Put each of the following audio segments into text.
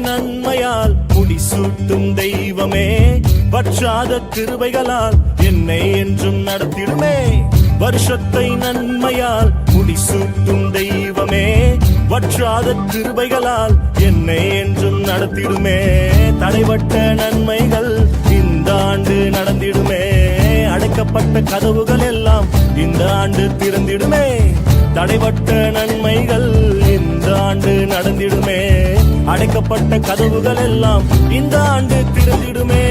நன்மையால் முடிசூட்டும் தெய்வமே, வற்றாத கிருபைகளால் என்னை என்றும் நடத்திடுமே. வருஷத்தை நன்மையால் முடிசூட்டும் தெய்வமே, வற்றாத கிருபைகளால் என்னை என்றும் நடத்திடுமே. தடைபட்ட நன்மைகள் இந்த ஆண்டு நடந்திடுமே. அடைக்கப்பட்ட கதவுகள் எல்லாம் இந்த ஆண்டு திறந்திடுமே. தடைபட்ட நன்மைகள் இந்த ஆண்டு நடந்திடுமே. அடைக்கப்பட்ட கதவுகள் எல்லாம் இந்த ஆண்டு திறந்திடுமே.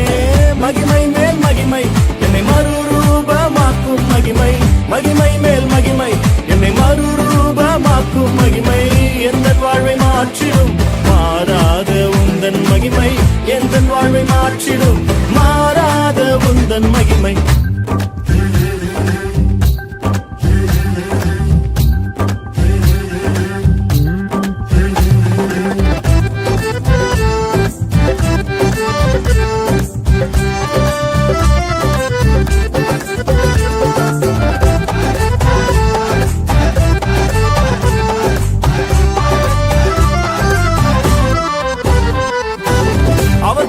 மகிமை மேல் மகிமை என்னை மறுரூபமாக்கும் மகிமை, மகிமை மேல் மகிமை என்னை மறுரூபமாக்கும் மகிமை. எந்த வாழ்வை மாற்றிடும் மாறாத உந்தன் மகிமை, எந்த வாழ்வை மாற்றிடும் மாறாத உந்தன் மகிமை.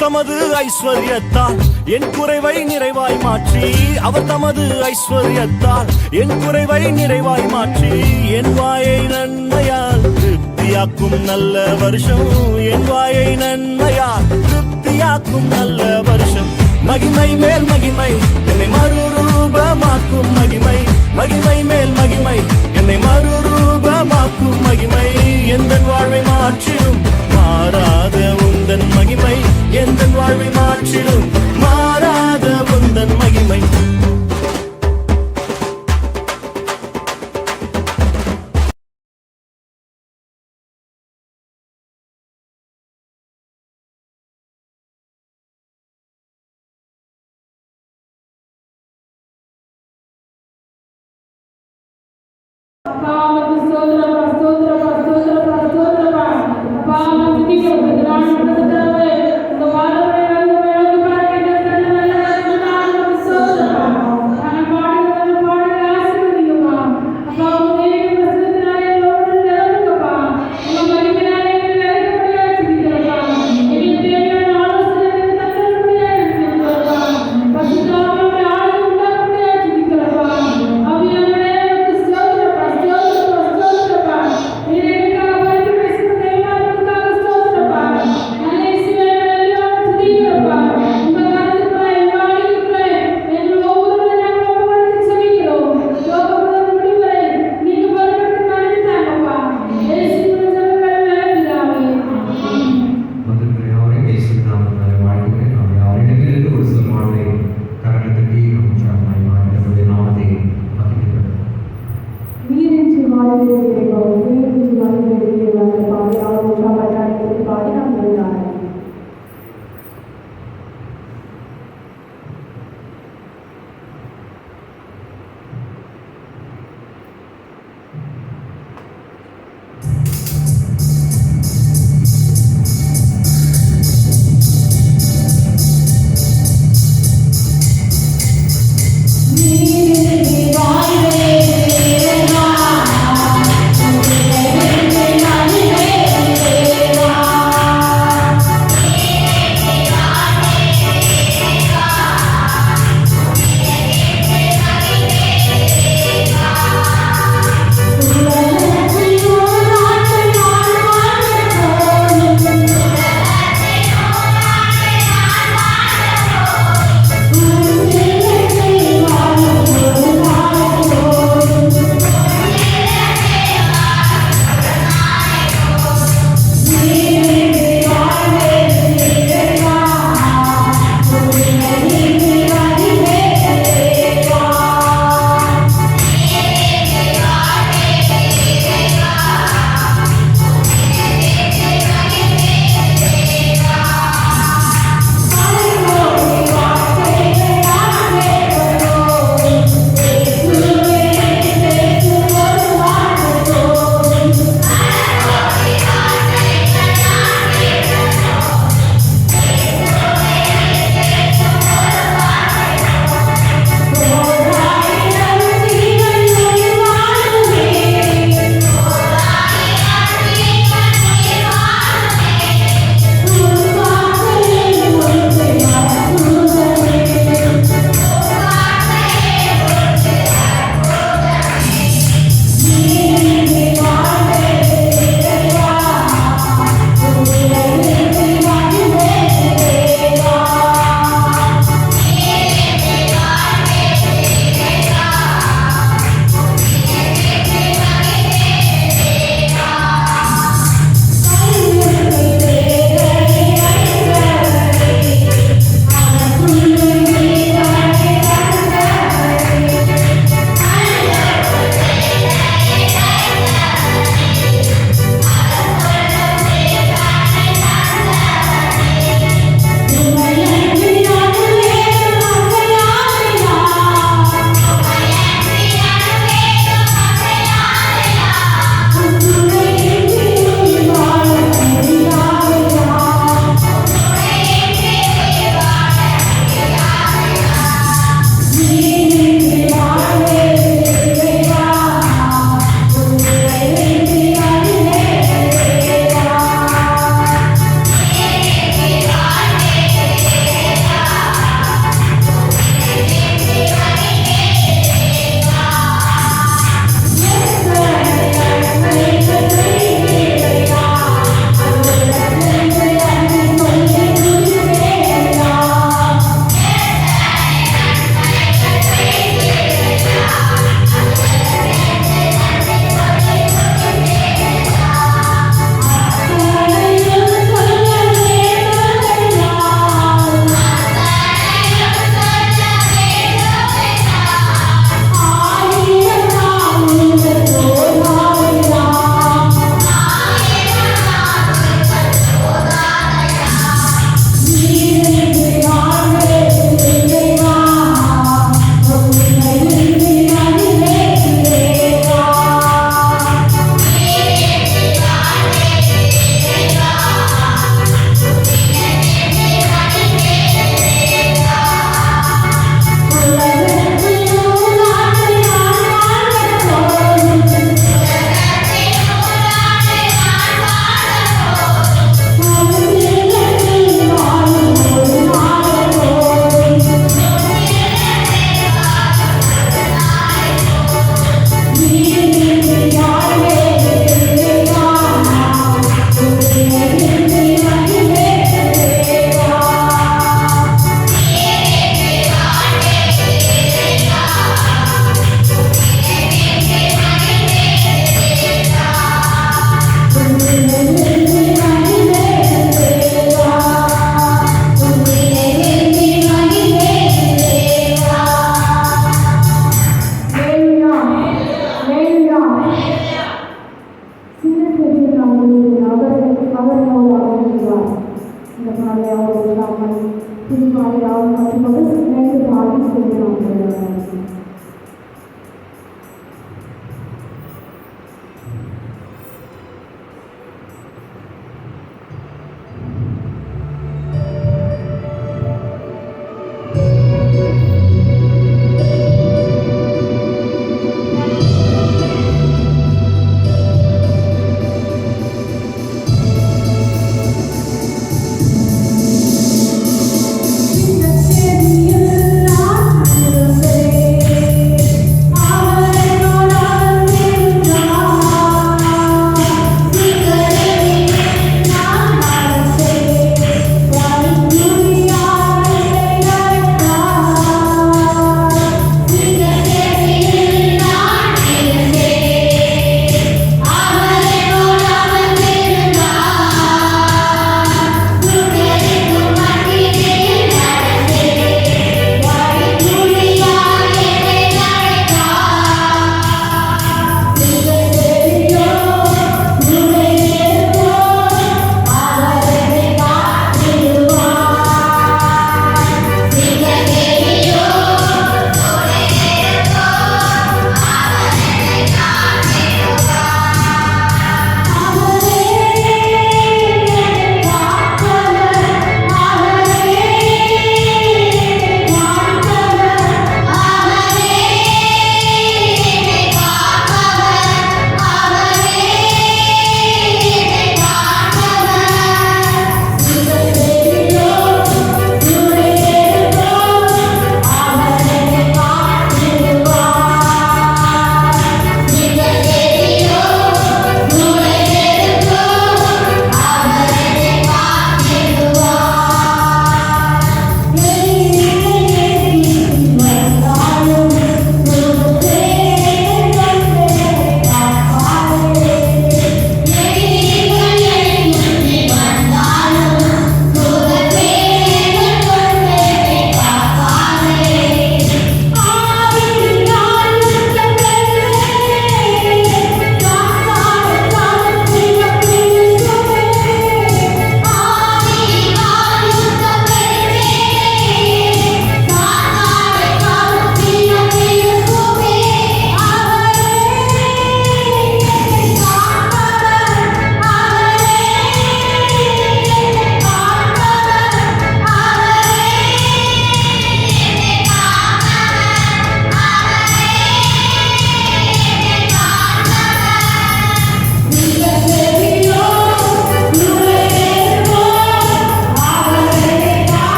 தமது ஐஸ்வர்யத்தால் என் குறைவை நிறைவாய் மாற்றி, அவர் தமது ஐஸ்வர்யத்தால் என் குறைவை நிறைவாய் மாற்றி, என் வாயை நன்மையால் திருப்தியாக்கும் நல்ல வருஷம், என் வாயை நன்மையால் திருப்தியாக்கும் நல்ல வருஷம். மகிமை மேல் மகிமை என்னை மறுரூபமாக்கும் மகிமை, மகிமை மேல் மகிமை என்னை மறுரூபமாக்கும் மகிமை. எந்த வாழ்வை மாற்றிடும் மாறாத உந்தன் மகிமை, எந்த வாழ்வை மாற்றிடும் மாறாத உந்தன் மகிமை.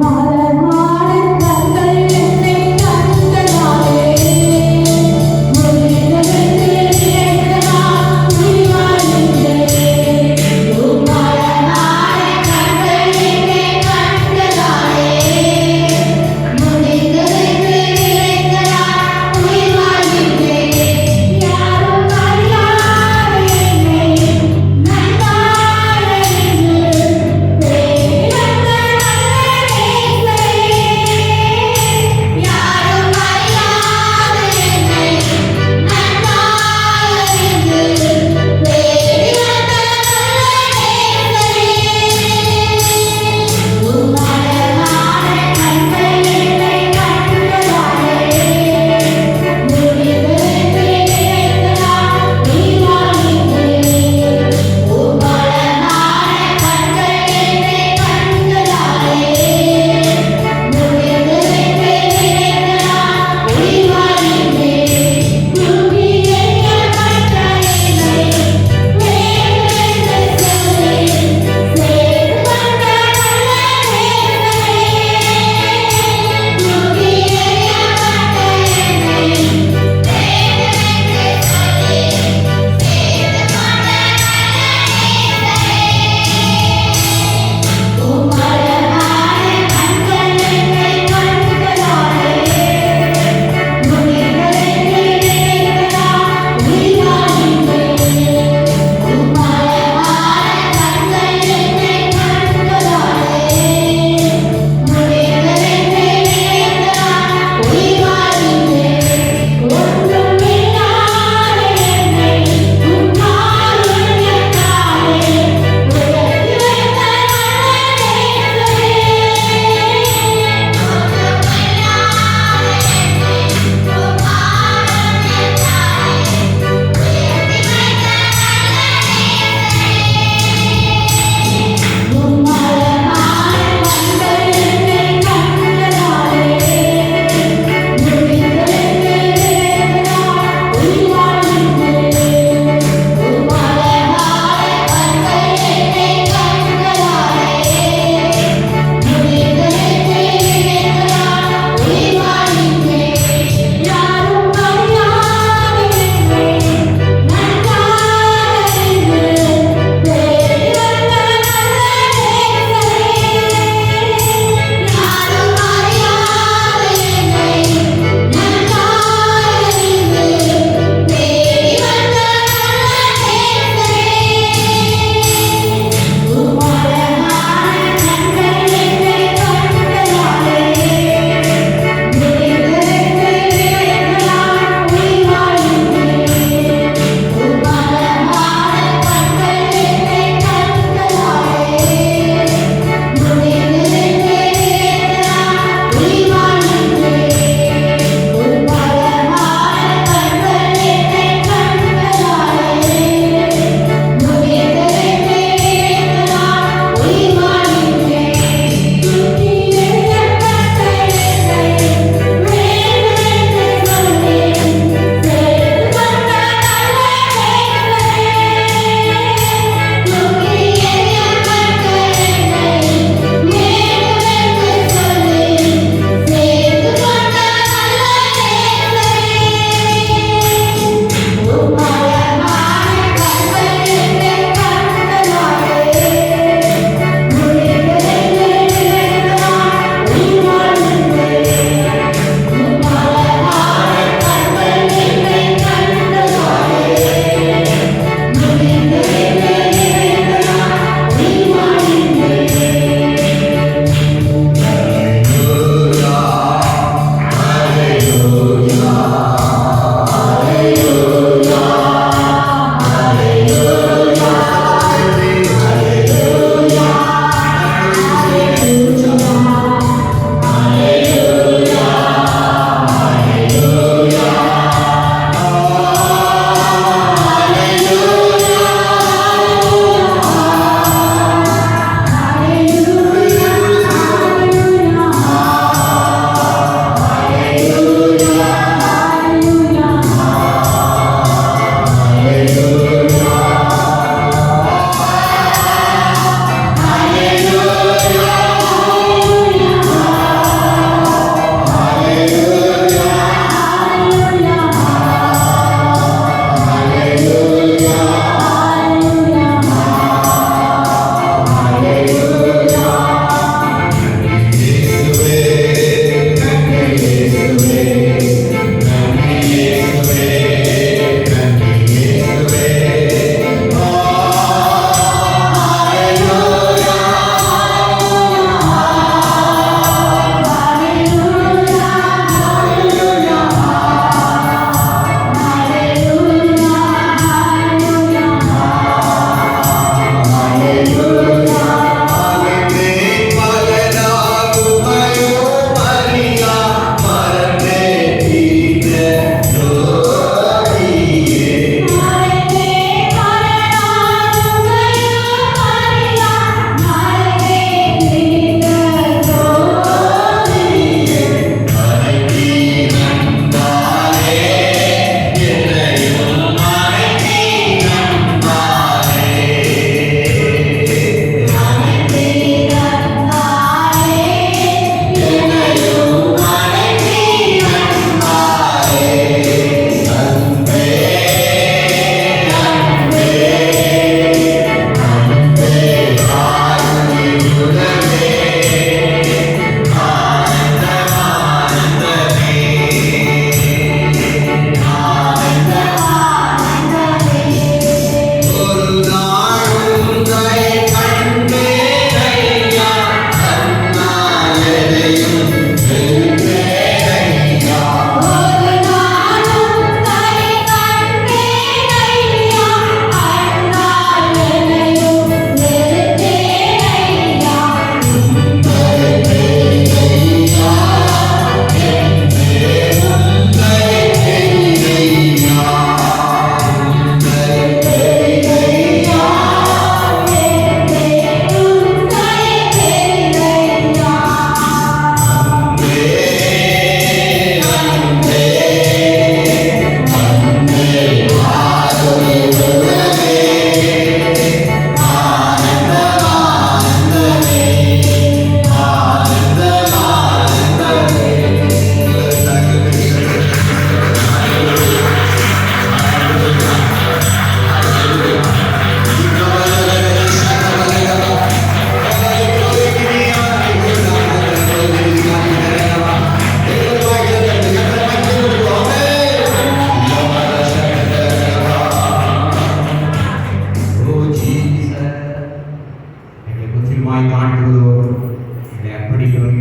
மாலை மாலை கண்கள் என்னை கண்டனாலே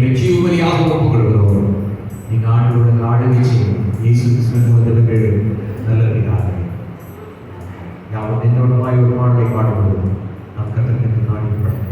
எங்களை ஜீவபலியாக ஒப்புக் கொடுக்கிறோம். நீங்க ஆண்டவருடைய ஆளுகை செய்யும். இயேசு கிறிஸ்துவின் மூலமாக நல்ல பிதாவே, யாவும் என்னோடமாய் ஒரு பாடலை பாடுவோம். நாம் கர்த்தருக்கு நாடி படுகிறோம்.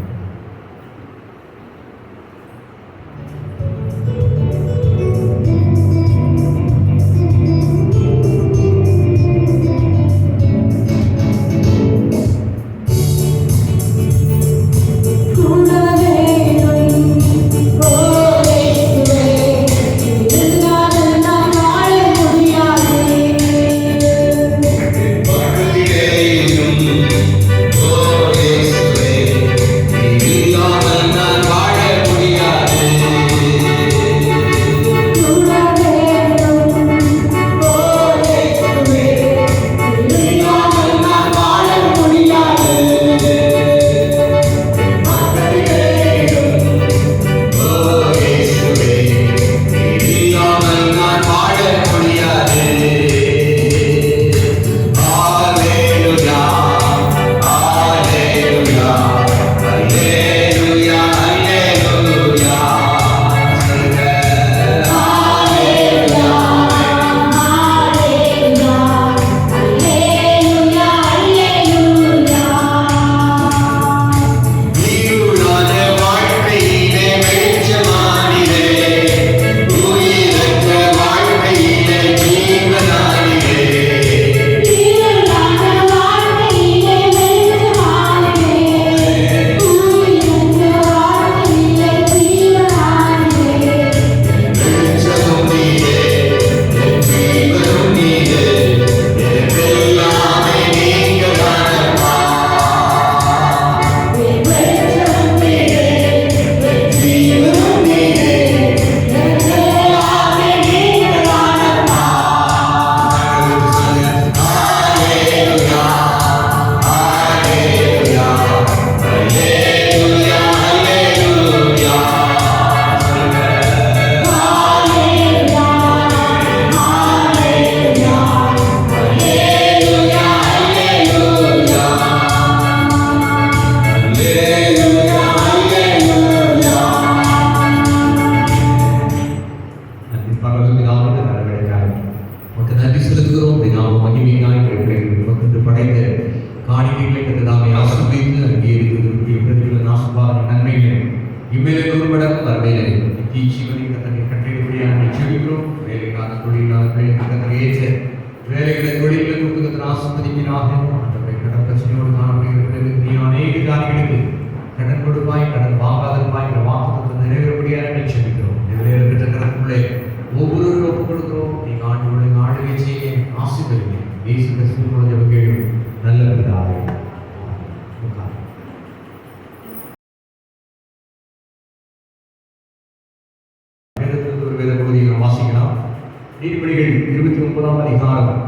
நீதிபதிகள் 29ஆம் அதிகாரம்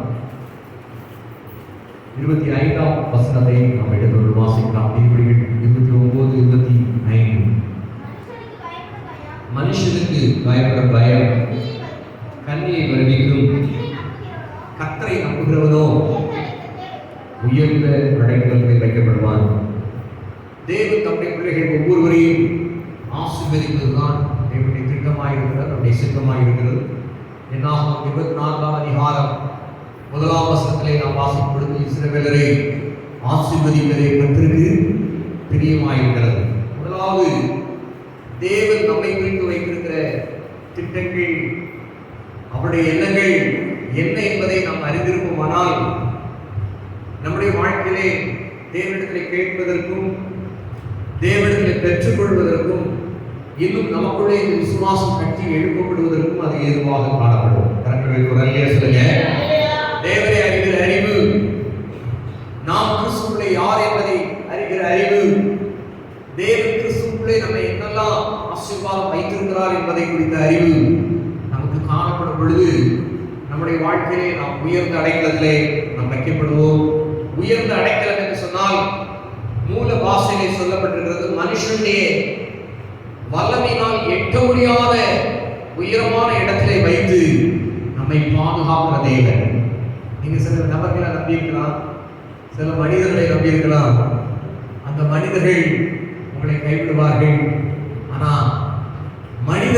25ஆம் வசனத்தை நாம் எடுத்து வாசிக்கலாம். நீதிபதிகள் 29:25. மனுஷனுக்கு பயப்பட பயம் கண்ணியை வருவிக்கும், கர்த்தரை நம்புகிறவனோ உயர்ந்த அடைக்கலத்தில் வைக்கப்படுவான். தேவன் தம்முடைய பிள்ளைகள் ஒவ்வொருவரையும் ஆசீர்வதிப்பதுதான் தேவனுடைய திட்டமாயிருக்கிறது, நம்முடைய சித்தமாயிருக்கிறது. என்னாகும் 24ஆம் அதிகாரம் 1ஆம் வசனத்திலே நாம் வாசிக்கும் பொழுது இஸ்ரவேலரை ஆசீர்வதிப்பதே கர்த்தருக்கு பிரியமாயிருக்கிறது. முதலாவது, தேவன் நம்மை குறித்து வைத்திருக்கிற திட்டங்கள், அவருடைய எண்ணங்கள் என்ன என்பதை நாம் அறிந்திருப்போமானால் நம்முடைய வாழ்க்கையிலே தேவனிடத்திலே கேட்பதற்கும் தேவனிடத்திலே பெற்றுக்கொள்வதற்கும் இன்னும் நமக்குள்ளே இந்த விசுவாசம் கட்டி எழுப்பப்படுவதற்கும் அது ஏதுவாக காணப்படும். கரங்களை சொல்லுங்க. தேவனை அறிகிற அறிவு, நாம் கிறிஸ்துவுக்குள்ளே யார் என்பதை அறிகிற அறிவு, தேவன் கிறிஸ்துவுக்குள்ளே நம்மை என்னெல்லாம் ஆசீர்வாதம் வைத்திருக்கிறார் என்பதை குறித்த அறிவு நமக்கு காணப்படும் பொழுது நம்முடைய வாழ்க்கையிலே நாம் உயர்ந்த அடைக்கலத்திலே நாம் வைக்கப்படுவோம். உயர்ந்த அடைக்கலம் என்று சொன்னால் மூல பாஷையிலே சொல்லப்பட்டிருக்கிறது, மனுஷனுடைய வல்லமையினால் எட்ட முடியாத உயரமான இடத்திலே வைத்து நம்மை பாதுகாக்கிற தேவன். நீங்க சில நபர்களை நம்பியிருக்கலாம், சில மனிதர்களை நம்பியிருக்கலாம். அந்த மனிதர்கள் உங்களை கைவிடுவார்கள். ஆனா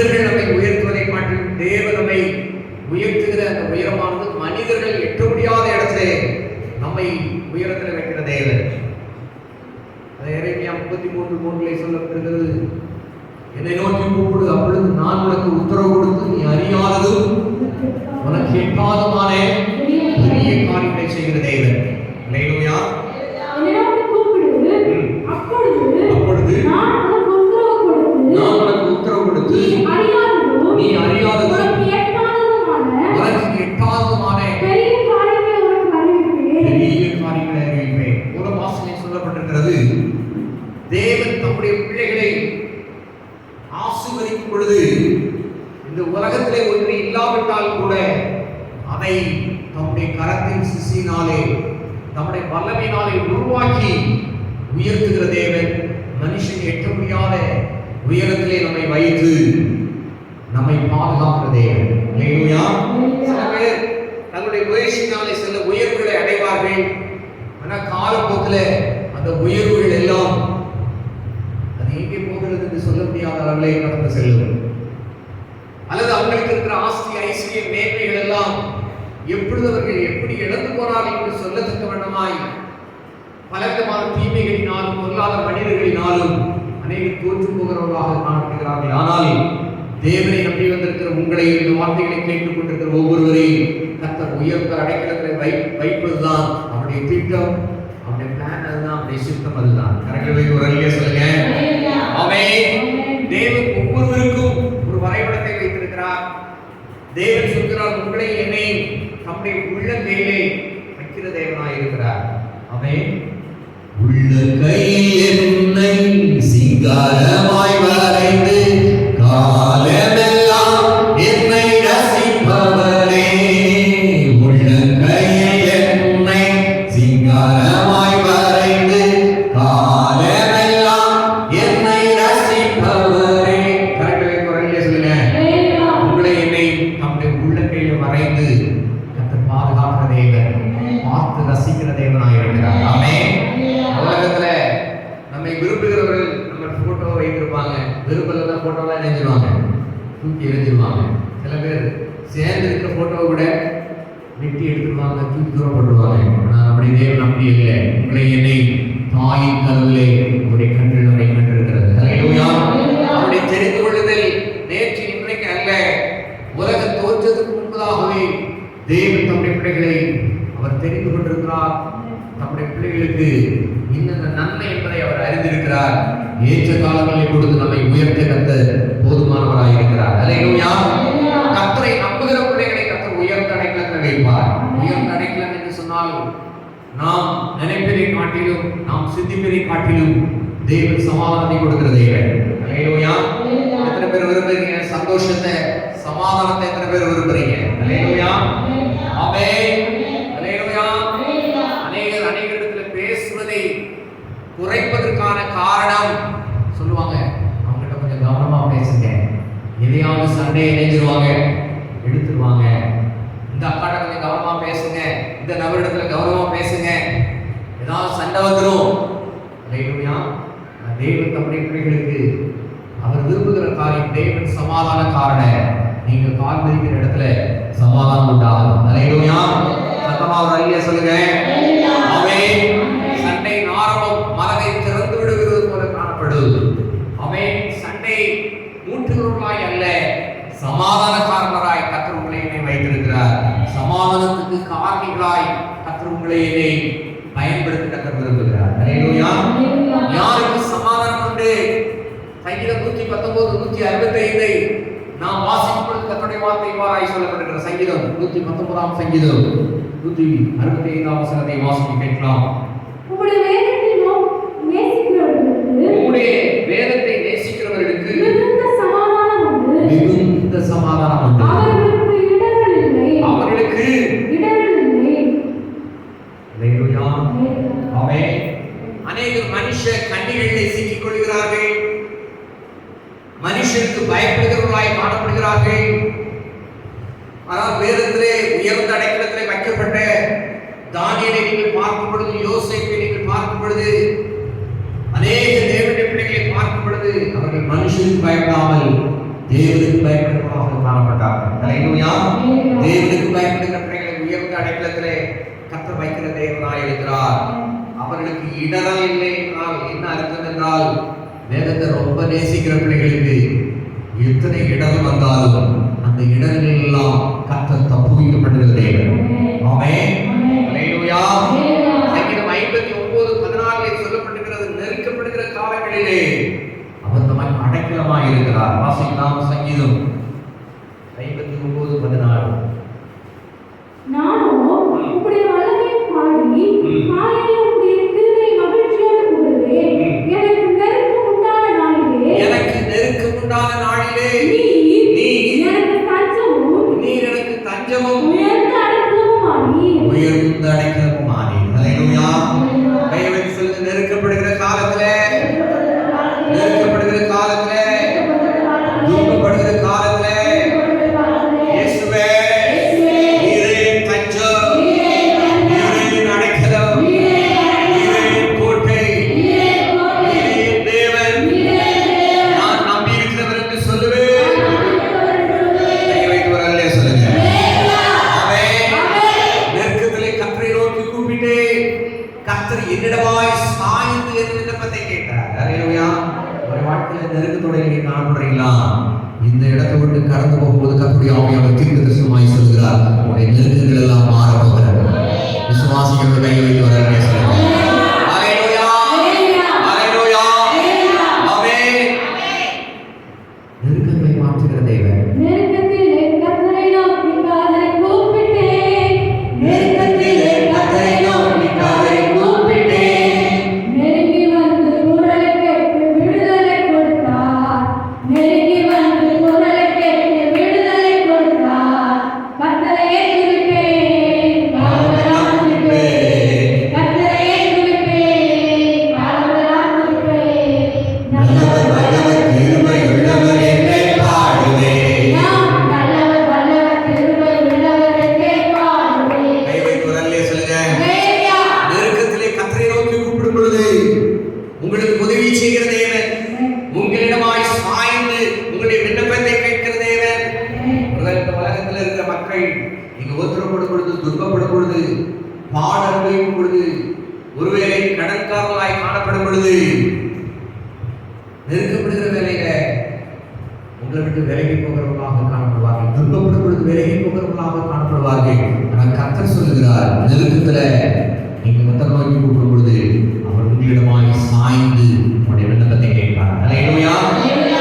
மனிதர்கள் நம்மை உயர்த்துவதை காட்டிலும் தேவன் நம்மை உயர்த்துகிற அந்த உயரமானது மனிதர்கள் எட்ட முடியாத இடத்திலே நம்மை உயரத்தில் வைக்கிற தேவன். அதை எரேமியா 33:3 சொல்லப்படுகிறது, என்னை நோக்கி கூப்பிடு, அப்பொழுது நான் உனக்கு உத்தரவு கொடுத்து நீ அறியாததும் உனக்கு எட்டாததுமான பெரிய காரியங்களை செய்கிற தேவன். அல்லேலூயா. அப்பொழுது நான் உனக்கு உத்தரவு கொடுத்து நீ அறியாததும் உனக்கு எட்டாததுமான பெரிய காரியங்களை அறிவிப்பேன். மூல வாசனையில் சொல்லப்பட்டிருக்கிறது, தேவன் தம்முடைய பிள்ளைகளை ஆசீர்வதிக்கும் பொழுது இந்த உலகத்திலே ஒன்று இல்லாவிட்டால் கூட அதை தம்முடைய கரத்தின் சிசியினாலே தம்முடைய வல்லமையினாலே உருவாக்கி உயர்த்துகிற தேவன். மனுஷன் எட்ட முடியாத உயரத்திலே நம்மை வைத்து நம்மை பாதுகாக்கிற தேவன். அல்லேலூயா. சில பேர் தங்களுடைய முயற்சியினாலே சில உயர்வுகளை அடைவார்கள். ஆனால் காலப்போக்கில் அந்த உயர்வுகள் எல்லாம் அது எங்கே போகிறது என்று சொல்ல முடியாத அளவிலே கடந்து செல்லும். அல்லது அவங்களுக்கு இருக்கிற ஆஸ்தி ஐஸ்வர்ய மேன்மைகள் எல்லாம் எப்பொழுது அவர்கள் எப்படி இழந்து போனார்கள் என்று சொல்லத்தக்க வண்ணமாய் பலவிதமான தீமைகளினாலும் பொருளாதார மனிதர்களினாலும் அநேகர் தோற்று போகிறவர்களாக காணப்படுகிறார்கள். ஆனால் தேவனை நம்பி வந்திருக்கிற உங்களை, இந்த வார்த்தைகளை கேட்டுக் கொண்டிருக்கிற ஒவ்வொருவரையும் கர்த்தர் உயர்ந்த அடைக்கலத்தை வைப்பதுதான் அவருடைய திட்டம், அவருடைய பிளான், அதுதான் அவருடைய சித்தம், அதுதான். கரெக்டாக ஒரு அல்லையா சொல்லுங்க. ஆமென். தேவன் ஒவ்வொருவருக்கும் ஒரு வரைபடத்தை வைத்திருக்கிறார். தேவன் சொல்கிறார், உங்களை என்னை நம்முடைய உள்ளங்கையிலே வைக்கிற தேவனாய் இருக்கிறார். ஆமென். உள்ளங்கையில் என்னை சிங்காரமாய் வரைந்து காலமெல்லாம் என்னை ரசிப்பவரே. உள்ளங்கையில் என்னை சிங்காரமாய் வரைந்து காலமெல்லாம் என்னை ரசிப்பவரே. கரெக்டாக குரலிலே சொல்லுங்க. உங்களை என்னை நம்முடைய உள்ளங்கையில் வரைந்து கர்த்தர் பாதுகாக்கிற தேவன், பார்த்து ரசிக்கிற தேவனாய் இருக்கிறார். ஆமென். உலகத்துல நம்மை விரும்புகிறவர்கள் நம்ம போட்டோ வைத்திருப்பாங்க, விரும்பல போட்டோலாம் நினைஞ்சிருவாங்க, தூக்கி எரிஞ்சிருவாங்க. சில பேர் சேர்ந்து இருக்கிற போட்டோவை விட வெட்டி எடுத்துருவாங்க, தூக்கி தூரம் போட்டுருவாங்க. ஆனால் நம்முடைய தேவன் அப்படி இல்லை. உங்களை என்னை தாயின் கருவிலே உங்களுடைய கண்கள் நம்மை கண்டிருக்கிறது. அல்லேலூயா. அவருடைய தெரிந்து கொள்ளுதல் நேற்று இன்றைக்கு அல்ல, உலக தோற்றத்துக்கு முன்பதாகவே தேவன் தம்முடைய பிள்ளைகளை அவர் தெரிந்து கொண்டிருக்கிறார். நம்முடைய பிள்ளைகளுக்கு இன்னும் நன்மை என்பதை அவர் அறிந்திருக்கிறார். ஏற்ற காலங்களை கொடுத்து நம்மை உயர்த்த கர்த்தர் போதுமானவராய் இருக்கிறார். அல்லேலூயா. கர்த்தரை நம்புகிற பிள்ளைகளை கர்த்தர் உயர்ந்த அடைக்கலத்தில் வைப்பார். உயர்ந்த அடைக்கலம் என்று சொன்னால் நாம் நினைப்பதை காட்டிலும், நாம் சிந்திப்பதை காட்டிலும் தேவன் சமாதானத்தை கொடுக்கிற தேவன். அல்லேலூயா. எத்தனை பேர் விரும்புறீங்க சந்தோஷத்தை, சமாதானத்தை? எத்தனை பேர் விரும்புறீங்க? அல்லேலூயா. ஆமென். அல்லேலூயா. அநேகரிடத்துல பேசுவதை குறைப்பதற்கான காரணம் சொல்லுவாங்க, அவங்ககிட்ட கொஞ்சம் கவனமா பேசுங்க, எதையாவது சண்டை இணைஞ்சிருவாங்க, எடுத்துருவாங்க. இந்த அக்காட்ட கொஞ்சம் கவனமா பேசுங்க, இந்த நபரிடத்துல கவனமா பேசுங்க, ஏதாவது சண்டை வந்துடும். அல்லேலூயா. தேவன் தம்முடைய பிள்ளைகளுக்கு அவர் விரும்புகிற காரியம், தேவன் சமாதான காரணம். நீங்க கால் பதிக்கிற இடத்துல சமாதானம் உண்டாகும். அல்லேலூயா. சத்தமா ஒரு அல்லேலூயா சொல்லுங்க. ஆமென். சண்டை ஆரம்பம் மனதை திறந்து விடுகிறது போல காணப்படும். ஆமென். சண்டை மூட்டுகிறவர்களாய் அல்ல, சமாதான காரணராய் கர்த்தர் உங்களை என்னை வைத்திருக்கிறார். சமாதானத்துக்கு காரணிகளாய் கர்த்தர் உங்களை என்னை பயன்படுத்தி கர்த்தர் விரும்புகிறார். அல்லேலூயா. யாருக்கு சமாதானம் உண்டு? சங்கீதம் 119, 165 நாம் வாசிக்கும் பொழுது கர்த்தருடைய வார்த்தை இவ்வாறாய் சொல்லப்பட்டிருக்கிற சங்கீதம் 119ஆம் சங்கீதம் 165ஆம் வசனத்தை வாசிக்க கேட்கலாம். உம்முடைய வேதத்தை நேசிக்கிறவர்களுக்கு மிகுந்த சமாதானம் உண்டு. மிகுந்த சமாதானம் உண்டு. அவர்களுக்கு இடர்கள் இல்லை. அவர்களுக்கு இடர்கள் இல்லை. அல்லேலூயா. ஆமென். அநேகர் மனுஷ கண்ணிகளிலே சிக்கிக் கொள்கிறார்கள், மனுஷனுக்கு பயப்படுகிறவர்களாய் காணப்படுகிறார்கள். ஆனால் வேதத்திலே உயர்ந்த அடைக்கலத்திலே வைக்கப்பட்ட தானியேலை நீங்கள் பார்க்கும் பொழுது, யோசேப்பை நீங்கள் பார்க்கும் பொழுது, அநேக தேவனுடைய பிள்ளைகளை பார்க்கும் பொழுது அவர்கள் மனுஷனுக்கு பயப்படாமல் தேவனுக்கு அடைக்கலமாக காணப்பட்டார்கள். அல்லேலூயா. தேவனுக்கு பயப்படுகிற பிள்ளைகளை உயர்ந்த அடைக்கலத்திலே கர்த்தர் வைக்கிற தேவனாய் இருக்கிறார். அவர்களுக்கு இடரல் இல்லை என்றால் என்ன அர்த்தம் என்றால், வேதத்தை ரொம்ப நேசிக்கிற பிள்ளைகளுக்கு எத்தனை இடர்கள் வந்தாலும் அந்த இடர்கள் எல்லாம் கர்த்தர் தப்புவிக்கப்படுகிற தேவன். ஆமென். அல்லேலூயா. சங்கீதம் 59:14 சொல்லப்பட்டிருக்கிறது, நெருக்கப்படுகிற காலங்களிலே அவர் நமக்கு அடைக்கலமாய் இருக்கிறார். வாசிக்கலாம் சங்கீதம் 59:14. நானோ உம்முடைய வல்லமையை பாடி காலையிலே உம்முடைய கிருபை மகிழ்ச்சியோடு கூறுவேன். எனக்கு நெருக்கம் உண்டான நாளிலே நீர் எனக்கு தஞ்சமும் உயர்ந்த அடைக்கலமுமானி. அல்லேலூயா. கையெழுத்து சொல்லுங்க, நெருக்கப்படுகிற காலத்திலே, துன்பப்படுகிற காலத்திலே இயேசுவே நீரே என் தஞ்சம், நீரே என் அடைக்கலம், நீரே என் கோட்டை, நீரே என் தேவன், நான் நம்பி இருக்கிறவர் என்று சொல்லுவேன். கை வைத்து ஒரு அல்லேலூயா சொல்லுங்க. ஆமென். நெருக்கத்திலே கர்த்தரை நோக்கி கூப்பிட்டேன், கர்த்தர் என்னிடமாய் சாய்ந்து என் விண்ணப்பத்தை கேட்டார். அல்லேலூயா. ஒரு வாழ்க்கையில நெருக்கத்தோட நீங்க காணப்படுறீங்களா? இந்த இடத்தை விட்டு கடந்து போகும்போது கர்த்தருடைய ஆவியானவர் தீர்க்கதரிசனமாய் சொல்கிறார், உங்களுடைய நெருக்கங்கள் எல்லாம் மாற போகிறது. விசுவாசிகளோட கையை வைத்து வர சொல்லுங்க. அல்லேலூயா. அல்லேலூயா. ஆமென். நெருக்கங்களை மாற்றுகிற தேவன். நெருக்கத்திலே கர்த்தரை நோக்கி காதலை கூப்பிட்டேன். நெருக்கத்திலே கர்த்தரை நோக்கி காதலை கூப்பிட்டேன். நெருங்கி வந்து குரலை கேட்டு விடுதலை கொடுத்தார். நெருங்கி வந்து குரலை கேட்டு விடுதலை கொடுத்தார். கர்த்தரையே துதிப்பேன், பாடுவதால் துதிப்பேன். கர்த்தரையே துதிப்பேன், பாடுவதால் துதிப்பேன். நல்லவர் வல்லவர் கிருபை உள்ளவர் என்றே பாடுவேன். நாம் நல்லவர் வல்லவர் கிருபை உள்ளவர் என்றே பாடுவேன். கை வைத்து ஒரு அல்லேலூயா சொல்லுங்க. ஹல்லேலூயா. நெருக்கத்திலே கர்த்தரை நோக்கி கூப்பிடும் பொழுது உங்களுக்கு உதவி செய்கிற தேவன், உங்களிடமாய் சாய்ந்து உங்களுடைய விண்ணப்பத்தை கேட்கிற தேவன். இந்த உலகத்தில் இருக்கிற மக்கள் நீங்க ஒத்துறப்படும் பொழுது, துன்பப்படும் பொழுது, பாட அனுபவிக்கும் பொழுது, ஒருவேளை கடன்காரர்களாய் காணப்படும் பொழுது, நெருக்கப்படுகிற வேலையில உங்களை விட்டு விலகி போகிறவர்களாக காணப்படுவார்கள். துன்பப்படும் பொழுது விலகி போகிறவர்களாக காணப்படுவார்கள். ஆனால் கர்த்தர் சொல்லுகிறார், நெருக்கத்துல நீங்க கர்த்தரை நோக்கி கூப்பிடும் பொழுது அவர் உங்களிடமாய் சாய்ந்து உங்களுடைய விண்ணப்பத்தை கேட்கிறார். அல்லேலூயா.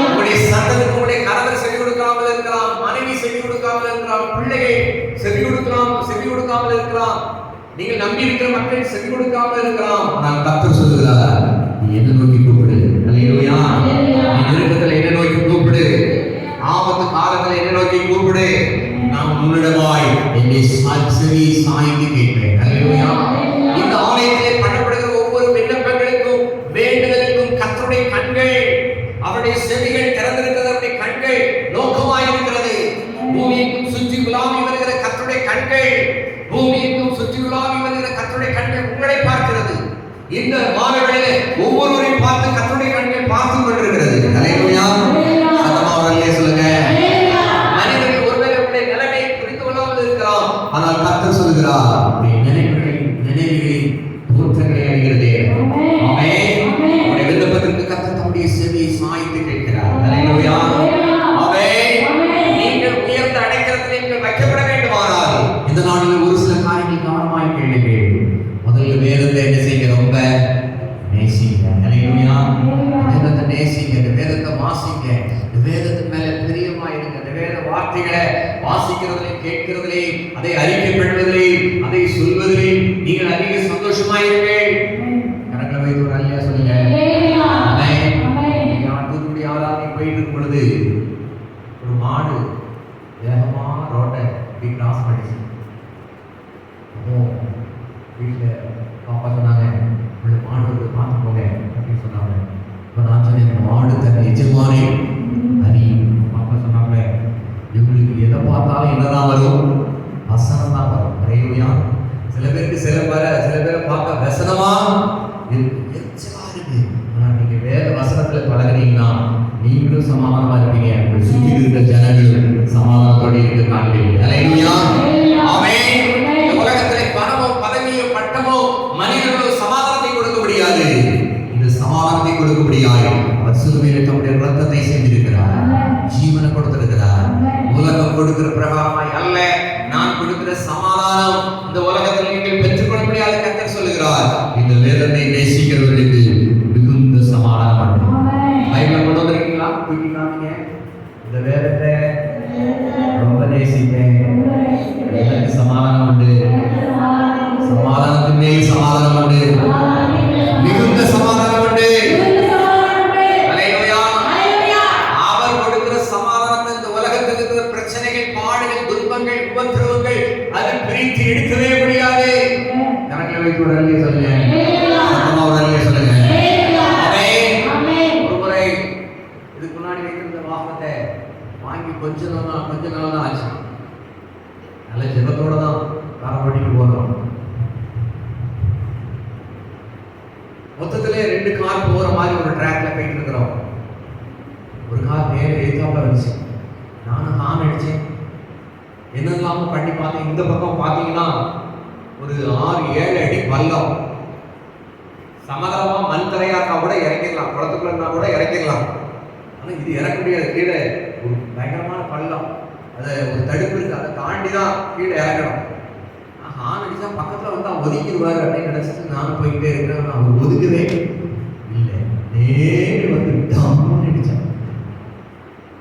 உங்களுடைய சந்ததிக்கு உங்களுடைய கணவர் செவி கொடுக்காமல் இருக்கலாம், மனைவி செவி கொடுக்காமல் இருக்கலாம், பிள்ளைகள் செவி கொடுக்காமல் இருக்கலாம், நீங்கள் நம்பி இருக்கிற மக்கள் செவி கொடுக்காமல் இருக்கலாம். ஆனால் கர்த்தர் சொல்லுகிறார், நீ என்ன நோக்கி கூப்பிடு. அல்லேலூயா. நீ நெருக்கத்துல என்ன நோக்கி கூப்பிடு, ஆபத்து காலத்துல என்ன நோக்கி கூப்பிடு, நான் உன்னிடமாய் என்னை செவி சாய்ந்து கேட்கிறேன். அல்லேலூயா. இந்த ஆலயத்திலே பண்ணப்படுகிற ஒவ்வொரு விண்ணப்பங்களுக்கும் வேண்டுதலுக்கும் கர்த்தருடைய கண்கள், அவருடைய செவிகள் திறந்திருக்கிறது, அவருடைய கண்கள் நோக்கமாய் இருக்கிறது. பூமியெங்கும் சுற்றி உலாவி வருகிற கர்த்தருடைய கண்கள், பூமியெங்கும் சுற்றி உலாவி வருகிற கர்த்தருடைய கண்கள் உங்களை பார்க்கிறது. இந்த மாதங்களிலே ஒவ்வொருவரையும் பார்த்து கர்த்தருடைய கண்கள் பார்த்து கொண்டிருக்கிறது. அல்லேலூயா. சத்தமா ஒரு அல்லேலூயா சொல்லுங்க. மனிதர்கள் ஒருவேளை உங்களுடைய நிலைமை புரிந்து கொள்ளாமல் இருக்கலாம், ஆனால் கர்த்தர் சொல்கிறார், உங்களுடைய நினைவுகளின் தோற்றங்களை அறிகிறதே. ஆமென். உங்களுடைய விண்ணப்பத்திற்கு கர்த்தர் தம்முடைய செவியை சாய்த்து கேட்கிறார். அல்லேலூயா. ஆமென். நீங்கள் உயர்ந்த அடைக்கலத்திலே நீங்கள் வைக்கப்பட வேண்டுமானால் இந்த நாளில் ஒரு சில காரியங்கள் கவனமாய் கேளுங்கள். முதல்ல வேதத்தை என்ன செய்யுங்க, ரொம்ப நேசிங்க. அல்லேலூயா. வேதத்தை நேசிங்க, இந்த வேதத்தை வாசிங்க, இந்த வேதத்தின் மேல பிரியமாயிருங்க. இந்த வேத வார்த்தைகளை வாசிக்கிறதிலே, கேட்கிறதிலே, அதை அறிக்கை பண்ணுவதிலே, அதை சொல்வதிலே நீங்கள் அதிக சந்தோஷமாயிருங்கள். கரங்களை வைத்து ஒரு அல்லேலூயா சொல்லுங்க. ஆமென். ஆண்டவருடைய ஆராதனை போயிட்டு இருக்கும் பொழுது ஒரு மாடு வேகமா ரோட்டை இப்படி கிராஸ் பண்ணிச்சு. அப்போ வீட்டில் பாப்பா சொன்னாங்க, உள்ள மாடு வந்து பார்த்து போங்க அப்படின்னு சொன்னாங்க. இப்போ நான் சொன்னேன், மாடு தன் எஜமானே அறியும். பாப்பா சொன்னாங்க, இவங்களுக்கு எதை பார்த்தாலும் என்னதான் வரும், வசனம் தான் வரும். அல்லேலூயா. சில பேருக்கு சில பேரை பார்க்க வசனமா எச்சமா இருக்கு. ஆனால் நீங்க வேத வசனத்துல பழகுனீங்கன்னா நீங்களும் சமாதானமா இருப்பீங்க, உங்களை சுற்றி இருக்கிற ஜனங்களும் சமாதானத்தோடு இருக்க காண்பீர்கள். ஹல்லேலூயா. ஆமென். இந்த உலகத்திலே பணமோ பதவியோ பட்டமோ மனிதர்களோ சமாதானத்தை கொடுக்க முடியாது. இந்த சமாதானத்தை கொடுக்க முடியாது. அவர் சிலுவையில் தம்முடைய ரத்தத்தை சிந்திருக்கிறார், ஜீவனை கொடுத்திருக்கிறார். உலகம் கொடுக்கிற பிரகாரமாய் அல்ல, நான் கொடுக்கிற சமாதானம் இந்த உலகத்தில் நீங்கள் பெற்றுக்கொள்ள முடியாது. கர்த்தர் சொல்லுகிறார், இந்த வேதத்தை நேசிக்கிறவர்களுக்கு மிகுந்த சமாதானம் உண்டு. பைபிளை கொண்டு வந்திருக்கீங்களா? தூக்கிக்காமீங்க. இந்த வேதத்தை ரொம்ப நேசிப்பேன், எனக்கு சமாதானம் உண்டு. சமாதானத்தின் மேல் சமாதானம் உண்டு, மிகுந்த சமாதானம் உண்டு. ஹல்லேலூயா. அவர் கொடுக்கிற சமாதானத்தை இந்த உலகத்தில் இருக்கிற பிரச்சனைகள், பாடுகள், துன்பங்கள், உபத்திரவங்கள் அது பிரித்து எடுக்கவே முடியாது. கணக்கில் வைத்து ஒரு அல்லையே சொல்லுங்க, சத்தமா ஒரு அல்லையே சொல்லுங்க. ஒரு முறை இதுக்கு முன்னாடி வைத்திருந்த வாகனத்தை வாங்கி கொஞ்ச நாள் தான் ஆச்சு. நல்ல ஜெபத்தோட தான் காரம் ஓட்டிட்டு போனோம். மொத்தத்திலே 2 கார் போற மாதிரி ஒரு ட்ராக்ல போயிட்டு இருக்கிறோம். ஒரு கார் நேர எதிர்த்தாப்புல வந்துச்சு. நானும் ஹார்ன் அடிச்சேன், என்னெல்லாம பண்ணி பார்த்தேன். இந்த பக்கம் பார்த்தீங்கன்னா ஒரு 6-7 அடி பள்ளம். சமதளமா மண் தரையா இருந்தா கூட இறக்கிடலாம், குளத்துக்குள்ள இருந்தா கூட இறக்கிடலாம். ஆனால் இது இறக்க முடியாது. கீழே ஒரு பயங்கரமான பள்ளம், அதை ஒரு தடுப்பு இருக்கு, அதை தாண்டி தான் கீழே இறக்கணும். ஹார்ன் அடிச்சா பக்கத்தில் வந்து அவன் ஒதுக்கிடுவார் அப்படின்னு நினைச்சிட்டு நானும் போயிட்டே இருக்கிறேன். அவன் ஒதுக்கவே இல்லை, நேரே வந்து டம்னு அடிச்சான்.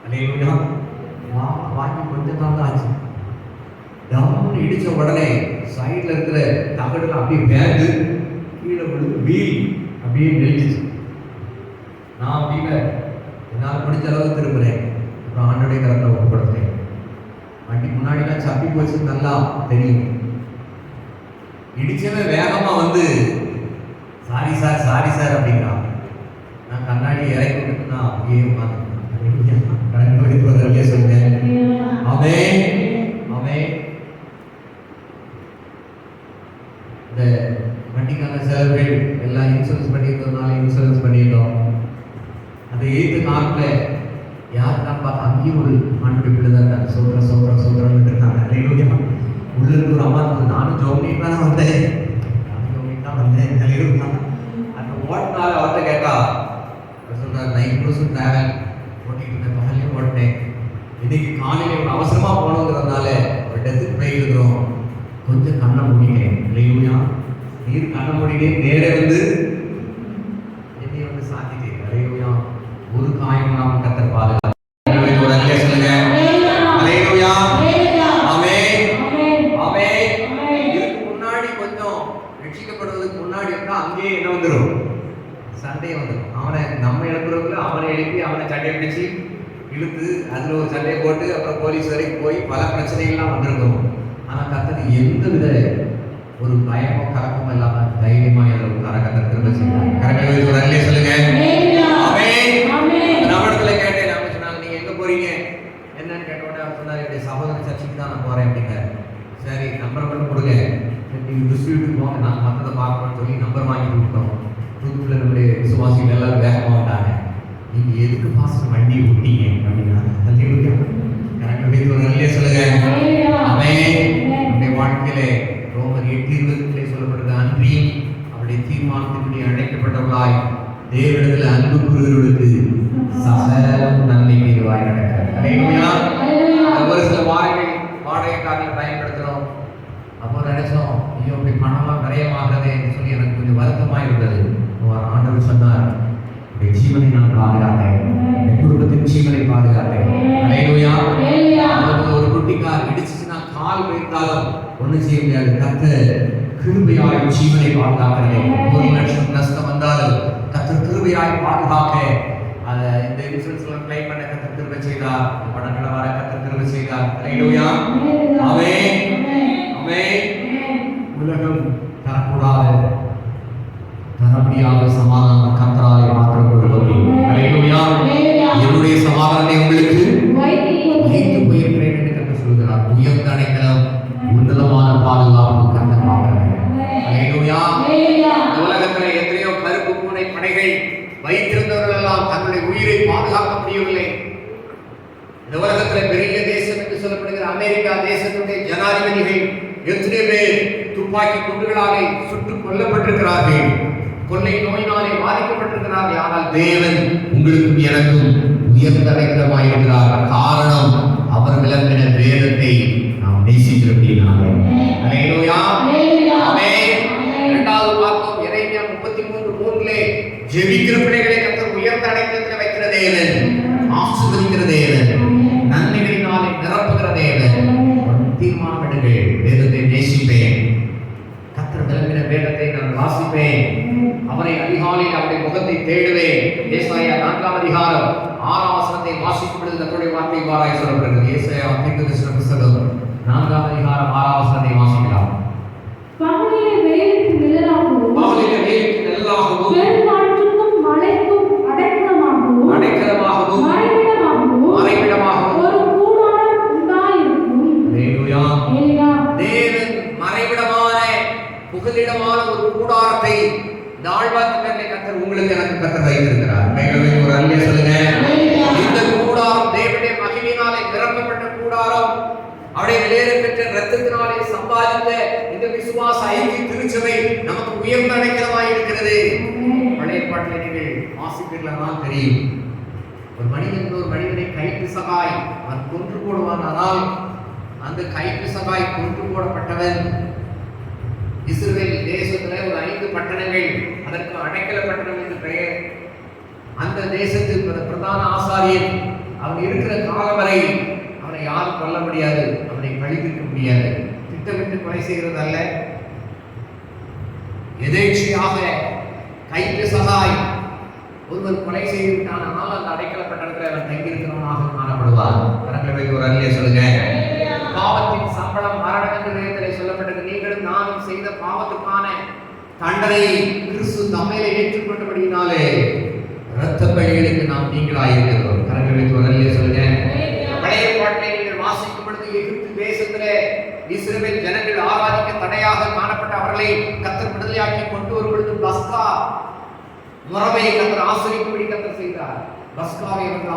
அல்லேலூயா. வாங்கி கொஞ்ச நாள் தான் ஆச்சு. டம்னு இடிச்ச உடனே சைடில் இருக்கிற தகடுல அப்படியே பேந்து கீழே விழுந்து வீல் அப்படியே நெளிச்சிச்சு. நான் வீலை என்னால் முடிஞ்ச அளவுக்கு திரும்புறேன். அப்புறம் ஆண்டோடைய கரத்தில் ஒப்புப்படுத்தேன். வண்டி முன்னாடிலாம் சப்பி போச்சு, நல்லா தெரியும். இடிச்சவன் வேகமா வந்து சாரி சார் அப்படிங்கிறான். நான் கண்ணாடி இறக்கி விட்டு நான் அப்படியே உட்காந்து சொல்லுங்க. ஆமென். இந்த வண்டிக்கான செலவுகள் எல்லாம் இன்சூரன்ஸ் பண்ணியிருந்ததுனால இன்சூரன்ஸ் பண்ணிட்டோம். அந்த 8th கார்ல யாருக்கான்னு பார்த்தா அங்கேயும் ஒரு ஆண்டு பிள்ளை தான் இருக்காங்க. சோதரன்னு இருக்காங்க. அல்லேலூயா. உள்ள இருந்து ஒரு அம்மா இருந்தது. நானும் ஜோம்னிட்டு தான் வந்தேன். அந்த ஓட்டினால அவர்கிட்ட கேட்டா சொன்னார், 9% டிராவல் ஓட்டிட்டு இருந்தேன், பகலையும் ஓட்டினேன். இன்னைக்கு காலையில் ஒரு அவசரமா போனோங்கிறதுனால ஒரு டெத்துக்கு போயிருக்கிறோம். கொஞ்சம் கண்ணை மூடிட்டேன். அல்லேலூயா. நீர் கண்ணை மூடிட்டேன், நேரே வந்து என்னைய வந்து சாத்திட்டேன். அல்லேலூயா. ஒரு காயம் நாம் கர்த்தர் பாதுகாத்து. ஒரு அல்லேலூயா சொல்லுங்க. அல்லேலூயா. இதுக்கு முன்னாடி கொஞ்சம் ரட்சிக்கப்படுவதற்கு முன்னாடி இருந்தா அங்கேயே என்ன வந்துடும், சண்டையை வந்துடும். அவனை நம்ம எழுப்புறதுக்குள்ள அவனை எழுப்பி அவனை சண்டையை பிடிச்சி இழுத்து அதுல ஒரு சண்டையை போட்டு அப்புறம் போலீஸ் வரைக்கும் போய் பல பிரச்சனைகள்லாம் வந்திருக்கும். ஆனா கர்த்தர் எந்த வித ஒரு பயமோ கலக்கமோ இல்லாம தைரியமா கர்த்தர் திரும்ப செய்யறாங்க. கரங்களை ஒரு அல்லேலூயா சொல்லுங்க. நம்மிடத்துல கேட்டேன், நாம சொன்னாங்க நீங்க எங்க போறீங்க என்னன்னு கேட்டோட அவர் சொன்னார், என்னுடைய சகோதர சர்ச்சுக்கு தான் நான் போறேன் அப்படிங்க. சரி நம்பர் மட்டும் கொடுங்க, நீங்க டிஸ்ட்ரிபியூட் போங்க, நான் மற்றதை பார்க்கணும்னு சொல்லி நம்பர் வாங்கி கொடுத்தோம். புதுப்பில் நம்முடைய விசுவாசிகள் எல்லாரும் வேகமாக வந்தாங்க. நீங்க எதுக்கு பாஸ்டர் வண்டியை விட்டீங்க அப்படின்னா கரெக்டாக வைத்து ஒரு நல்ல சொல்லுங்க. நம்முடைய வாழ்க்கையில ரோமர் 8:20 சொல்லப்படுறது, அன்றியும் அவருடைய தீர்மானத்தின்படி அழைக்கப்பட்டவர்களாய் தேவனிடத்தில் அன்பு கூறுகிறவர்களுக்கு சகலம் நன்மைக்கு இதுவாய் நடக்கிறது. அல்லேலூயா. ஒரு சில வாரங்கள் வாடகைக்காரங்களை பயன்படுத்துகிறோம். அப்போ நினைச்சோம், ஐயோ அப்படி பணம்லாம் விரயமாகிறதே என்று சொல்லி எனக்கு கொஞ்சம் வருத்தமாக இருந்தது. ஆண்டவர் சொன்னார், உடைய ஜீவனை நான் பாதுகாத்தேன், என் குடும்பத்தின் ஜீவனை பாதுகாத்தேன். அல்லேலூயா. ஒரு குட்டிக்கார் இடிச்சுன்னா கால் வைத்தாலும் ஒன்றும் செய்ய முடியாது. கர்த்தர் கிருபையாய் ஜீவனை பாதுகாக்கிறேன். 1 லட்சம் நஷ்டம் வந்தாலும் கர்த்தர் கிருபையாய் பாதுகாக்க அதை இந்த இன்சூரன்ஸ்ல கிளைம் பண்ண கர்த்தர் கிருபை செய்தார். பணங்களை வர கர்த்தர் கிருபை செய்தார். அல்லேலூயா. ஆமென். உலகம் தரக்கூடாத தர முடியாத சமாதானம் கர்த்தராலே மாத்திரம் கொடுப்பது. அல்லேலூயா. என்னுடைய சமாதானத்தை உங்களுக்கு வைத்து போயிருக்கிறேன் என்று கர்த்தர் சொல்கிறார். உயர்ந்த அடைக்கலம், உன்னதமான பாதுகாப்பு கர்த்தர் மாத்திரமே. அல்லேலூயா. உலகத்தில் எத்தனையோ கருப்பு பூனை படைகள் வைத்திருந்தவர்கள் எல்லாம் தன்னுடைய உயிரை பாதுகாக்க முடியவில்லை. இந்த உலகத்தில் பெரிய தேசம் அமெரிக்கா தேசத்துடைய ஜனாதிபதிகள் எத்தனை பேர் துப்பாக்கி குண்டுகளாலே சுட்டுக் கொல்லப்பட்டிருக்கிறார்கள், கொள்ளை நோயினாலே பாதிக்கப்பட்டிருக்கிறார்கள். ஆனால் தேவன் உங்களுக்கும் எனக்கும் உயர்ந்த அடைக்கலமாயிருக்கிறார். காரணம் அவர் விளம்பின வேதத்தை நாம் நேசிக்கிறபடினாலே. அல்லேலூயா, ஆமென். இரண்டாவது பார்த்தோம், எரேமியா 33:3 ஜெபிக்கிற பிள்ளைகளை கர்த்தர் உயர்ந்த அடைக்கலத்தில் வைக்கிற தேவன், ஆசீர்வதிக்கிற தேவன், நன்மைகளினாலே நிரப்புகிற தேவன். தீர்மானம் எடுங்கள், வேதத்தை நேசிப்பேன், கர்த்தர் விளம்பின வேதத்தை நான் வாசிப்பேன், அவரை அதிகாலையில் அவருடைய முகத்தை தேடுவேன். ஏசாயா 4:6 வாசிக்கும் பொழுது கர்த்தருடைய வார்த்தை இவ்வாறாய் சொல்லப்படுகிறது. ஏசாயா தீர்க்கதரிசன புத்தகம் 4:6 வாசிக்கலாம். பகலிலே வெயிலுக்கு நிழலாகவும் பெருங்காற்றுக்கும் மழைக்கும் அடைக்கலமாகவும் மறைவிடமாகவும் ஒரு கூடாரம் உண்டாயிருக்கும். அல்லேலூயா. தேவன் மறைவிடமான புகலிடமான ஒரு கூடாரத்தை தாழ்வாரத்திலே கர்த்தர் உங்களுக்கு எனக்கு கர்த்தர் வைத்திருக்கிறார். கைகளை ஒரு அல்லேலூயா சொல்லுங்க. இந்த கூடாரம் தேவனுடைய மகிமையினாலே நிரப்பப்பட்ட கூடாரம், அவருடைய விலையேற பெற்ற இரத்தத்தினாலே சம்பாதித்த இந்த விசுவாச ஐக்கிய திருச்சபை நமக்கு உயர்ந்த அடைக்கலமாய் இருக்கிறது. பழைய பாட்டில் நீங்கள் வாசிப்பீர்களானால் தெரியும், ஒரு மனிதன் ஒரு மனிதனை கைட்டு சகாய் அவன் கொன்று போடுவான். ஆனால் அந்த கைட்டு சகாய் கொன்று போடப்பட்டவன் இஸ்ரவேல் தேசத்துல ஒரு 5 பட்டணங்கள், அதற்கு அடைக்கல பட்டணம் என்று பெயர். அந்த தேசத்து பிரதான ஆசாரியன் அவன் இருக்கிற காலம் வரை அவனை யாரும் கொல்ல முடியாது, அவனை பழித்திருக்க முடியாது. திட்டமிட்டு கொலை செய்கிறது அல்ல, எதேச்சையாக கைட்டு சகாய் ஒருவர் கொலை செய்து விட்டான். ஆனால் அந்த அடைக்கல பட்டணத்தில் அவன் தங்கியிருக்கிறவனாக காணப்படுவார். கரங்களை வைத்து ஒரு அல்லேலூயா சொல்லுங்க. பாவத்தின் சம்பளம் மரணம் என்று வேதத்திலே சொல்லப்பட்டது. நீங்களும் நானும் செய்த பாவத்துக்கான தண்டனை கிறிஸ்து தம்மையிலே ஏற்றுக்கொண்டபடியினாலே இரத்த பலிகளுக்கு நாம் நீங்களாயிருக்கிறோம். கரங்களை வைத்து ஒரு அல்லேலூயா சொல்லுங்க. பழைய பாட்டிலே நீங்கள் வாசிக்கும் பொழுது எகிப்து தேசத்திலே இஸ்ரவேல் ஜனங்கள் ஆராதிக்க தடையாக காணப்பட்ட அவர்களை கர்த்தர் விடுதலையாக்கி கொண்டு வரும் பொழுது பஸ்கா முறைமையை கர்த்தர் ஆசரிக்கும்படி கர்த்தர் செய்தார். பஸ்காவை அவர்கள்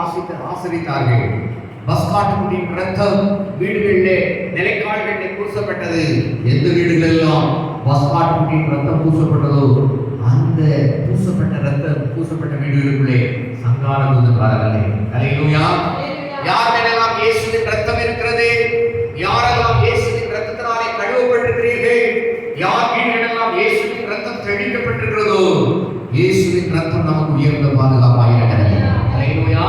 ஆசரித்தார்கள். பஸ்காட்டுக்குடியின் ரத்தம் வீடுகளிலே நிலைக்கால்களிலே பூசப்பட்டது. எந்த வீடுகளெல்லாம் பஸ்காட்டுக்குடியின் ரத்தம் பூசப்பட்டதோ அந்த பூசப்பட்ட ரத்தம் பூசப்பட்ட வீடுகளுக்குள்ளே சங்காரம் வரவில்லை. அல்லேலூயா. யார் மேலெல்லாம் இயேசுவின் ரத்தம் இருக்கிறது, யாரெல்லாம் இயேசுவின் ரத்தத்தினாலே கழுவப்பட்டிருக்கிறீர்கள், யார் வீடுகளெல்லாம் இயேசுவின் ரத்தம் தெளிக்கப்பட்டிருக்கிறதோ இயேசுவின் ரத்தம் நமக்கு உயர்ந்த பாதுகாப்பாக இருக்கிறது. அல்லேலூயா.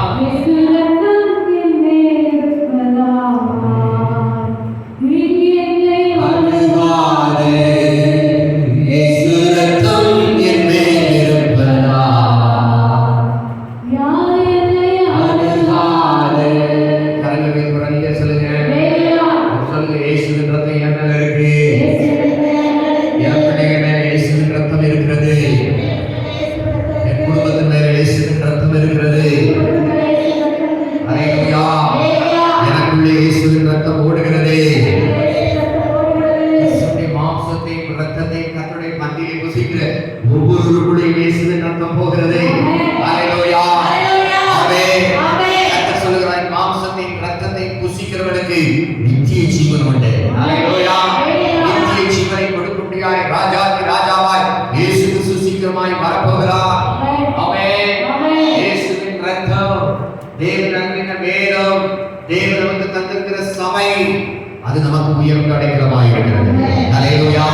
அது நமக்கு உயர்ந்த அடைக்கலமாய் இருக்கிறது. அல்லேலூயா.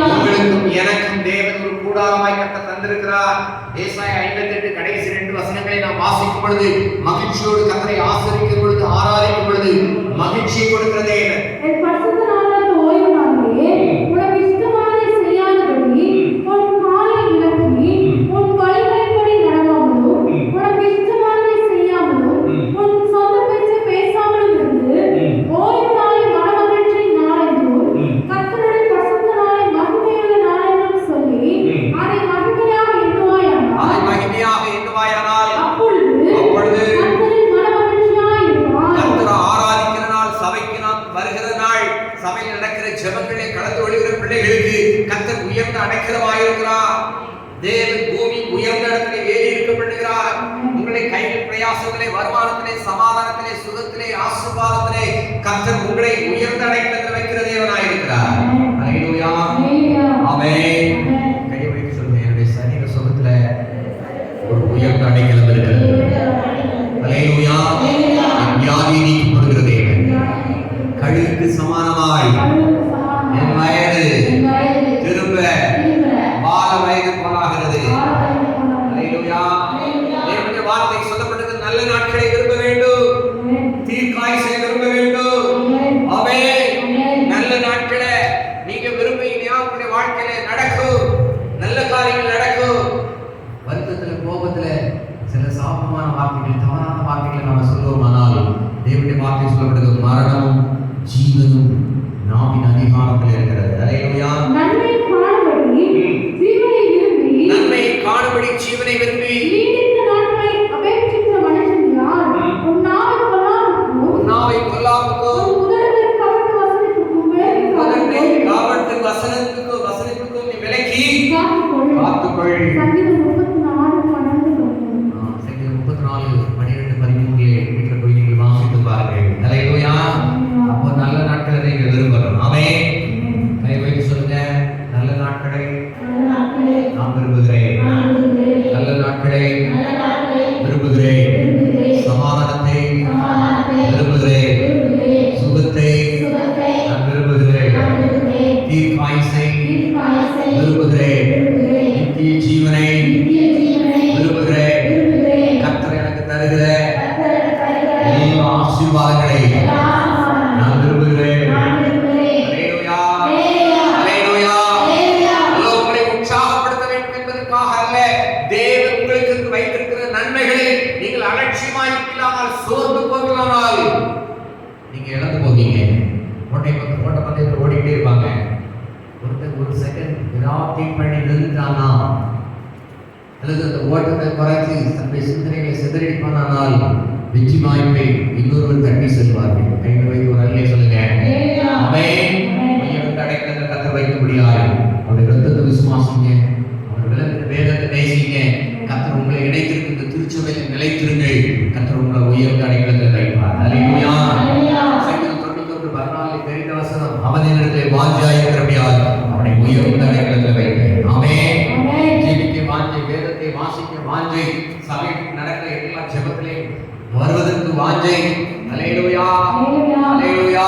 உங்களுக்கும் எனக்கும் தேவன் ஒரு கூடாரமாய் கட்ட தந்திருக்கிறார். ஏசாயா 58 கடைசி 2 வசனங்களை நாம் வாசிக்கும் பொழுது மகிழ்ச்சியோடு கர்த்தரை ஆசரிக்கும் பொழுது ஆராதிக்கும் பொழுது மகிழ்ச்சியை கொடுக்கிற தேவன். என் பரிசுத்த நாமத்தை ஓய்வு நாளிலே உனக்கு இஷ்டமானதை செய்யாதபடி உன் காலை விலக்கி உன் வழிகளின்படி நடவாமலும் உனக்கு இஷ்டமானதை செய்யாமலும் உன் சொந்த பேச்சை பேசாமலும் இருந்து ஓய்வு நாளை மனமகிழ்ச்சி நாளென்றும் கர்த்தருடைய பரிசுத்த நாளை மகிமையுள்ள நாளென்றும் சொல்லி அதை மகிமையாக எண்ணுவாயானால் அப்பொழுது கர்த்தரின் மனமகிழ்ச்சியாய் இருப்பார். கர்த்தரை ஆராதிக்கிற நாள், சபைக்கு நாம் வருகிற நாள், சபையில் நடக்கிற ஜெபங்களை கலந்து கொள்கிற பிள்ளைகளுக்கு கர்த்தர் உயர்ந்த அடைக்கலமாயிருக்கிறார். தேவன் பூமி உயர்ந்த இடத்திலே ஏறி இருக்கப்படுகிறார். உங்களை கையில் பிரயாசத்திலே, வருமானத்திலே, சமாதானத்திலே, சுகத்திலே, ஆசீர்வாதத்திலே கர்த்தர் உங்களை உயர்ந்த அடைக்கலத்தில் வைக்கிற தேவனாய் இருக்கிறார். அல்லேலூயா. ஆமென். கையை வைத்து சொல்லுங்க, என்னுடைய சரீர சுகத்துல ஒரு உயர்ந்த அடைக்கலம் இருக்கிறது. அல்லேலூயா. என் வியாதி நீக்கப்படுகிற தேவன். கழுகுக்கு சமானமாய் என் வயது திரும்ப பால வயது போலாகிறது. அல்லேலூயா. தேவனுடைய வார்த்தை சொல்லப்பட்டது, நல்ல நாட்களை விரும்ப வேண்டும், தீர்க்காயுசை விரும்ப வேண்டும். ஆமென். நல்ல நாட்களை நீங்க விரும்பினா உங்களுடைய வாழ்க்கையில நடக்கும், நல்ல காரியங்கள் நடக்கும். வருத்தத்துல கோபத்துல சில சாபமான வார்த்தைகள், தவறான வார்த்தைகளை நாம சொல்லுவோமானால் தேவனுடைய வார்த்தை சொல்லப்படுகிறது, மரணமும் ஜீவனும் நாவின் அதிகாரத்தில் இருக்கிறது. அல்லேலூயா. நன்மை காணும்படி ஜீவனை விரும்பி நாவை பொல்லாப்புக்கும் வசனத்துக்கும் நீ விலக்கி காத்துக்கொள். சங்கீதம் 34:12-13 வீட்டில் போய் நீங்கள் வாசித்து பாருங்கள். அல்லேலூயா. அப்போ நல்ல நாட்களை நீங்க விரும்பணும். ஆமென். கை வைத்து சொல்லுங்க, நல்ல நாட்களை நான் விரும்புகிறேன், நல்ல நாட்களை விரும்புகிறேன், சமாதானத்தை விரும்புகிறேன், சுகத்தை நான் விரும்புகிறேன், தீர்க்காயுசை விரும்புகிறேன், நித்திய ஜீவனை விரும்புகிறேன். கர்த்தர் எனக்கு தருகிற எல்லா ஆசீர்வாதங்களை நான் விரும்புகிறேன். அல்லேலூயா. அல்லேலூயா. உங்களை உற்சாகப்படுத்த வேண்டும் என்பதற்காக அல்ல, தேவன் உங்களுக்கு வைத்திருக்கிற நன்மைகளை நீங்கள் அலட்சியமாய் இல்லாமல் சோர்ந்து போகலானால் நீங்க இழந்து போவீங்க. ஓட்ட பந்தயத்தில் ஓடிக்கிட்டே இருப்பாங்க. ஒருத்தர் ஒரு செகண்ட் ஏதாவது பண்ணி நிறுத்தானா அல்லது அந்த ஓட்டத்தை குறைத்து தன்னுடைய சிந்தனைகளை சிதறடிப்பானால் வெற்றி வாய்ப்பை இன்னொருவர் தட்டி செல்வார்கள். கையில் வைத்து ஒரு அல்லே சொல்லுங்க. ஆமென். உயர்ந்த அடைக்கலத்தில் கர்த்தர் வைக்க முடியாது. அவருடைய இரத்தத்தை விசுவாசிங்க, அவர் விளக்கின வேதத்தை நேசிங்க. கர்த்தர் உங்களை இணைத்திருக்கின்ற திருச்சபையில் நிலைத்திருங்கள். கர்த்தர் உங்களை உயர்ந்த அடைக்கலத்தில் வைப்பார். அல்லேலூயா. சங்கீதம் 91:14 தெரிந்த வசனம், அவன் என்னிடத்திலே வாஞ்சியாயிருக்கிறபடியால் அவனை உயர்ந்த அடைக்கலத்தில் வைப்பேன். ஆமென். ஜெபிக்க வாஞ்சை, வேதத்தை வாசிக்க வாஞ்சை, சபையில் நடக்கிற எல்லா ஜெபத்திலையும் வருவதற்கு வாஞ்சை. அல்லேலூயா. அல்லேலூயா.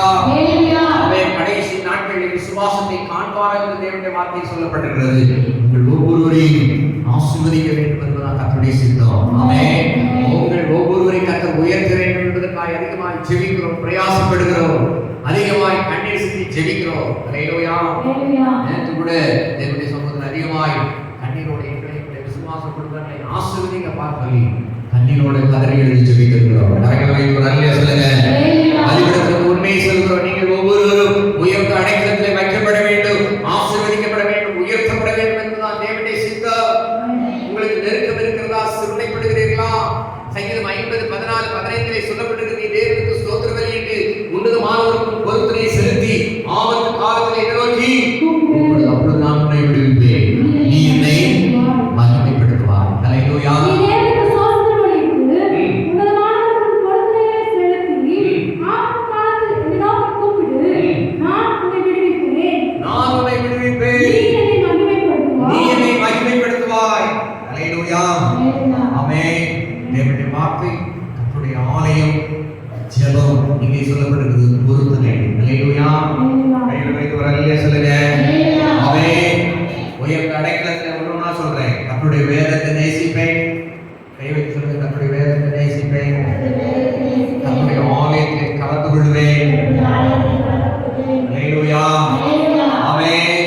ஆமென். கடைசி நாட்களில் விசுவாசத்தை காண்பார்கள் என்று தேவனுடைய வார்த்தை சொல்லப்பட்டிருக்கிறது. உங்கள் ஒவ்வொருவரையும் ஆசீர்வதிக்க வேண்டும் என்பதுதான் கர்த்தருடைய சித்தம். ஆமென். உங்கள் ஒவ்வொருவரையும் கர்த்தர் உயர்த்த வேண்டும் என்பதற்காக அதிகமாய் ஜெபிக்கிறோம், பிரயாசப்படுகிறோம், அதிகமாய் கண்ணீர் சிந்தி ஜெபிக்கிறோம். அல்லேலூயா. நேற்று கூட தேவனுடைய சமூகத்தில் அதிகமாய் கண்ணீரோட எங்களை விசுவாச குடும்பங்களை ஆசீர்வதிக்க பார்த்து கண்ணீரோட கதறி எழுதி ஜெபிக்கிறோம். சொல்லுங்க. அதிவிடத்தில் உண்மையை சொல்கிறோம். நீங்கள் ஒவ்வொருவரும் உயர்ந்த அடைக்கலத்தில் வைக்கப்பட வேண்டும், ஆசீர்வதிக்கப்பட வேண்டும், உயர்த்தப்பட வேண்டும் என்பதுதான் தேவனுடைய சித்தம். உங்களுக்கு நெருக்கம் இருக்கிறதா? சிறுமைப்படுகிறீர்களா? சங்கீதம் 50:14-15 சொல்லப்பட்டிருக்கிறது, நீ தேவனுக்கு ஸ்தோத்திர பலியிட்டு உன்னதமானவருக்கும் பொருத்தனையை செலுத்தி ஆபத்து காலத்தில் என்னை நோக்கி அப்பொழுது நான் உன்னை விடுவிப்பேன், நீ என்னை மகிமைப்படுத்துவாய். அல்லேலூயா. தேவனுடைய வார்த்தை கர்த்தருடைய ஆலயம், ஜெபம் இங்கே சொல்லப்பட்டிருக்கிறது, பொருத்தனை. அல்லேலூயா. கையில் வைத்து ஒரு அல்லேலூயா சொல்லுங்க. ஆமென். உயர்ந்த அடைக்கலத்தை ஒவ்வொன்றா சொல்றேன். கர்த்தருடைய வேதத்தை நேசிப்பேன். கை வைத்து சொல்லுங்க. கர்த்தருடைய வேதத்தை நேசிப்பேன். கர்த்தருடைய ஆலயத்தை கலந்து கொள்வேன். அல்லேலூயா. ஆமென்.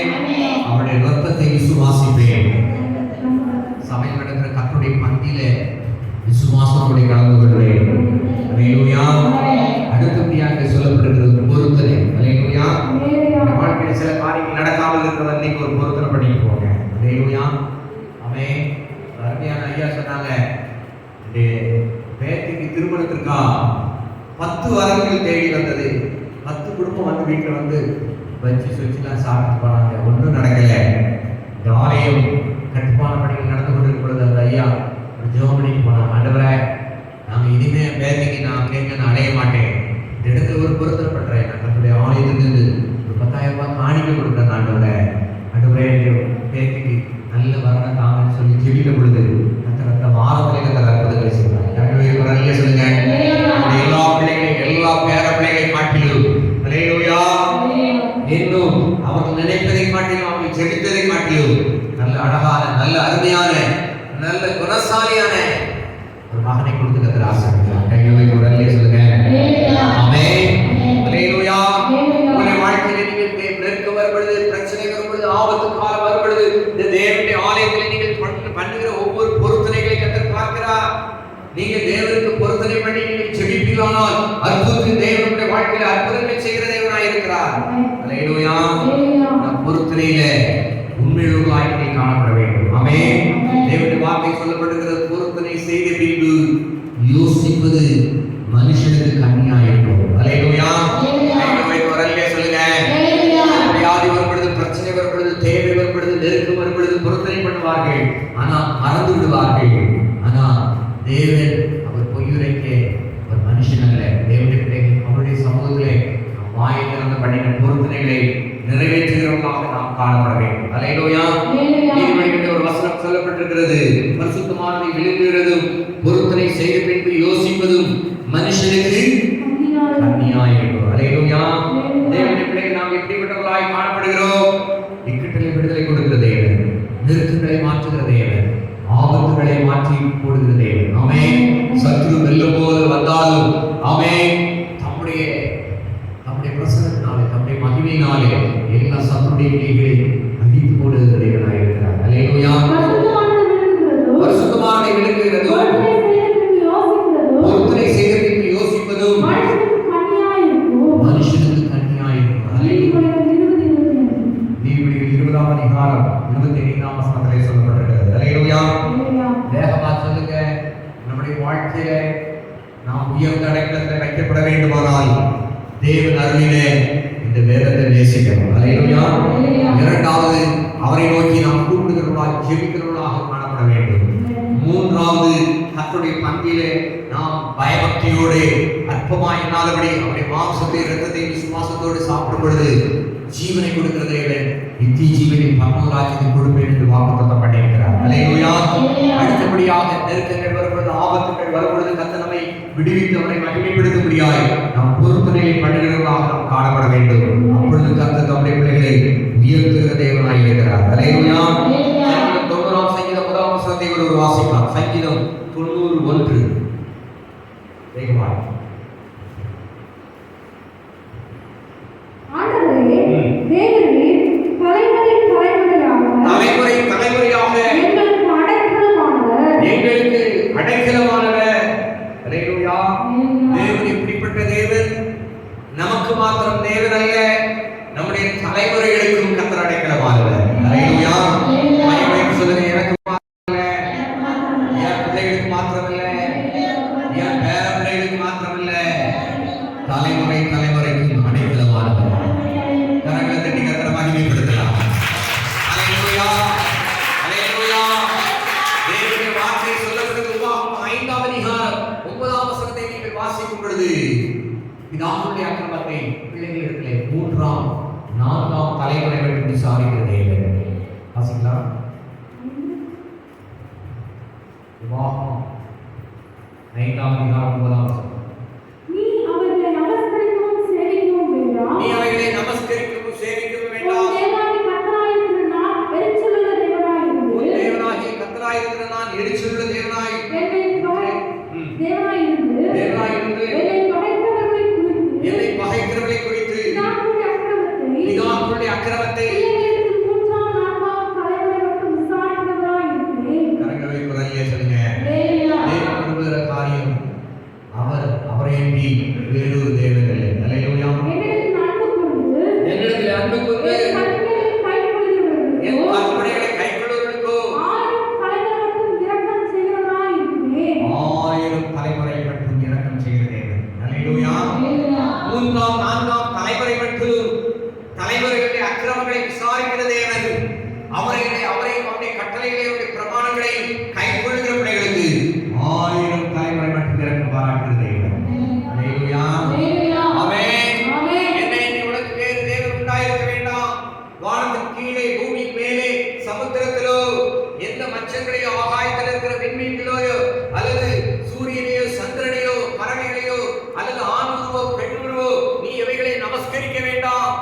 அவருடைய இரத்தத்தை விசுவாசிப்பேன். சபையில் நடக்கிற கர்த்தருடைய பந்தியில விசுவாசத்தோடு கலந்து கொள்வேன். அல்லேலூயா. அடுத்தபடியாக சொல்லப்படுகிறது பொருத்தனை. அல்லேலூயா. வாழ்க்கையில் சில காரியங்கள் நடக்காமல் இருக்கிறத இன்னைக்கு ஒரு பொருத்தனை பண்ணிட்டு போங்க. அல்லேலூயா. ஆமென். அருமையான ஐயா சொன்னாங்க, பேத்திக்கு திருமணத்திற்கா 10 வரங்கள் தேடி வந்தது. 10 குடும்பம் வந்து வீட்டில் வந்து வச்சு சுவிச்சுலாம் சாப்பிட்டு போனாங்க. ஒன்றும் நடக்கல. இந்த ஆலயம் கட்டுமான பணிகள் நடந்து கொண்டிருக்கும் பொழுது அந்த ஐயா ஜெபம் பண்ணிட்டு போனாங்க. ஆண்டவரே, நாங்கள் இனிமே பேத்திக்கு நான் கேட்க அடைய மாட்டேன், இந்த இடத்துல ஒரு பொருத்தப்பட்ட பலசாலியான ஒரு மகனை கொடுத்து கர்த்தர் ஆசீர்வதிக்கிறார். கைகளை வைத்து உடனே சொல்லுங்க ஆமென். அல்லேலூயா. உங்களுடைய வாழ்க்கையில நீங்கள் நெருக்கம் வரும்பொழுது, பிரச்சனை வரும்பொழுது, ஆபத்து காலம் வரும்பொழுது, இந்த தேவனுடைய ஆலயத்தில் நீங்கள் பண்ணுகிற ஒவ்வொரு பொருத்தனைகளை கர்த்தர் பார்க்கிறார். நீங்க தேவனுக்கு பொருத்தனை பண்ணி நீங்கள் ஜெபிப்பீர்களானால் அற்புதத்தின் தேவனுடைய வாழ்க்கையில அற்புதங்களை செய்கிற தேவனாய் இருக்கிறார். அல்லேலூயா. நம் பொருத்தனையில உண்மையுள்ளவர்களாய் நீங்கள் காணப்பட வேண்டும். ஆமென். தேவனுடைய வார்த்தை சொல்லப்படுகிறது, பொருத்தனை செய்த பின்பு யோசிப்பது மனுஷனுக்கு கண்ணியாய் இருக்கும். அல்லேலூயா. வரலே சொல்லுங்க. வியாதி வரும்பொழுது, பிரச்சனை வரும்பொழுது, தேவை வரும்பொழுது, நெருக்கம் வரும்பொழுது பொருத்தனை பண்ணுவார்கள், ஆனா மறந்து விடுவார்கள். ஆனா தேவன் அவர் பொய்யுரைக்க ஒரு மனுஷன் அல்ல. தேவனுடைய பிள்ளைகள் அவருடைய சமூகத்திலே வாயை திறந்து பண்ணின பொருத்தனைகளை நிறைவேற்றுகிறவர்களாக நாம் காணப்பட வேண்டும். அல்லேலூயா. நீதிமொழிகளில் ஒரு வசனம் சொல்லப்பட்டிருக்கிறது, பரிசுத்தமானதை விழுங்குகிறதும் பொருத்தனை செய்த பின்பு யோசிப்பதும் மனுஷனுக்கு கண்ணியாய் இருக்கும். அல்லேலூயா. தேவனுடைய பிள்ளைகள் நாம் எப்படிப்பட்டவர்களாய் காணப்படுகிறோம்? இக்கட்டிலே விடுதலை கொடுக்கிற தேவன், நெருக்கங்களை மாற்றுகிற தேவன், ஆபத்துகளை மாற்றி போடுகிற தேவன். ஆமென். சத்துரு வெல்லும் போது வந்தாலும் ஆமென், தம்முடைய பிரசன்னத்தினாலே, தம்முடைய மகிமையினாலே எல்லா சத்துருடைய கிளைகளை அழித்து போடுகிற தேவனாய் இருக்கிறார். அல்லேலூயா. பரிசுத்தமானதை விழுங்குகிறதோ, பொருத்தனை செய்த பின்பு யோசிப்பதும் மனுஷனுக்கு கண்ணியாய் இருக்கும். நீதிமொழிகள் 20ஆம் அதிகாரம் 25ஆம் வசனத்திலே சொல்லப்பட்டிருக்கிறது. அல்லேலூயா. வேகமா சொல்லுங்க. நம்முடைய வாழ்க்கையில நாம் உயர்ந்த அடைக்கலத்தில் வைக்கப்பட வேண்டுமானால் தேவன் அருளிலே இந்த வேதத்தை நேசிக்கணும். அல்லேலூயா. இரண்டாவது, அவரை நோக்கி நாம் கூப்பிடுகிறவர்களாக ஜெபிக்கிறவர்களாக காணப்பட வேண்டும். மூன்றாவது, கர்த்தருடைய பந்தியிலே நாம் பயபக்தியோடு அற்பமாய் எண்ணாதபடி அவருடைய மாம்சத்தை இரத்தத்தை விசுவாசத்தோடு சாப்பிடும் பொழுது ஜீவனை கொடுக்கிற தேவன் நித்திய ஜீவனின் பரலோகராஜ்யத்தை கொடுப்பேன் என்று வாக்குத்தத்தம் பண்ணியிருக்கிறார். அல்லேலூயா. அடுத்தபடியாக நெருக்கங்கள் வரும்பொழுது, ஆபத்துகள் வரும்பொழுது கர்த்தர் நம்மை விடுவித்து அவரை மகிமைப்படுத்தும்படியாய் நாம் பொருத்தனையை பண்ணுகிறவர்களாக நாம் காணப்பட வேண்டும். அப்பொழுது கர்த்தர் நம்முடைய பிள்ளைகளை உயர்த்துகிற தேவனாய் இருக்கிறார். அல்லேலூயா. சங்கீதம் 90ஆம் சங்கீதம் 1ஆம் வசனத்தை ஒரு வாசிக்கலாம். சங்கீதம் 91. வேகமாக தலைமுறையாக எங்களுக்கு அடைக்கலமானவர். அல்லேலூயா. தேவன் இப்படிப்பட்ட தேவன் நமக்கு மாத்திரம் தேவன் அல்ல, நம்முடைய தலைமுறைகளுக்கும் கர்த்தர் அடைக்கலமானவர். அல்லேலூயா. சொல்லுங்க, எனக்கு மாத்திரம் இல்ல, என் பிள்ளைகளுக்கு மாத்திரம் இல்ல, என் பேர பிள்ளைகளுக்கு மாத்திரம் இல்ல, தலைமுறை தலைமுறைக்கும் அடைக்கலமானவர். கரங்களை தட்டி கர்த்தரை மகிமைப்படுத்தலாம். அல்லேலூயா. அல்லேலூயா. தேவனுடைய வார்த்தை சொல்லப்படுகிறது. உபாகமம் 5ஆம் அதிகாரம் 9ஆம் வசனத்தை நீங்கள் வாசிக்கும் பொழுது பிதாவுடைய அக்கிரமத்தை பிள்ளைகளிடத்திலே 3ஆம் 4ஆம் தலைமுறை வரைக்கும் விசாரிக்கிற தேவன். வாசிக்கலாம். உபாகமம் 5ஆம் அதிகாரம் 9ஆம் வசனம். நீ அவர்களை நமஸ்கரிக்கவும் சேவிக்கவும் வேண்டாம். உன் தேவனாகிய கர்த்தராயிருக்கிற நான் எரிச்சலுள்ள தேவனாய் என்னை பகைக்கிறவர்களை குறித்து பிதாக்களுடைய அக்கிரமத்தை கரங்களை குரலிலே சொல்லுங்க. தேவன் விரும்புகிற காரியம் அவரையன்றி வேறொரு தேவன் இல்லை. அல்லேலூயா. என்னிடத்தில் அன்பு கூர்ந்து என் கற்பனைகளை கைக்கொள்ளுவதற்கோ 1000 தலைமுறை மட்டும் இரக்கம் செய்கிற தேவன். அல்லேலூயா. 3ஆம் 4ஆம் தலைமுறை மட்டும் தலைமுறைகளுடைய அக்கிரமங்களை விசாரிக்கிற தேவன். அவரையும் அவருடைய கட்டளைகளை அவருடைய பிரமாணங்களை கைக்கொள்ளுகிற பிள்ளைகளுக்கு 1000 தலைமுறை மட்டும் இரக்கம் பாராட்டுகிற தேவன். அல்லேலூயா. ஆமென். என்னை உனக்கு வேறு தேவன் உண்டாயிருக்க வேண்டாம். வானத்தின் கீழே, பூமியின் மேலே, சமுத்திரத்திலோ, எந்த மச்சங்களையோ, ஆகாயத்தில் இருக்கிற விண்மீன்களையோ, அல்லது சூரியனையோ, சந்திரனையோ, பறவைகளையோ, அல்லது ஆண் உருவோ, பெண் உருவோ நீ எவைகளை நமஸ்கரிக்க வேண்டாம்,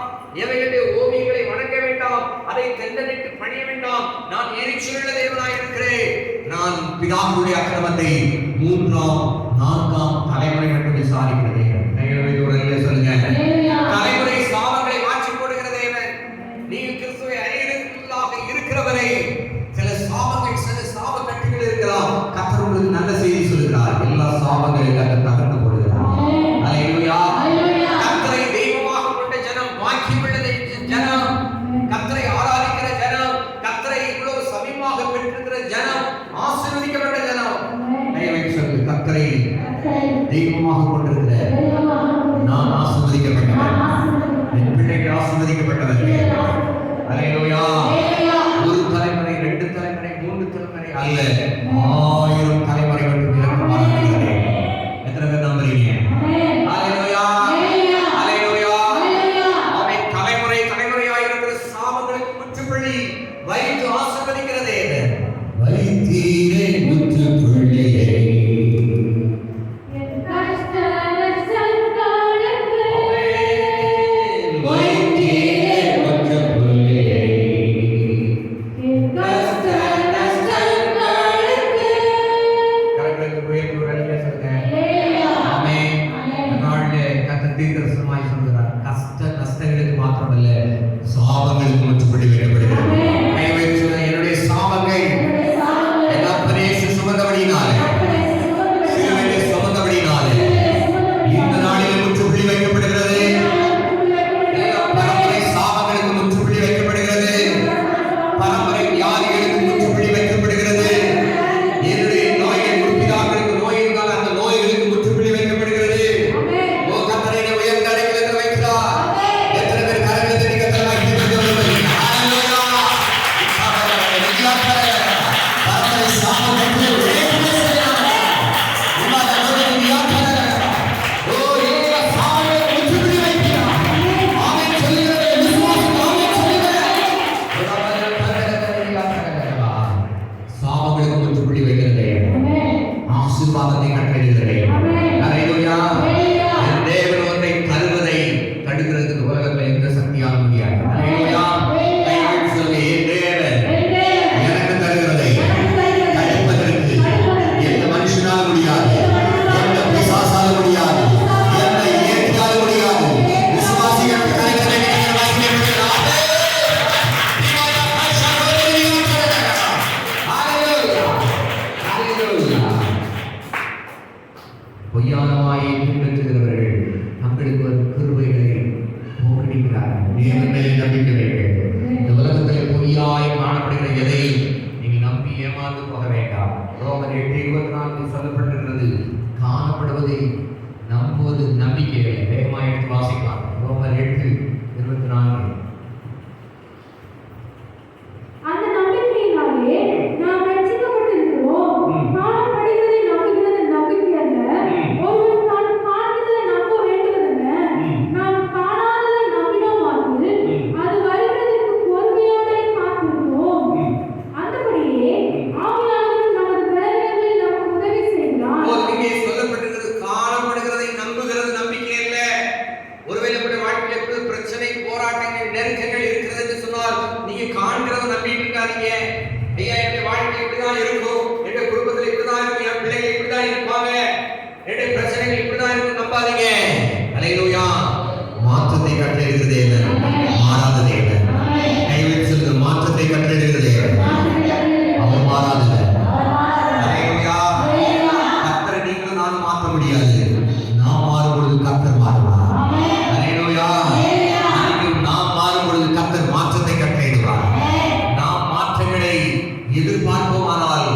எவைகளுடைய ஓவியங்களை வணங்க வேண்டாம், அதை தெண்டனிட்டு பணிய வேண்டாம். நான் எரிச்சலுள்ள தேவனாய் இருக்கிறேன். நான் நான் பிதாக்களுடைய அக்கிரமத்தை 3ஆம் 4ஆம் தலைமுறை மட்டும் விசாரிக்கிற தேவன். சொல்லுங்க, தலைமுறை சாபங்களை மாற்றி போடுகிற தேவன். நீங்கள் கிறிஸ்துவை அறியறதுக்குள்ளாக இருக்கிறவரை சில சாபங்கள், சில சாப கட்டுகள் இருக்கலாம். கர்த்தர் உங்களுக்கு நல்ல செய்தி சொல்கிறார். எல்லா சாபங்களையும் கர்த்தர் தகர்த்து போடுகிறார். அல்லேலூயா. கர்த்தரை தெய்வமாக கொண்ட ஜனம், வாக்கியமுள்ள ஜனம், கர்த்தரை ஆராதிக்கிற ஜனம், கர்த்தரை இவ்வளவு சமீபமாக பெற்றிருக்கிற ஜனம், ஆசீர்வதிக்கப்பட்ட ஜனம். தயவு சொல்லு, கர்த்தரை தெய்வமாக கொண்டிருக்கிற நான் ஆசீர்வதிக்கப்பட்டவன், என் பிள்ளைகள் ஆசீர்வதிக்கப்பட்டவர்கள். அல்லேலூயா. ஒரு தலைமுறை, 2 தலைமுறை, 3 தலைமுறை அல்ல, 1000 தலைமுறை மட்டும் இறக்கமாக. எத்தனை பேர் நம்புறீங்க? அல்லேலூயா. அல்லேலூயா. அவன் தலைமுறை தலைமுறையாக இருக்கிற சாபங்களுக்கு முற்றுப்புள்ளி வைத்து ஆசீர்வதிக்கிறதே. வைத்தீரே முற்றுப்புள்ளியே. சாபங்களுக்கு முற்றுப்புள்ளி வைக்கப்படுகிறது. என்னுடைய சாபங்கள் என் அப்பனே சுமந்தபடியினாலே, சிலுவையிலே சுமந்தபடியினாலே இந்த நாளில் முற்றுப்புள்ளி வைக்கப்படுகிறது. பரம்பரை சாபங்களுக்கு முற்றுப்புள்ளி வைக்கப்படுகிறது. பரம்பரை வியாதிகளுக்கு முற்றுப்புள்ளி வைக்கப்படுகிறது. என்னுடைய நோய்கள், முற்பிதாக்களுக்கு நோய் இருந்தால் அந்த நோய்களுக்கு முற்றுப்புள்ளி வைக்கப்படுகிறது. ஓ கர்த்தரை உயர்ந்த அடைக்கலத்தில் வைக்கிறார். எத்தனை பேர் கரங்களை தட்டி கர்த்தரை ஆசீர்வாதத்தை கட்டளையிடுகிறதே. அல்லேலூயா. என் தேவன் ஒன்றை தருவதை தடுக்கிறதுக்கு உலகத்தில் எந்த சக்தியாலும் முடியாது. அல்லேலூயா. கைவிட்டு சொல்லுங்க, என் தேவன் எனக்கு தருகிறதை தடுப்பதற்கு எந்த மனுஷனாலும் முடியாது, எந்த பிசாசாலும் முடியாது, எந்த இயற்கையாலும் முடியாது. விசுவாசிகளுக்கு கரைகளை பொய்யான வாயை பின்பற்றுகிறவர்கள் தங்களுக்கு ஒரு கிருபைகளை போக்கடிக்கிறார்கள். தேவன் மேல் நம்பிக்கை வையுங்கள். இந்த உலகத்தில் பொய்யாய் காணப்படுகிற எதை நீங்கள் நம்பி ஏமாந்து போக வேண்டாம். ரோமர் 8:24 சொல்லப்பட்டிருக்கிறது, காணப்படுவதை நம்புவது நம்பிக்கை இல்லை. வேகமாக எடுத்து வாசிக்கலாம். ரோமர் 8:24. அந்த நம்பிக்கையினாலே நாம் ரட்சிக்கப்பட்டிருக்கிறோம். காணப்படுகிறதை நம்புகிறது நம்பிக்கை அல்ல. ஒருவன் தான் காண்கிறதை நம்ப வேண்டுவதென்ன? நாம் காணாததை நம்பினோமாகில் அது வருகிறதற்கு பொறுமையோடு காத்திருக்கிறோம். அந்தபடியே ஆவியானவர் நமது பலவீனங்களில் நமக்கு உதவி செய்கிறார். இங்கே சொல்லப்பட்டிருக்கிறது, காணப்படுகிறதை நம்புகிறது நம்பிக்கை அல்ல. ஒருவேளை உங்களுடைய வாழ்க்கையில் எப்படி பிரச்சனை, போராட்டங்கள், நெருக்கங்கள் இருக்கிறது என்று சொன்னால் நீங்க காண்கிறத நம்பிட்டு இருக்காதீங்க. ஐயா, என்னுடைய வாழ்க்கை இப்படிதான் இருக்கும், என்னுடைய குடும்பத்தில் இப்படிதான் இருக்கும், என் பிள்ளைகள் இப்படிதான் இருப்பாங்க, என்னுடைய பிரச்சனைகள் இப்படிதான் இருக்கும் நம்பாதீங்க. அல்லேலூயா. மாற்றத்தை கட்டளையிடுகிறது தேவன், மாறாத தேவன். கைவிட்டு சொல்லுங்க, மாற்றத்தை கட்டளையிடுகிறது தேவன், அவர் மாறாதவர். அல்லேலூயா. கர்த்தரை நீங்களும் நானும் மாற்ற முடியாது. நாம் மாறும் பொழுது கர்த்தர் மாறுவார். அல்லேலூயா. நாம் மாறும் பொழுது கர்த்தர் மாற்றத்தை கட்டளையிடுவார். நாம் மாற்றங்களை எதிர்பார்ப்போமானால்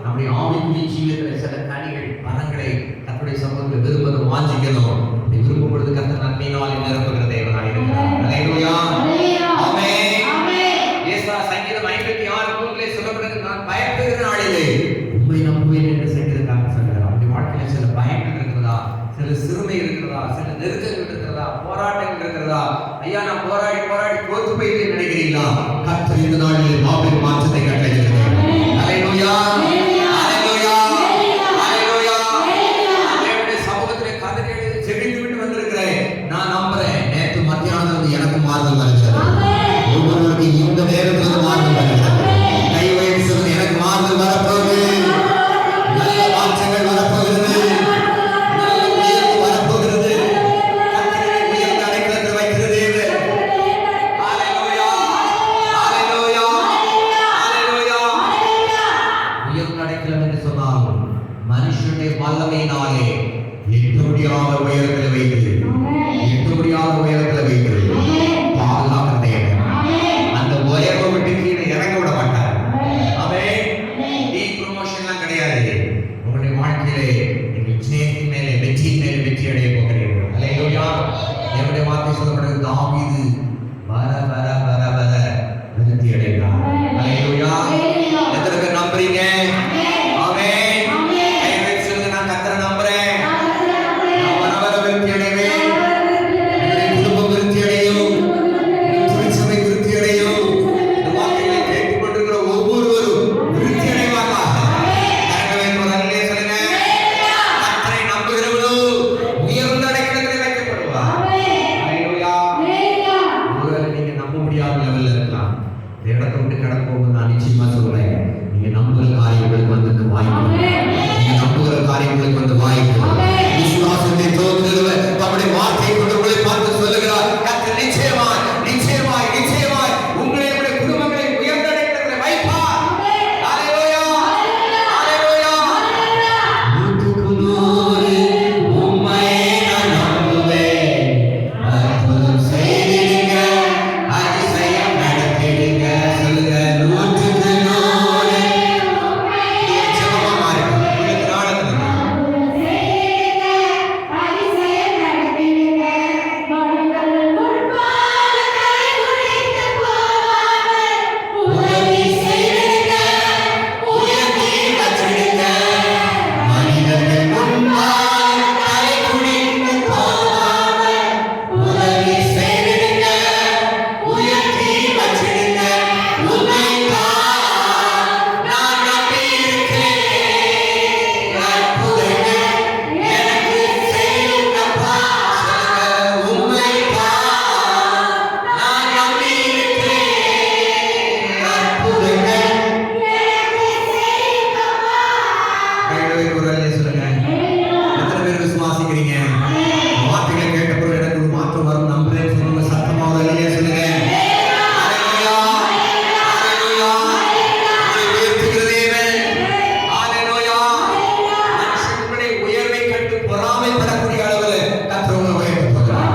நம்முடைய ஆவிக்குரிய ஜீவியத்தில் சில கனிகள், பலன்களை கர்த்தருடைய சமூகத்தில் விரும்புவதும் வாஞ்சிக்கணும். அப்படி விரும்பும் பொழுது கர்த்தர் நன்மையினால் நிரப்புகிற தேவனாய் இருக்கிறார். அல்லேலூயா. ஆமென். ஏசாயா சங்கீதம் 56:3 சொல்லப்படுகிறது, நான் பயப்படுகிற நாளிலே உம்மை நம்புவேன் என்று சங்கீதக்காரன் சொல்கிறார். அப்படி வாழ்க்கையில் சில பயங்கள் இருக்கிறதா, சில சிறுமை இருக்கிறதா, சில நெருக்கங்கள் இருக்கிறதா, போராட்டங்கள் இருக்கிறதா? ஐயா, நான் போராடி போராடி தோற்று போயிட்டு நினைக்கிறீங்களா? கர்த்தர் இந்த நாளில் மாபெரும் மாற்றத்தை கட்டளையிடுகிறார். அல்லேலூயா. அல்லேலூயா. அல்லேலூயா. தேவனுடைய சமூகத்திலே கதறி ஜெபித்து விட்டு வந்திருக்கிறேன். நான் நம்புறேன், நேற்று மத்தியானம் எனக்கு மாறுதல் வருகிறது. ஒவ்வொருவருக்கு இந்த நேரத்தில் மாறுதல் வருகிறது. கை வைத்து சொல்லுங்க, எனக்கு மாறுதல் வரப்போகுது. தாவீது வர வர வர வர விருத்தி அடைந்தார். அல்லேலூயா. எத்தனை பேர் நம்புறீங்க? ஆமென். கையை சொல்லுங்க, நான் கர்த்தரை நம்புறேன். நான் வர வர விருத்தி அடைவேன். என்னுடைய குடும்பம் விருத்தி அடையும். திருச்சபை விருத்தி அடையும். இந்த வார்த்தைகளை கேட்டுக்கொண்டிருக்கிற ஒவ்வொருவரும் விருத்தி அடைவார்களாக. கரங்களை ஒரு அல்லேலூயா சொல்லுங்க. கர்த்தரை நம்புகிறவர்களோ உயர்ந்த அடைக்கலத்தில் வைக்கப்படுவார். அல்லேலூயா. ஒருவேளை நீங்க நம்ப முடியாத லெவல்ல இருக்கலாம். இந்த இடத்தை விட்டு கடந்து போகும்போது நான் நிச்சயமா சொல்றேன், நீங்க நம்புகிற காரியங்களுக்கு வந்து வாய்ப்பு, நீங்க நம்புகிற காரியங்களுக்கு வந்து வாய்ப்பு. விசுவாசத்தை தோற்றுகிறவர் தம்முடைய வார்த்தையை கொண்டு உங்களை பார்த்து சொல்லுகிறார், கர்த்தர் நிச்சயமாய் நிச்சயமாய் நிச்சயமாய் உங்களை உங்களுடைய குடும்பங்களை உயர்ந்த அடைக்கலத்தில் வைப்பார். அல்லேலூயா. அல்லேலூயா. நூற்றுக்கு நூறு உம்மையே நான் நம்புவேன். அற்புதம் செய்திடுங்க, அதிசயம் நடத்திடுங்க. சொல்லுங்க, நூற்றுக்கு நூறு. ஜெபமா மாறுங்க. உங்களுக்கு நாடகம் உதவி செய்திடுங்க, உயர்த்தி வச்சிடுங்க. மனிதர்கள் முன்பாக தலை குனிந்து போகாமல் உதவி செய்திடுங்க, உயர்த்தி வச்சிடுங்க. உம்மைத்தான் நான் நம்பியிருக்கிறேன். அற்புதங்கள் எனக்கு செய்யுங்கப்பா. சொல்லுங்க, உம்மைத்தான் நான் நம்பியிருக்கிறேன். அற்புதங்கள் கைகளை ஒரு அல்லே சொல்லுங்க. எத்தனை பேர் விசுவாசிக்கிறீங்க? வார்த்தைகளை கேட்ட பிறகு எனக்கு ஒரு மாற்றம் வரும் நம்புறேன்னு சொல்லுங்க. சத்தமா ஒரு அல்லே சொல்லுங்க. அல்லேலூயா. அல்லேலூயா. உங்களை உயர்த்துகிற தேவன். அல்லேலூயா. மனுஷனுடைய உயர்வை கண்டு பொறாமைப்படக்கூடிய அளவில் கர்த்தர் உங்களை உயர்த்தப் போகிறார்.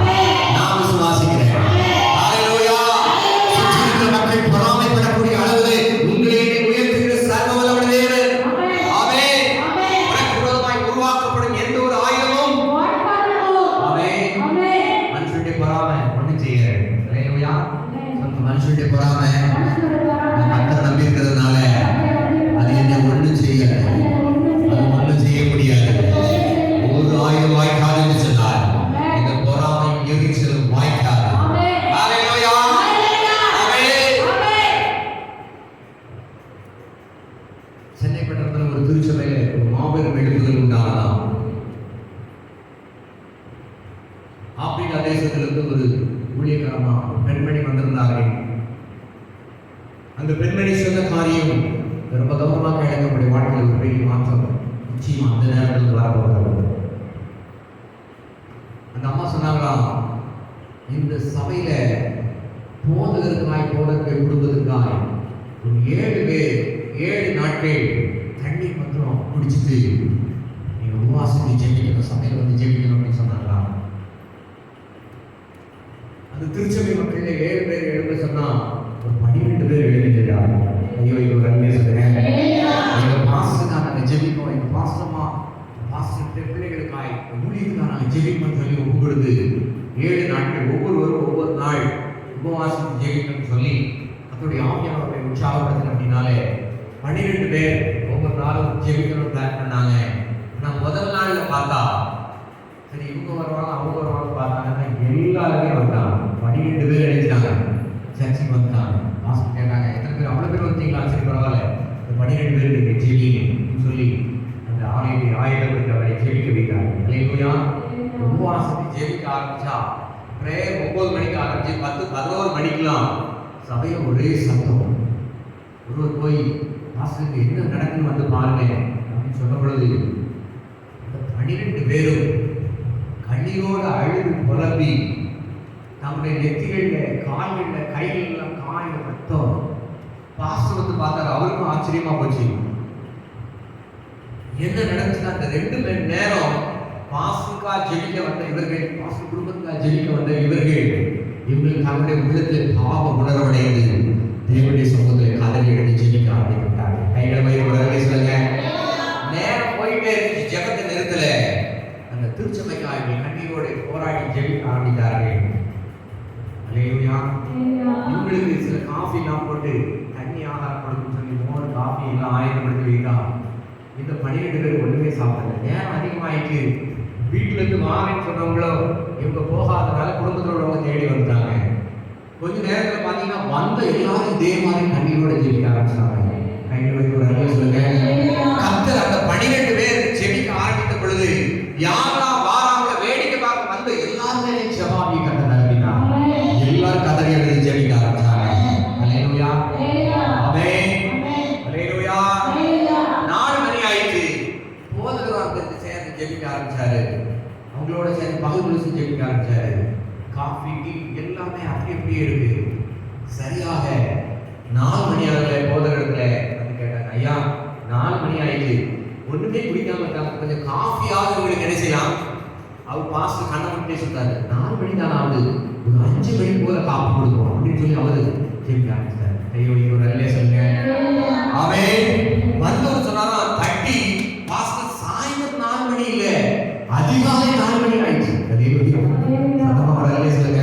நான் விசுவாசிக்கிறேன். அல்லேலூயா. சுற்றி இருக்கிற மக்கள் பொறாமைப்படக்கூடிய அளவில் உங்களை உயர்த்துகிற சர்வ வல்லமை தேவன். ஆமென். உனக்கு விரோதமாய் உருவாக்கப்படும் எந்த ஒரு ஆயுதமும் ஆமென். மனுஷனுடைய பொறாமை ஒண்ணும் செய்யாது. அல்லேலூயா. சொல்லுங்க, மனுஷனுடைய பொறாமை நான் கர்த்தரை நம்பி இருக்கிறதுனால அது என்னை ஒண்ணும் செய்யாது. அது ஒண்ணும் செய்ய முடியாது. ஒரு ஆயுதம் வாய்க்காது என்று சொன்னார். இந்த பொறாமை எரிச்சலும் வாய்க்காது. அல்லேலூயா. ஆமென். சென்னை பட்டணத்தில் ஒரு திருச்சபையில ஒரு மாபெரும் எழுப்புதல் உண்டானதாம். ஆப்பிரிக்கா தேசத்திலிருந்து ஒரு ஊழியக்காரமா ஒரு பெண்மணி வந்திருந்தார்கள். அந்த பெண்மணி சொன்ன காரியம் ரொம்ப கவனமாக கேளுங்க. நம்முடைய வாழ்க்கையில் ஒரு பெரிய மாற்றம் நிச்சயம் அந்த நேரத்தில் வரப்போகிறது. அந்த அம்மா சொன்னாங்களாம், இந்த சபையில போதகருக்காய் போதகத்தை விடுவதற்காய் ஒரு 7 பேர் 7 நாட்கள் தண்ணீர் மாத்திரம் குடிச்சிட்டு நீங்க உபவாசத்தை ஜெபிக்கணும், சபையில வந்து ஜெபிக்கணும் அப்படின்னு சொன்னாங்களா. அந்த திருச்சபை மக்கள் 7 பேர் எழுத சொன்னா ஒரு 12 பேர் எழுதிட்டாங்க. ஐயோ, இது ஒரு அன்பே சொல்றேன். எங்க பாஸ்டருக்காக நாங்க ஜெபிக்கணும், எங்க பாஸ்டர்மா பாஸ்டர் பிள்ளைகளுக்காய் ஊழியத்துக்காக நாங்க ஜெபிக்கணும்னு சொல்லி ஒப்பு கொடுத்து 7 நாட்கள் ஒவ்வொருவரும் ஒவ்வொரு நாள் உபவாசத்தை ஜெபிக்கணும்னு சொல்லி அதோடைய ஆவியானவரை உற்சாகப்படுத்தின அப்படின்னாலே 12 பேர் ஒவ்வொரு நாளும் ஜெபிக்கணும்னு பிளான் பண்ணாங்க. நான் முதல் நாள்ல பார்த்தா சரி இவங்க வருவாங்க அவங்க வருவாங்க பார்த்தாங்கன்னா எல்லாருமே வந்தாங்க. 12 பேர் எழுதிட்டாங்க. சர்ச்சுக்கு வந்தாங்க. மாஸ்டர் கேட்டாங்க, எத்தனை பேர்? அவ்வளோ பேர் வந்தீங்களா? சரி பரவாயில்ல, இந்த 12 பேர் நீங்க ஜெபிக்கணும்னு சொல்லி அந்த ஆலயத்தை ஆயுதப்படுத்தி அவரை ஜெபிக்க வைத்தாங்க. அல்லேலூயா. உபவாசத்தை ஜெபிக்க ஆரம்பிச்சா பிரேயர் 9 மணிக்கு ஆரம்பிச்சு 10-11 மணிக்கெல்லாம் சபையை ஒரே சத்தம். ஒருவர் போய் மாஸ்டருக்கு என்ன நடக்குன்னு வந்து பாருங்க அப்படின்னு சொன்ன பொழுது இந்த 12 பேரும் கண்ணீரோடு அழுது புலம்பி நம்முடைய நெத்திகளில் கால்களில் கைகளில் காயில் ரத்தம். பாஸ்டர் வந்து பார்த்தாரு. அவருக்கும் ஆச்சரியமா போச்சு. என்ன நடந்துச்சுன்னா அந்த 2 மணி நேரம் பாஸ்டருக்கா ஜெபிக்க வந்த இவர்கள், பாஸ்டர் குடும்பத்துக்காக ஜெபிக்க வந்த இவர்கள், இவர்கள் தங்களுடைய உள்ளத்தில் பாவ உணர்வடைந்து தேவனுடைய சமூகத்தில் கதறி எழுதி ஜெபிக்க ஆரம்பித்தாங்க. கைகளை வயிறு உடனே சொல்லுங்க. நேரம் போயிட்டே இருந்துச்சு. ஜெபத்தை நிறுத்தல. அந்த திருச்சபைக்காக கண்ணீரோடு போராடி ஜெபிக்க ஆரம்பித்தார்கள். அல்லேலூயா. இவங்களுக்கு சில காஃபி எல்லாம் போட்டு தண்ணி ஆகாரம் கொடுக்கும் சொல்லி மோர் காஃபி எல்லாம் ஆயத்தப்படுத்தி வைத்தா இந்த 12 பேர் ஒண்ணுமே சாப்பிடல. நேரம் அதிகமாயிட்டு வீட்டுல இருந்து வாரேன்னு சொன்னவங்களோ இவங்க போகாதனால குடும்பத்தில் உள்ளவங்க தேடி வந்துட்டாங்க. கொஞ்ச நேரத்துல பாத்தீங்கன்னா வந்த எல்லாரும் இதே மாதிரி கண்ணீரோட ஜெபிக்க ஆரம்பிச்சாங்க. கண்ணீரோட ஒரு அறிவு சொல்லுங்க. கர்த்தர் அந்த 12 பேர் ஜெபிக்க ஆரம்பித்த பொழுது யாரெல்லாம் வாராங்கள வேடிக்கை பார்க்க வந்த எல்லாருமே ஜெபாவி கர்த்தர் நம்பினார். எல்லாரும் கதறி எழுதி ஜெபிக்க ஆரம்பிச்சாங்க. அல்லேலூயா, ஆமென், அல்லேலூயா. 4 மணி ஆயிடுச்சு. போதகர் வந்து சேர்ந்து ஜெபிக்க ஆரம்பிச்சாரு. அவங்களோட சேர்ந்து பகல் முழுசும் ஜெபிக்க ஆரம்பிச்சாரு. காஃபி டீ எல்லாமே அப்படியே இருக்கு. சரியாக 4 மணி ஆகல. போதகத்துல வந்து கேட்டாங்க, ஐயா 4 மணி ஆயிடுச்சு, ஒண்ணுமே குடிக்காம இருக்காங்க, கொஞ்சம் காஃபியாவது உங்களுக்கு என்ன செய்யலாம்? அவர் பாஸ்டர் கண்ணை மட்டும் சொல்றாரு, 4 மணி தானே ஆகுது, ஒரு 5 மணி போல காஃபி கொடுக்கும் அப்படின்னு சொல்லி அவரு ஜெபிக்க ஆரம்பிச்சாரு. கையோ ஒரு நல்ல சொல்லுங்க. ஆமென். வந்தவர் சொன்னாரா தட்டி பாஸ்டர் சாயந்தரம் 4 மணி இல்ல, அதிகாலை 4 மணி ஆயிடுச்சு. சத்தமா நல்ல சொல்லுங்க.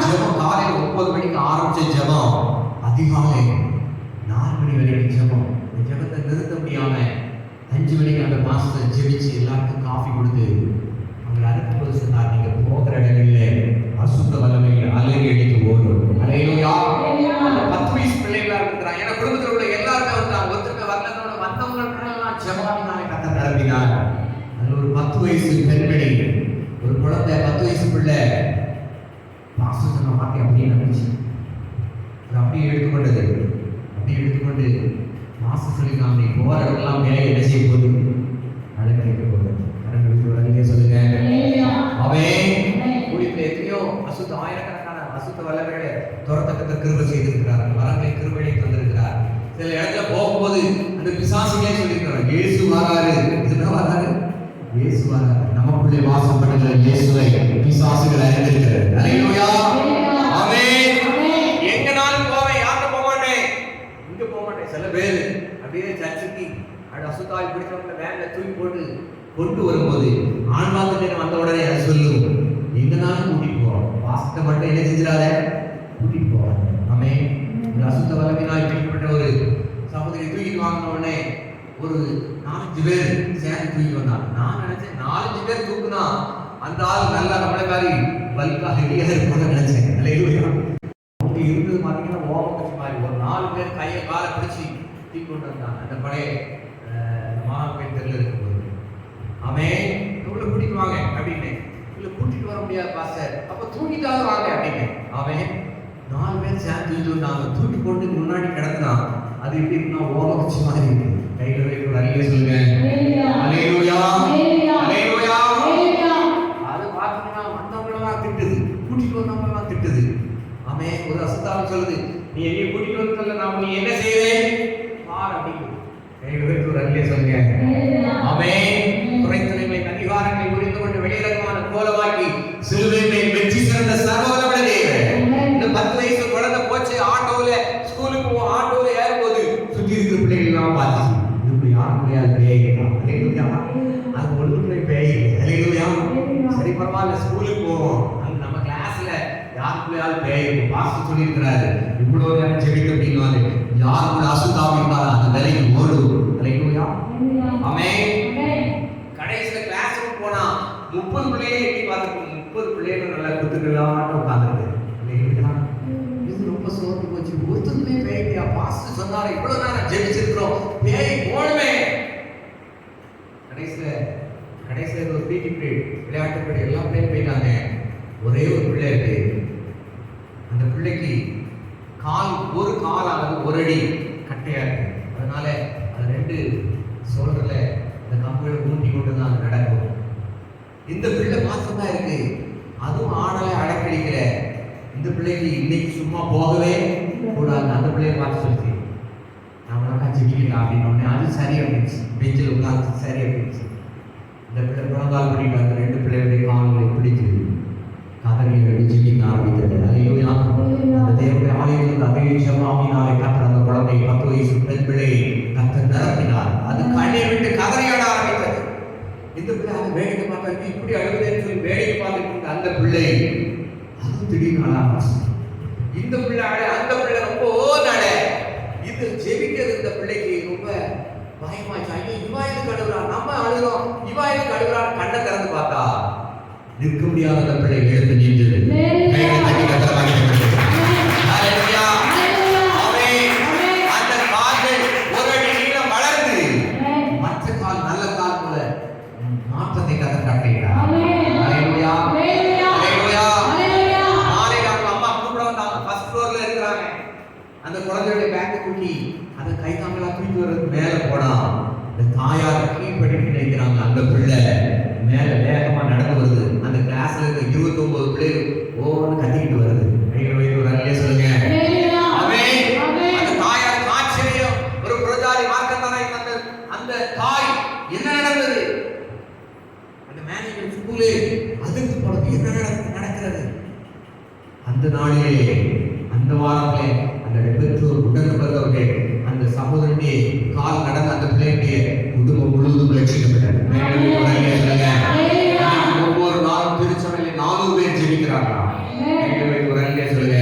ஜெபம் காலையில 9 மணிக்கு ஆரம்பிச்ச ஜெபம் அதிகாலை 4 மணி வரைக்கும் ஜெபம். இந்த ஜெபத்தை நிறுத்த முடியாம 5 மணிக்கு அந்த மாஸ்டர் ஜெபிச்சு எல்லாருக்கும் காஃபி கொடுத்து அவங்களை அனுப்பும்போது சொன்னார், நீங்க போகிற இடங்களில் அசுத்த வல்லமையில் அலறி அடித்து ஓடும். அல்லேலூயா. 10 வயசு பிள்ளைகளா இருக்கிறாங்க. ஏன்னா குடும்பத்தில் உள்ள எல்லாருமே வந்தாங்க. ஒருத்தருக்கு வரலன்னோட வந்தவங்களுக்கெல்லாம் ஜெபத்தினாலே கர்த்தர் நிரப்பினார். அதுல ஒரு 10 வயசு பெண்மணி, ஒரு குழந்தை 10 வயசு பிள்ளை பாஸ்டர் சொன்ன வார்த்தை அப்படியே நம்பிச்சு. அது அப்படியே எடுத்துக்கொண்டு மாஸ்டர் சொல்லிக்கலாம், நீ போற இடமெல்லாம் மேலே என்ன செய்ய போகுது? அழைக்க போகுது. கடவுளுக்கு சொல்லுங்க. அவன் கூடிய எத்தனையோ அசுத்த ஆயிரக்கணக்கான அசுத்த வல்லவர்களை துரத்தக்கத்தை கிருபை செய்திருக்கிறார். வரங்களை கிருபையை தந்திருக்கிறார். சில இடத்துல போகும்போது அந்த பிசாசுகளே சொல்லியிருக்கிறார், இயேசு வராரு. இதுதான் வராரு, இயேசு வராரு. நமக்குள்ளே வாசம் பண்ணுகிற இயேசுவை பிசாசுகள் அறிந்திருக்கிறது. அல்லேலூயா, ஆமென். எங்கனாலும் போவேன், யார்கிட்ட போக மாட்டேன், இங்க போக மாட்டேன். சில பேர் அப்படியே சர்ச்சுக்கு அசுத்தாய் பிடிச்சவங்களை வேன்ல தூக்கி போட்டு கொண்டு வரும்போது ஆன்மாத்திலே வந்த உடனே அதை சொல்லும், எங்கனாலும் கூட்டிட்டு போறோம், வாசத்தை மட்டும் என்ன செஞ்சிடாத, கூட்டிட்டு போவாங்க. ஆமென். இந்த அசுத்த வல்லமையினால் பிடிக்கப்பட்ட ஒரு சகோதரி தூக்கிட்டு வாங்கின உடனே ஒரு 4-5 பேர் சேர்ந்து தூக்கி வந்தாங்க. நான் நினைச்சேன் 4-5 பேர் தூக்குனா அந்த ஆள் நல்லா நம்மளை மாதிரி பல்கா ஹெவியாக இருப்பாங்க நினைச்சேன். அல்லேலூயா. அவங்க இருந்தது பார்த்தீங்கன்னா ஓமக்கட்சி மாதிரி ஒரு 4 பேர் கையை காலை பிடிச்சி தூக்கி கொண்டு வந்தாங்க. அந்த பழைய மாணவர்கள் தெருல இருக்கும்போது ஆமென். இவ்வளவு கூட்டிட்டு வாங்க அப்படின்னு. இல்லை கூட்டிட்டு வர முடியாது பாஸ்டர், அப்ப தூக்கிட்டாவது வாங்க அப்படின்னு. ஆமென். 4 பேர் சேர்ந்து தூக்கிட்டு வந்தாங்க. தூக்கி கொண்டு முன்னாடி கிடக்குனா அது எப்படி இருக்குன்னா ஓமக்கட்சி மாதிரி இருக்கு. கையில வைக்கிற அல்லேலூயா சொல்லுங்க. அல்லேலூயா, அல்லேலூயா. அது பார்த்தீங்கன்னா வந்தவங்களெல்லாம் திட்டுது, கூட்டிட்டு வந்தவங்களெல்லாம் திட்டுது. ஆமென். ஒரு அசுத்தாலும் சொல்லுது, நீ எங்கே கூட்டிட்டு வந்து நான் நீ என்ன செய்வேன் பார் அப்படின்னு. கையில வைக்கிற அல்லேலூயா சொல்லுங்க. ஆமென். குறைத்தலைமை அதிகாரங்களை புரிந்து கொண்டு வெளியிறக்கமான கோலவாக்கி சிலுவை மேல் வெற்றி சிறந்த சர்வவல்லமை தேவன். இந்த 10 வயசு குழந்தை போச்சு ஆட்டோல ஸ்கூலுக்கு ஆட்டோல ஏறும்போது சுற்றி இருக்கிற பிள்ளைகள் எல்லாம் பார்த்து இப்படி யாருக்குள்ளே பேய் அது ஒன்றுக்குள்ளே பேய். அல்லேலூயா. சரி பரவாயில்ல, ஸ்கூலுக்கு போவோம், அங்க நம்ம கிளாஸ்ல யாருக்குள்ளேயாவது பேய் இருக்கும். பாஸ்டர் சொல்லியிருக்கிறாரு, இவ்வளோ நேரம் ஜெபிக்க அப்படின்னாரு யாருக்குள்ள அசுத்தாவி இருந்தாலும் அந்த வேலையில் ஓடும். அல்லேலூயா, ஆமென். கடைசியில கிளாஸுக்கு போனா 30 பிள்ளைகளை எட்டி பார்த்துருக்கோம். 30 பிள்ளைகளும் நல்லா குத்துக்கலான்னு உட்காந்துருக்கு. இது ரொம்ப சோர்ந்து போச்சு. ஒருத்தருமே பேய்யா? பாஸ்டர் சொன்னாரு இவ்வளவு நேரம் ஜெபிச்சிருக்கிறோம், பேய் போடுமே. கடைசியில ஒரு பிடி பீரியட், விளையாட்டு பீரியட், எல்லா பிள்ளையும் போயிட்டாங்க. ஒரே ஒரு பிள்ளை இருக்கு. அந்த பிள்ளைக்கு ஒரு கால் அளவு ஒரு அடி கட்டையா இருக்கு. அதனால அது 2 சோல்டர்ல இந்த கம்புகளை ஊண்டி கொண்டு தான் அது நடக்கும். இந்த பிள்ளை மாசம் தான் இருக்கு, அதுவும் ஆடலை அடக்கடிக்கல. இந்த பிள்ளைக்கு இன்னைக்கு சும்மா போகவே கூடாது. அந்த பிள்ளைய பார்த்து சொல்லி நான் ஜெபிக்கலாம் அப்படின்னு அது சரியா இருந்துச்சு. பெஞ்சில் உட்காந்து சரியா இருந்துச்சு. இந்த பிள்ளை குழந்தால் பண்ணிட்டு அந்த 2 பிள்ளைகளுடைய கால்களை பிடித்து கதறியை ஜெபிக்க ஆரம்பித்தது. அல்லேலூயா. அந்த தேவனுடைய ஆலயத்தில் அதே ஜெபமாவினாலே கர்த்தர் அந்த குழந்தை 10 வயசு பெண் பிள்ளையை கர்த்தர் நிரப்பினார். அது கண்ணீர் விட்டு கதறியாட ஆரம்பித்தது. இந்த பிள்ளை அதை வேடிக்கை பார்த்து இப்படி அழுகுதேன்னு சொல்லி வேடிக்கை பார்த்துட்டு அந்த பிள்ளை அது திடீர்னு அழ ஆரம்பிச்சு. இந்த பிள்ளை அழ, அந்த பிள்ளை ரொம்ப ஓநாட. இது ஜெபிக்கிறது இந்த பிள்ளைக்கு ரொம்ப பயமாச்சு. ஐயோ இவா எதுக்கு அழுகுறா, நம்ம அழுகிறோம், இவா எதுக்கு அழுகுறான்னு கண்ணை திறந்து பார்த்தா நிற்க முடியாத அந்த பிள்ளை எழுந்து நின்றது. கைகளை தட்டி கத்தரை வாங்கிட்டு ஹல்லேலூயா. அந்த கால்கள் ஒரு அடி நீளம் வளர்ந்து மற்ற கால் நல்ல கால் போல மாற்றத்தை கத்தர் கட்டளையிட்டார். ஹல்லேலூயா. ஹல்லேலூயா. நாளைக்கு அவங்க அம்மா கூப்பிட வந்தாங்க. ஃபர்ஸ்ட் ஃப்ளோர்ல இருக்கிறாங்க. அந்த குழந்தையோட பேக்கை தூக்கி அதை கை தாங்களா தூக்கி வரது மேல போனா இந்த தாயார் கீழ்படிட்டு நினைக்கிறாங்க. அந்த பிள்ளை மேல வேகமா நடந்து வருது. அந்த கிளாஸ்ல இருக்க 29 பிள்ளைகள் ஓன்னு கத்திக்கிட்டு வருது. கைகளை வைத்து ஒரு அல்லேலூயா சொல்லுங்க. அந்த தாயார் ஆச்சரியம். ஒரு புரஜாதி மார்க்கத்தானை தந்த அந்த தாய் என்ன நடந்தது? அந்த மேனேஜ்மெண்ட் ஸ்கூலே அதிர்ந்து போனது. என்ன நடக்கிறது? அந்த நாளிலே, அந்த வாரத்திலே அந்த பெற்றோர் உடன்பட்டவர்களே அந்த சகோதரனுடைய கால் நடந்த அந்த பிள்ளையுடைய குடும்பம் முழுவதும் ரட்சிக்கப்பட்டது. ஒவ்வொரு நாளும் திருச்சபையில 400 பேர் ஜெபிக்கிறார்களா? ஒரு அல்லேலூயா சொல்லுங்க.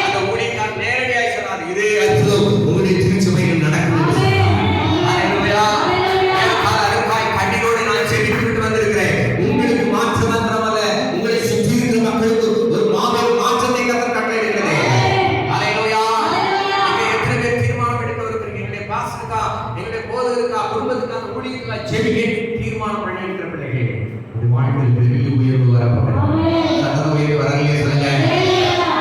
அந்த ஊழியக்காரர் நேரடியாக சொன்னார், இதே அற்புதம் உங்களுடைய திருச்சபையில் நடக்குது. ஹல்லேலூயா. அதற்காக கண்ணீரோடு நான் ஜெபித்துவிட்டு வந்திருக்கிறேன். உங்களுக்கு மாற்றம் மாத்திரமல்ல, உங்களை சுற்றி இருக்கிற மக்களுக்கு ஒரு மாபெரும் மாற்றத்தை கத்தர் கட்டளையிடுகிறேன். ஹல்லேலூயா. நீங்க எத்தனை பேர் தீர்மானம் எடுக்க இருக்கிறீங்க? என்னுடைய பாஸ்டருக்கா, என்னுடைய போதகருக்கா, குடும்பத்துக்காக, ஊழியத்துக்காக ஜெபிக்க தீர்மானம் பண்ணியிருக்கிற பிள்ளைகளே, ஒரு வாழ்க்கையில் பெரிய உயர்வு வரப்போகிறது. சத்தம் உயர்வு வரலையே சொல்லுங்க.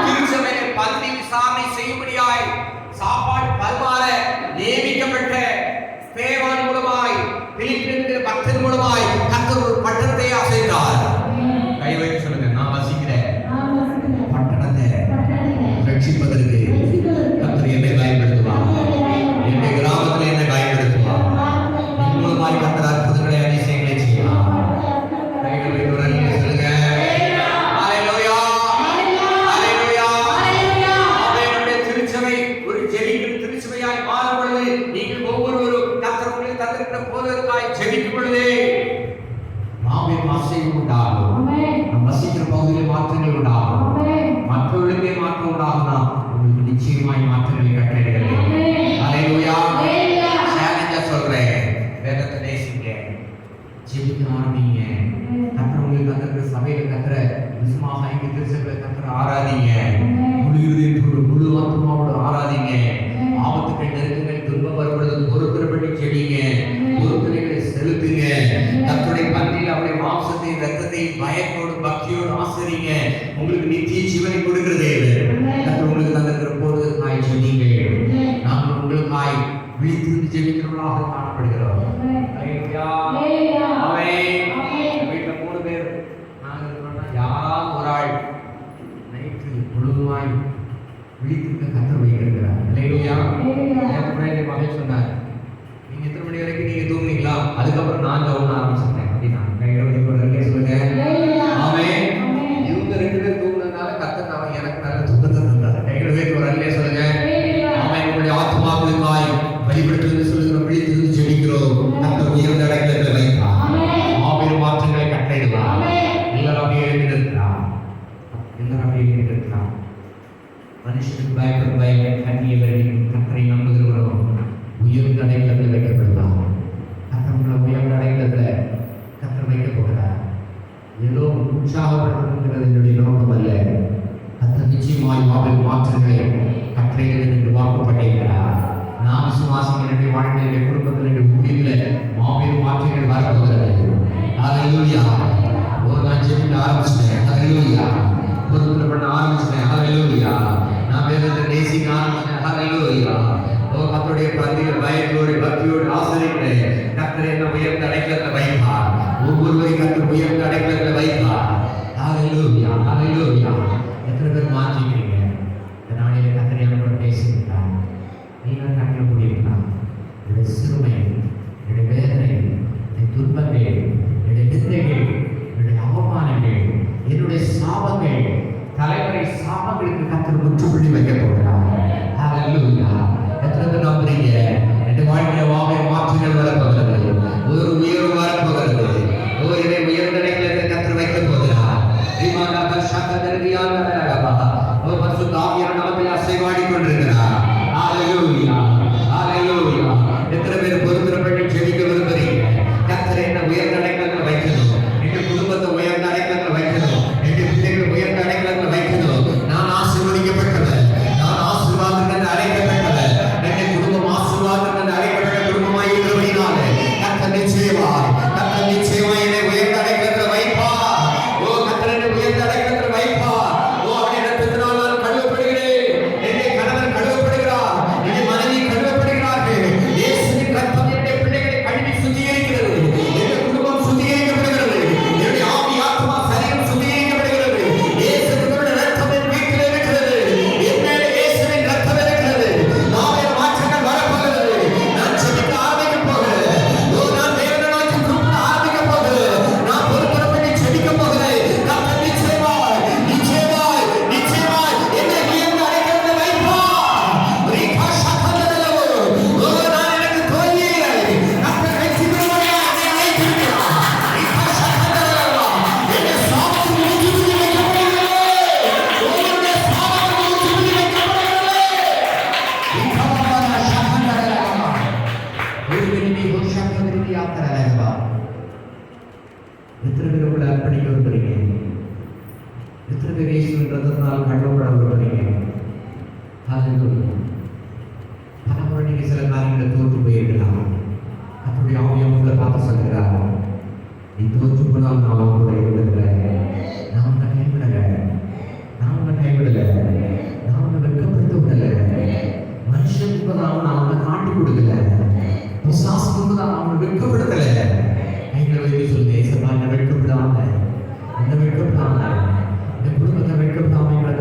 திருச்சபையை பந்தி விசாரணை செய்யும்படியாய் சாப்பாடு பரிமாற நியமிக்கப்பட்ட தேவான் மூலமாய், பிலிப்பியர் பக்தர் மூலமாய் கர்த்தர் ஒரு பட்டணத்தை அசைத்தார். கை வைத்து சொல்லுங்க, நான் வசிக்கிறேன் பட்டணத்தை ரட்சிப்பதற்கு கர்த்தர் என்னை பயன்படுத்துவார். என்னுடைய கிராமத்தில் என்னை பயன்படுத்துவார். என் மூலமாய் கர்த்தர் அற்புதங்களை அதிசயங்களை செய்வார். கைகளை வைத்து ஒரு அல்லேலூயா சொல்லுங்க. ஹல்லேலூயா. ஹல்லேலூயா. அவருடைய திருச்சபை ஒரு ஜெபிக்கிற திருச்சபையாய் மாறும் பொழுது, நீங்கள் ஒவ்வொருவரும் கர்த்தர் உங்களுக்கு தந்திருக்கிற போதகருக்காய் ஜெபிக்கும் பொழுது மாபெரும் அசைவு உண்டாகும். நம் வசிக்கிற பகுதியில் மாற்றங்கள் உண்டாகும். மற்றவர்களுக்கே மாற்றம் உண்டாகும்னா உங்களுக்கு நிச்சயமாய் மாற்றங்களை கட்டளையிடுகிறேன். ஹல்லேலூயா. சேலஞ்சா சொல்றேன், வேதத்தை நேசிங்க, ஜெபிக்க ஆரம்பிங்க. கர்த்தர் உங்களுக்கு தந்திருக்கிற சபையில கர்த்தரை விசுவாசம் ஐக்கிய திருச்சபையில கர்த்தரை ஆராதிங்க. முழு இருதயத்தோடு முழு ஆத்துமாவோடு ஆராதிங்க. ஆபத்துக்கள், நெருக்கங்கள், துன்பம் வரும்பொழுது பொறுக்கிறபடி ஜெபிங்க. பொறுப்புரைகளை செலுத்துங்க. கர்த்தருடைய பந்தியில் அவருடைய மாம்சத்தை, இரத்தத்தை பயத்தோடு பக்தியோடு ஆசரிங்க. உங்களுக்கு நித்திய ஜீவனை கொடுக்கிற தேவன் கர்த்தர் உங்களுக்கு தந்திருக்கிற போதகருக்காய் ஜெபிங்க. நாங்கள் உங்களுக்காய் விழித்திருந்து ஜெபிக்கிறவர்களாக காணப்படுகிறோம். ஹல்லேலூயா. ஆமென். வீட்டுல 3 பேர் நாங்க இருக்கோம்னா யாராவது ஒரு ஆள் நைட்டு முழுவதுமாய் விழித்திருக்க கர்த்தர் வைத்திருக்கிறார். ஹல்லேலூயா. என் மகன் சொன்னார், நீங்க எத்தனை மணி வரைக்கும் நீங்க தூங்குனீங்களா? அதுக்கப்புறம் நான் ஜெபம் ஆரம்பிச்சிட்டேன் அப்படின்னா. கைகளை வைத்து ஒரு அல்லேலூயா சொல்லுங்க. ஆமென். இவங்க 2 பேர் தூங்குனதுனால கர்த்தர் அவன் எனக்கு நல்ல தூக்கத்தை தந்தார். கைகளை வைத்து ஒரு அல்லேலூயா சொல்லுங்க. ஆமென். உங்களுடைய ஆத்துமாக்களுக்காய் வழிபடுத்துவது சொல்லுகிற விழித்திருந்து ஜெபிக்கிறோம். கர்த்தர் உயர்ந்த இடங்களில் வைப்பார். மாபெரும் மாற்றங்களை கட்டளையிடுவார். எல்லாரும் அப்படியே எழுந்திருக்கிறார். எல்லாரும் அப்படியே எழுந்திருக்கிறார். மனுஷனுக்கு பயப்படும் பயம் கண்ணியவர்கள் கர்த்தரை நம்புகிறவரும் உயர்ந்த அடைக்கலத்தில் வைக்கப்படுவார். கர்த்தர் உங்களை உயர்ந்த அடைக்கலத்தில் கர்த்தர் வைக்கப் போகிறார். ஏதோ உற்சாகப்படுத்துகிறது என்னுடைய நோக்கம் அல்ல. கர்த்தர் நிச்சயமாய் மாபெரும் மாற்றங்களை கட்டளையிடுவது என்று வாக்குப்பட்டிருக்கிறார். நான் விசுவாசம் என்னுடைய வாழ்க்கையிலே, குடும்பத்தில், என்னுடைய ஊழியத்தில் மாபெரும் மாற்றங்கள் வரப்போகிறது. ஹல்லேலூயா. நான் ஜெபிக்க ஆரம்பிச்சிட்டேன். ஹல்லேலூயா. பொறுப்புரை பண்ண ஆரம்பிச்சிட்டேன். ஹல்லேலூயா. நான் வேதத்தை நேசிக்க ஆரம்பிச்சிட்டேன். ஹல்லேலூயா. கர்த்தருடைய பந்தியில் பயத்தோடு பக்தியோடு ஆசரிக்கிறேன். கர்த்தர் என்ன உயர்ந்த அடைக்கலத்தில் வைப்பார். ஒவ்வொருவரையும் கர்த்தர் உயர்ந்த அடைக்கலத்தில் வைப்பார். ஹல்லேலூயா. ஹல்லேலூயா. எத்தனை பேர் மாற்றிக்கிறீங்க? இந்த நாளிலே கர்த்தர் என்னோட பேசியிருக்கிறார். நீங்கள் கண்ணில் கூடியிருக்கிறார். என்னுடைய சிறுமை, என்னுடைய வேதனை, என்னுடைய துன்பங்கள், என்னுடைய நிந்தைகள், என்னுடைய அவமானங்கள், என்னுடைய சாபங்கள், தலைமுறை சாபங்களுக்கு கர்த்தர் முற்றுப்புள்ளி வைக்க போகிறார். ஹல்லேலூயா. எத்தனை பேர் நம்புறீங்க? என்னுடைய வாழ்க்கையில மாபெரும் மாற்றங்கள் வரப்போகிறது. ஒரு உயர்வு வரப்போகிறது. என்னை உயர்ந்த நிலையில் கர்த்தர் வைக்க போகிறார். பரிசுத்த ஆவியானவர் நமக்கு அசைவாடிக் கொண்டிருக்கிறார். ஹalleluya ஹalleluya. எத்தனை பேர் பொறுத்துறபடி ஜெபிக்க விரும்புறீங்க? கர்த்தர் என்ன உயர்ந்த அடைக்கலத்தில் வைக்கணும், எங்க குடும்பத்தை உயர்ந்த அடைக்கலத்தில் வைக்கணும், எங்க பிள்ளைகளை உயர்ந்த அடைக்கலத்தில் வைக்கணும். நான் ஆசீர்வதிக்கப்பட்டவன், நான் ஆசீர்வாதத்தில் அழைக்கப்பட்டவன், எங்க குடும்பம் ஆசீர்வாதத்தில் அழைக்கப்பட்ட குடும்பமாய் இருக்கிறபடினாலே கர்த்தர் நிச்சயமாய் என்னை உயர்ந்த அடைக்கலத்தில் வைப்பார். ஓ கர்த்தர் என்னை உயர்ந்த அடைக்கலத்தில் வைப்பார். ஓ அவருடைய இரத்தத்தினால் நான் கழுவப்படுகிறேன், என்னை கணவன் கழுவப்படுகிறார், என்னை மனைவி கழுவப்படுகிறார்கள். இயேசுவின் இரத்தம் என்னுடைய பிள்ளைகளை கழுவி சுத்திகரிக்கிறது, என்னுடைய குடும்பம் சுத்திகரிக்கப்படுகிறது, என்னுடைய ஆவி ஆத்மா சரீரம் சுத்திகரிக்கப்படுகிறது. இயேசுவின் இரத்தம் என் வீட்டில் இருக்கிறது, என் மேலே இயேசுவின் இரத்தம் இருக்கிறது. நாளை மாற்றங்கள் வரப்போகிறது. நான் ஜெபிக்க ஆரம்பிக்க போகிறேன். ஓ நான் தேவனை நோக்கி கூப்பிட ஆரம்பிக்க போகிறேன். நான் பொறுப்புறப்பட்டு ஜெபிக்க போகிறேன். கர்த்தர் நிச்சயமாய் என்னை உயர்ந்த அடைக்கலத்தில் வைப்பார். ரீகா சகந்தரலோ. ஓ நான் எனக்கு தோல்வி இல்லை. கர்த்தர் வெற்றிகரமாக என்னை அழைத்திருக்கிறார். ரீகா சகந்தரலோ. என்னை சாபத்தில் முற்றுப்புள்ளி வைக்கப்படுகிறது. ஓ என்னுடைய சாபத்தில் முற்றுப்புள்ளி வைக்கப்படுகிறது. ரீகா பாபா சகந்தரலோ. ஒருவனிமே ஹோஷாக்கந்திரி யாத்திரலோ. எத்தனை பேர் உங்களை அர்ப்பணிக்க விரும்புறீங்க? எத்தனை பேர் இயேசுவின் ரத்தத்தினால் கழுவப்பட விரும்புறீங்க? ஹalleluya. பல முறை நீங்க சில காரியங்களை தோற்று போயிருக்கலாம். அப்படி ஆவியா உங்களை பார்த்து சொல்கிறார், நீ தோற்று போனால் நான் உங்களோட இருக்கிறேன், நான் உன்னை கைவிடல, நான் உன்னை வெட்கப்படுத்த விடல, மனுஷன் முன்பதாக நான் உன்னை காட்டி கொடுக்கல, பிசாசு முன்பதாக நான் உன்னை வெட்கப்படுத்தல. கைகளை வைத்து சொல்லுங்க, ஏசப்பா என்னை வெட்கப்படாம, இந்த குடும்பத்தை வெட்கப்படாம எங்களை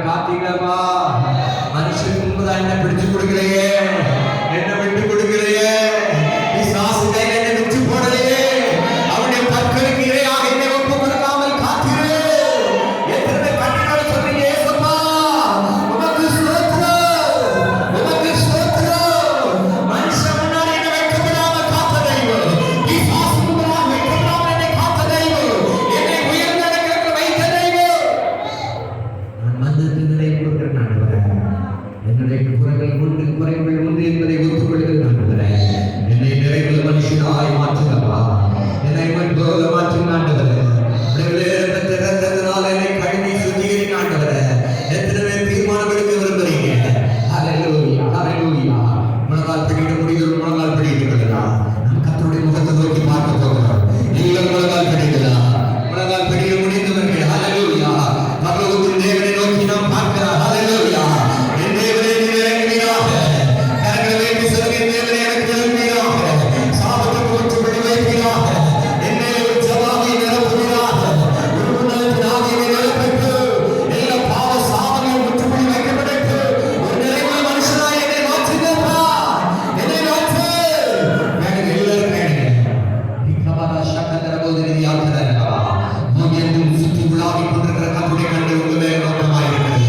காத்தீங்களா? மனுஷன் முன்பதாக என்ன பிடிச்சு கொடுக்கலையே, என்ன விட்டு கொடுக்கலையே, பிசாசு கையில என்ன விட்டு போடலையே, அவனுடைய பற்களுக்கு இரையாக என்னை ஒப்பு கொடுக்காமல் காத்தீரே. எத்தனை கண்ணோட சொல்றீங்க, ஏசப்பா உமக்கு ஸ்தோத்திரம். மனுஷன் முன்னாடி என்னை வெட்கப்படாம காத்த தெய்வம், பிசாசு முன்பதாக வெட்கப்படாம என்னை காத்த தெய்வம், என்னை உயர்ந்த அடைக்கலத்தில் வைத்த தெய்வம். நான் மந்தத்தில் நிலை கொடுக்கிறேன் ஆண்டவரே. என்னுடைய குறைகள் உண்டு என்பதை ஒத்துக்கொள்கிறேன் ஆண்டவரே. என்னை நிறைவுள்ள மனுஷனாய் மாற்றுங்கப்பா, என்னை போல மாற்றுங்க ஆண்டவரே. இரத்தத்தினால் என்னை கழுவி சுத்திகரிங்க ஆண்டவரே. எத்தனை பேர் தீர்மானம் எடுக்க விரும்புறீங்க? ஹalleluya ஹalleluya. முழங்கால் படியிட முடியும், முழங்கால் படியிடுகிறதா? நாம் கர்த்தருடைய முகத்தை நோக்கி பார்க்க போகிறோம். நீங்கள் முழங்கால் படிக்கலாம், முழங்கால் படியிட முடிந்தவர்கள் ஹalleluya. பரலோகத்தின் தேவனை நோக்கி நாம் பார்க்கிறோம். ஹalleluya. என் தேவனே நீர் இறங்குவீராக. கரங்களை உயர்த்தி சொல்லுங்க, என் தேவனே எனக்கு இறங்குவீராக. சாபத்தை போற்றும்படி வைப்பீராக. என்னை ஒரு ஜவாபை நிரப்புவீராக. ஒரு உன்னதத்தின் ஆவியை நிரப்பிட்டு எல்லா பாவ சாபங்கள் முற்றும்படி வைக்கப்பட்டு ஒரு நிறைவுள்ள மனுஷனாய் என்னை மாற்றுங்கப்பா, என்னை மாற்று. வேணுங்க, எல்லாரும் வேணுங்க. இக்கபாதா சக்கந்தர போதினி யாத்திரா. பூமியெங்கும் சுற்றி உலாவிக் கொண்டிருக்கிற கர்த்தருடைய கண்கள் உங்க மேல நோக்கமாயிருக்கிறது,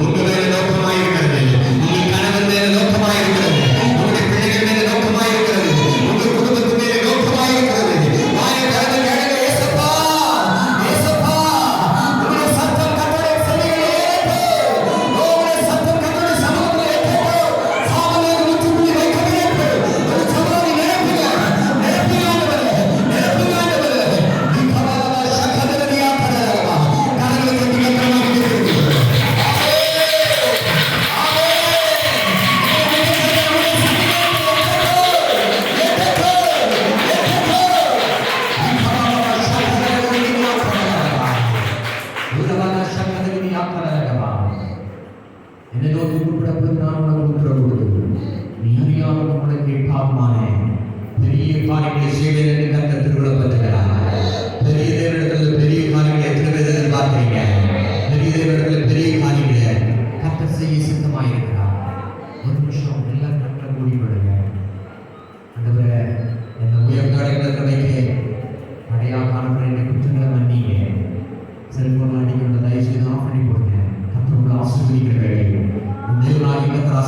உங்க மேல நோக்கமாயிருக்கிறது, உங்க கணவன் மேல நோக்கமாயிருக்கிறது, உங்களுடைய பிள்ளைகள் மேல நோக்கமாயிருக்கிறது, உங்க குடும்பத்து மேல நோக்கமாயிருக்கிறது. வாயை திறந்து கேளுங்க, ஏசப்பா ஏசப்பா. உங்களுடைய சத்தம் கர்த்தருடைய செவிகளில் ஏறட்டும். உங்களுடைய சத்தம் கர்த்தருடைய சமூகத்தில் ஏறட்டும். சாபங்கள் முற்றுப்புள்ளி வைக்கப்படட்டும். ஒரு ஜவாபை நிரப்புங்க ஆண்டவரே. இக்கபாதா சக்கந்தர யாத்திரா. கரங்களை தட்டி கரமாக இருக்கிறது. என்னை நோக்கி கூப்பிடப்பட்டு நான் உனக்கு உத்தரவு கொடுத்தேன். நீ அறியாமல் உங்களை கேட்காமானே பெரிய காரியங்களை செய்வேன் என்று கர்த்தர் திருவிழப்பட்டுகிறார். பெரிய தேவனிடத்தில் பெரிய காரியங்களை எத்தனை பேர் எதிர்பார்க்கிறீங்க? பெரிய தேவனிடத்தில் பெரிய காரியங்களை கர்த்தர் செய்ய சித்தமாயிருக்கிறார். ஒரு நிமிஷம் எல்லாம் கற்ற மூடிவிடுங்க. ஆண்டவரே, என்னை உயர்ந்த அடைக்கலத்தில் வைக்க அடையா காரணம் என்னை குற்றங்களை மன்னிங்க. செல்போன் அடிக்கிறத தயவு செய்து ஆஃப் பண்ணி போடுங்க. கர்த்தர் உங்களை ஆசீர்வதிக்கிற வேலை தேவனாகிய கர்த்தர்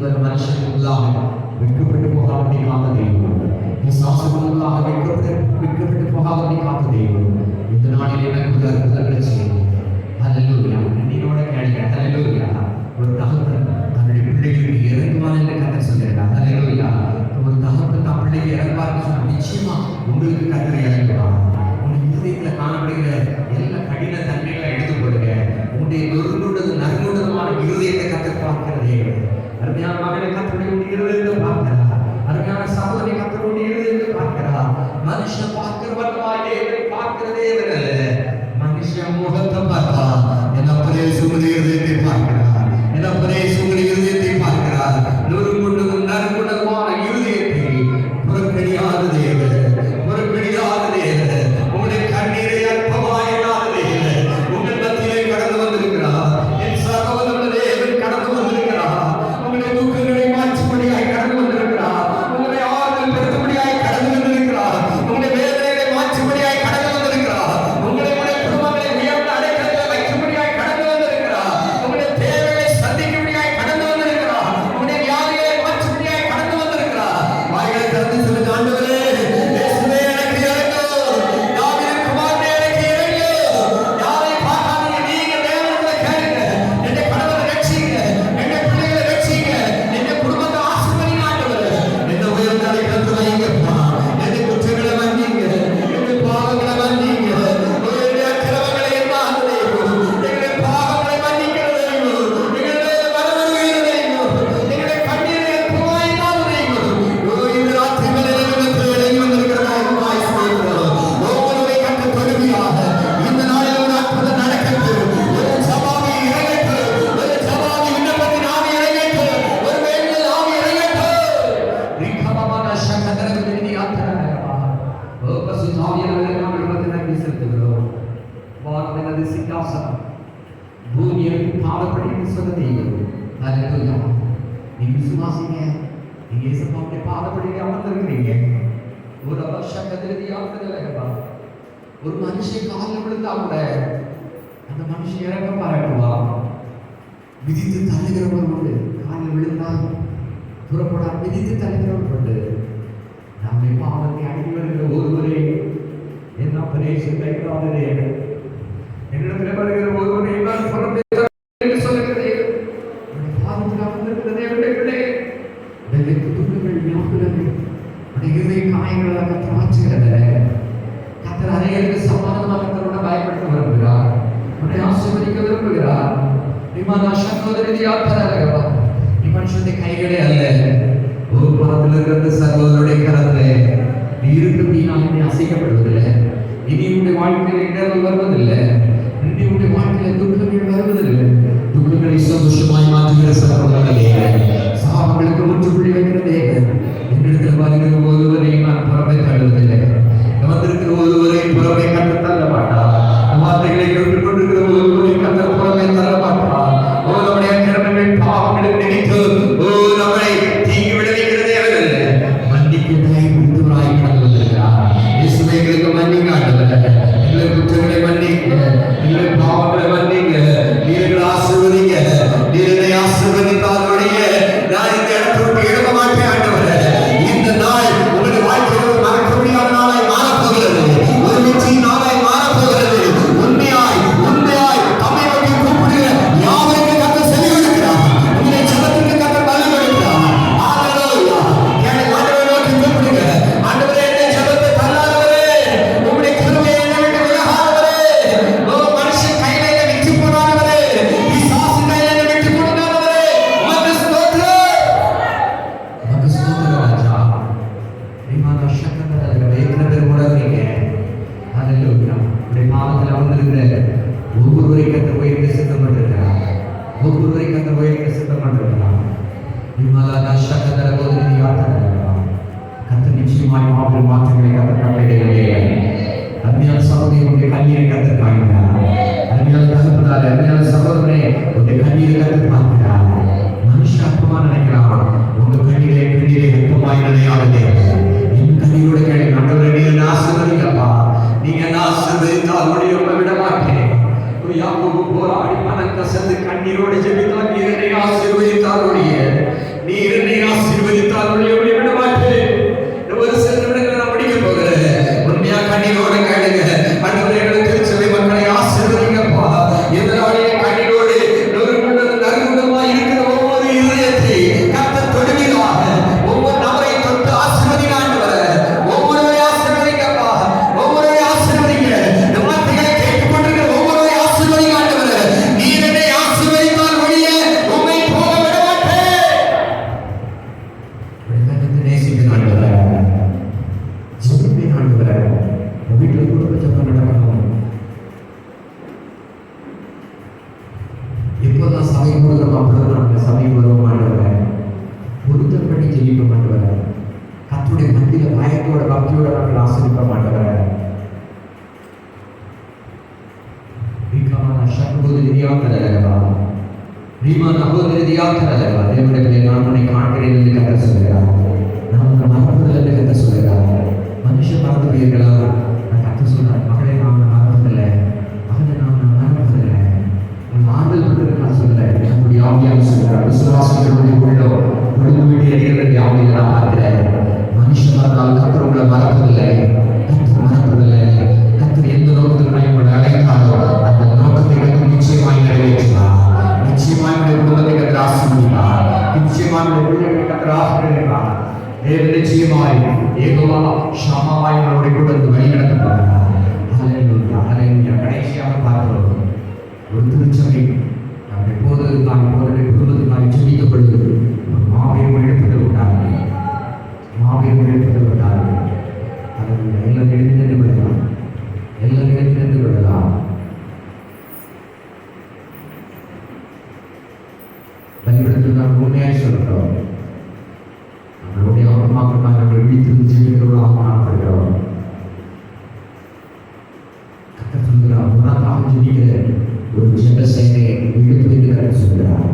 இதுவரை மனுஷனுக்குள்ளாக வெட்கப்பட்டு போகாதபடி காத்த தெய்வம், விசுவாசங்களுக்காக வெட்கப்பட்டு போகாதபடி காத்த தெய்வம், இந்த நாளில் எனக்கு அற்புதங்களை செய்யும். ஹல்லேலூயா. நீரோட கேளுங்க. ஹல்லேலூயா. ஒரு தகப்பன் தன்னுடைய பிள்ளைகளுக்கு இறங்குவான் என்று கர்த்தர் சொல்கிறார். ஹல்லேலூயா. ஒரு தகப்பன் தன் பிள்ளைக்கு இறங்குவார்னு சொன்னால் நிச்சயமா உங்களுக்கு கர்த்தர் இறங்குவார். உங்களுடைய இருதயத்தில் காணப்படுகிற எல்லா கடின தன்மைகளை எடுத்து போடுங்க. உங்களுடைய நறுங்குடமான இருதயத்தை கர்த்தர் பார்க்கிறதே. அருமையான மகனை கர்த்தருடைய இருதயத்தை பார்க்கிறார். அருமையான சகோதரி கர்த்தருடைய இருதயத்தை பார்க்கிறார். மனுஷன் பார்க்கிறவர்களாய் தேவனை பார்க்கிறதே அல்ல, மனுஷன் முகத்தை பார்த்தா என்ன பிரேசுடைய இருதயத்தை பார்க்கிறார். என்ன பிரேசுடைய இருதயத்தை பார்க்கிறார். நறுங்குடமான இருதயத்தை புறக்கணியாத தேவன், புறக்கணியாத தேவன், உங்களுடைய கண்ணீரை அற்பமாய் எண்ணாத தேவன் உங்கள் மத்தியிலே கடந்து வந்திருக்கிறார். என் சகோதரன் தேவன் கடந்து வந்திருக்கிறார். உங்களுடைய துக்கங்களை மாற்றும்படியாய் கடந்து வந்திருக்கிறார். உங்களை ஆறுதல் பெறும்படியாய் கடந்து வந்திருக்கிறார். உங்களுடைய வேதனைகளை மாற்றும்படியாய் கடந்து வந்திருக்கிறார். உங்களுடைய குடும்பங்களை உயர்ந்த அடைக்கலத்தில் வைக்கும்படியாய் கடந்து வந்திருக்கிறார். உங்களுடைய தேவைகளை சந்திக்கும்படியாய் கடந்து வந்திருக்கிறார். உங்களுடைய வியாதிகளை மாற்றும்படியாய் கடந்து வந்திருக்கிறார். வாய்களை திறந்து சொல்லுங்க, ஆண்டவரே இயேசுவே எனக்கு இறங்கும். தாவீது குமாரனே எனக்கு இறங்கும். யாரை பார்க்காதீங்க, நீங்க தேவனிடத்துல கேளுங்க. என்னுடைய கணவரை ரட்சிங்க, என்னுடைய பிள்ளைகளை ரட்சிங்க, என்னுடைய குடும்பத்தை ஆசீர்வதிங்க ஆண்டவரே. என்ன உயர்ந்த அடைக்கலத்தில் வைங்கப்பா. என்னுடைய குற்றங்களை மன்னிங்க, என்னுடைய பாவங்களை மன்னிங்க, என்னுடைய அக்கிரமங்களை எண்ணாதே. எங்களுடைய பாவங்களை மன்னிக்கிறது, எங்களுடைய மனமுருகுகிறது, எங்களுடைய கண்ணீரை அற்பமாய் எண்ணாதே. இந்த ராத்திரி வேளையில் இறங்கி வந்திருக்கிறதாய் ஸ்தோத்திரம். ஒவ்வொருவரை கண்டு தொழுமையாக இந்த நாளில் ஒரு அற்புதம் நடக்கட்டும். ஒரு ஜெபமாய் இறங்கட்டும். ஒரு ஜெபமாய் விண்ணப்பத்தின் ஆவி இறங்கட்டும். ஒரு வேண்டுதல் ஆவி இறங்கட்டும். ரிகமமான சகதரவிதி ஆத்தரகமா. ஓ பரிசுத்த ஆவியானவரே, நாங்கள் உமக்கு நன்றி செலுத்துகிறோம். வானத்தினது சிங்காசனம் பூமியில் பாதப்படி சொன்ன தெய்வம். ஹல்லேலூயா. நீங்க விசுவாசிங்க, நீங்க இயேசுவுடைய பாதப்படியிலே அமர்ந்திருக்கிறீங்க. ஒரு வருஷக்கத்திலே யாத்திரையிலப்பா ஒரு மனுஷன் காலில் விழுந்தா கூட அந்த மனுஷன் இறங்க பாராட்டுவா. விதித்து தள்ளுகிறவர்கள் உண்டு. காலில் விழுந்தால் புறப்பட விதித்து தள்ளுகிறவர்கள் உண்டு. நம்மை பாவத்தை அடித்து வருகிற ஒருவரே என்ன பிரேசம் கைக்காததே. என்னிடத்தில் வருகிற ஒருவரை நான் புறப்பே சொல்லுகிறேன். பாவத்தில் அமர்ந்திருக்கிறதே விடைகளே. உடைய துன்பங்கள் ஞாபகங்கள் உடைய இதய காயங்களாக கர்த்தர் மாற்றுகிறத. கர்த்தர் அனைவருக்கு சமாதானமாக கர்த்தரோட பயப்பட்டு விரும்புகிறார். உன்னை ஆசீர்வதிக்க விரும்புகிறார். விமான சகோதரி யாத்திரா நீ மனுஷனுடைய கைகளே அல்ல. ஒரு பாதத்தில் இருக்கிற சகோதரருடைய கரத்திலே நீ இருக்கும். நீ நான் அசைக்கப்படுவதில்லை. இனி உன்னுடைய வாழ்க்கையில் இடர்கள் வருவதில்லை. இனி உன்னுடைய வாழ்க்கையில் துக்கங்கள் வருவதில்லை. துக்கங்களை சந்தோஷமாய் மாற்றுகிற சகோதரர்களே, சாபங்களுக்கு முற்றுப்புள்ளி வைக்கிற தேவன். என்னிடத்தில் வருகிற ஒருவரையும் நான் புறமே தள்ளுவதில்லை. வந்திருக்கிற ஒருவரையும் புறமே கண்டு தள்ள மாட்டார். வார்த்தைகளை கேட்டுக் கொண்டிருக்கிற ஒருவரையும் கண்டு புறமே தள்ள மாட்டார். ஓ நம்முடைய கிரமங்கள் பாவங்களை நினைத்து ஓ நம்மை தீங்கி விளைவிக்கிறதே அல்ல, மன்னிப்பு தயவுள்ளவராய் கடந்து வந்திருக்கிறார். இயேசுவே எங்களுக்கு மன்னிங்க ஆண்டவரே. எங்கள் குற்றங்களை மன்னிங்க, எங்கள் பாவங்களை மன்னிங்க, நீர்கள் ஆசீர்வதிங்க. நீரை ஆசீர்வதித்தாலுடைய நான் இந்த இடத்தை விட்டு எழுத மாட்டேன் ஆண்டவரே. இந்த நாள் உங்களுடைய வாழ்க்கையில் மறக்க முடியாத நாளாய் மாறப்போகிறது. ஒரு வெற்றி நாளாய் மாறப்போகிறது. உண்மையாய் தம்மை நோக்கி கூப்பிடுகிற யாவருக்கு கர்த்தர் செவி கொடுக்கிறார். உங்களுடைய ஜெபத்துக்கு கர்த்தர் பதில் கொடுக்கிறார். ஹல்லேலூயா. எனக்கு ஆண்டவரை நோக்கி கூப்பிடுங்க. ஆண்டவரே, என்னுடைய ஜெபத்தை தள்ளாதவரே, உங்களுடைய கிருபையை என்னை விட்டு விலகாதவரே, ஓ மனுஷன் கையில என்னை விட்டு போடாதவரே, பிசாசு கையில என்னை விட்டு போடாதவரே, உமக்கு ஸ்தோத்திரம். உமக்கு ஸ்தோத்திரம் ராஜா. விமான சகோதரர்களே, வேதனை பெறுகிறவங்க ஹல்லேலூயா. உடைய பாதத்தில் அமர்ந்திருக்கிற ஒவ்வொருவரை கர்த்தர் உயர்த்த சித்தம் பண்ணிருக்கிறார். ஒவ்வொருவரை கர்த்தர் உயர்த்த சித்தம் பண்ணிருக்கிறார். விமலா சகோதர கோதிரி யாத்திரா கர்த்தர் நிச்சயமாய் மாபெரும் மாற்றங்களை கர்த்தர் கட்டளையிலே. அருமையான சகோதரி, உடைய கண்ணீரை கர்த்தர் காண்கிறார். அருமையான தகப்பனாரே, அருமையான சகோதரனே, உடைய கண்ணீரை கர்த்தர் பார்க்கிறார். மனுஷன் அற்பமா நினைக்கிறான். உங்க கண்ணீரை அற்பமாய் நினையாதே. என் கண்ணீரோட கேள்வி ஆண்டவரே, நீங்க ஆசீர்வதிங்கப்பா. நீங்க ஆசீர்வதித்தால் உடைய விட மாட்டேன். யாக்கோபு போராடி மனம் கசந்து கண்ணீரோடு ஜெபித்தால் நீரை ஆசீர்வதித்தால் நீ முடியாத தேவனிடத்திலே நான் உன்னை காண்கிறேன் என்று கர்த்தர் சொல்கிறார். நான் உன்னை மறப்பதில்லை என்று கர்த்தர் சொல்கிறார். மனுஷன் மறந்து போயிருங்களா? நான் கர்த்தர் சொல்றார், மகளே நான் உன்னை மறப்பதில்லை, மகளே நான் உன்னை மறப்பதில்லை. உன் ஆறுதல் கொண்டு நான் சொல்லலை. நம்முடைய ஆவியாக சொல்கிறார், விசுவாசிகளுடைய உள்ளோ பொழுது வீட்டு எறிகிறது ஆவியை நான் பார்க்கிறேன். மனுஷன் மறந்தால் கர்த்தர் உங்களை மறப்பதில்லை, கர்த்தர் மறப்பதில்லை. கர்த்தர் எந்த நோக்கத்தில் உங்களை அழைத்தாரோ அந்த நோக்கத்தை கர்த்தர் நிச்சயமாய் நிறைவேற்றுவார். நிச்சயமாய் உடைய குடும்பத்தை கர்த்தர் ஆசீர்வதிப்பார். நிச்சயமாய் உடைய பிள்ளைகளை கர்த்தர் ஆசீர்வதிப்பார். தேவன் நிச்சயமாய் யெகோவா ஷாமாவாய் உங்களுடைய கூட வழி நடத்தப்படுவார். ஹல்லேலூயா, ஹல்லேலூயா. கடைசியாக பார்க்கிறோம், ஒரு திருச்சபை நாம் எப்போது குடும்பத்துக்காக ஜெபிக்கும் பொழுது மாபெரும் எழுப்புதல் உண்டாகும். மாபெரும் எழுப்புதல் உண்டாகும். ஹல்லேலூயா. எல்லாம் எழுதி நின்று விடலாம், எல்லாம் எழுதி நின்று விடலாம். பலிபீடத்தில் நான் உண்மையாக சொல்கிறோம், நம்மளுடைய ஆத்மாக்கள் நாங்கள் விழித்து ஜெபிக்கிறவர்களாக காணப்படுகிறோம். கர்த்தர் சொல்கிறார், உனக்காக ஜெபிக்கிற ஒரு ஜெப சேனையை இழுத்து வைக்கிறார் சொல்கிறார்.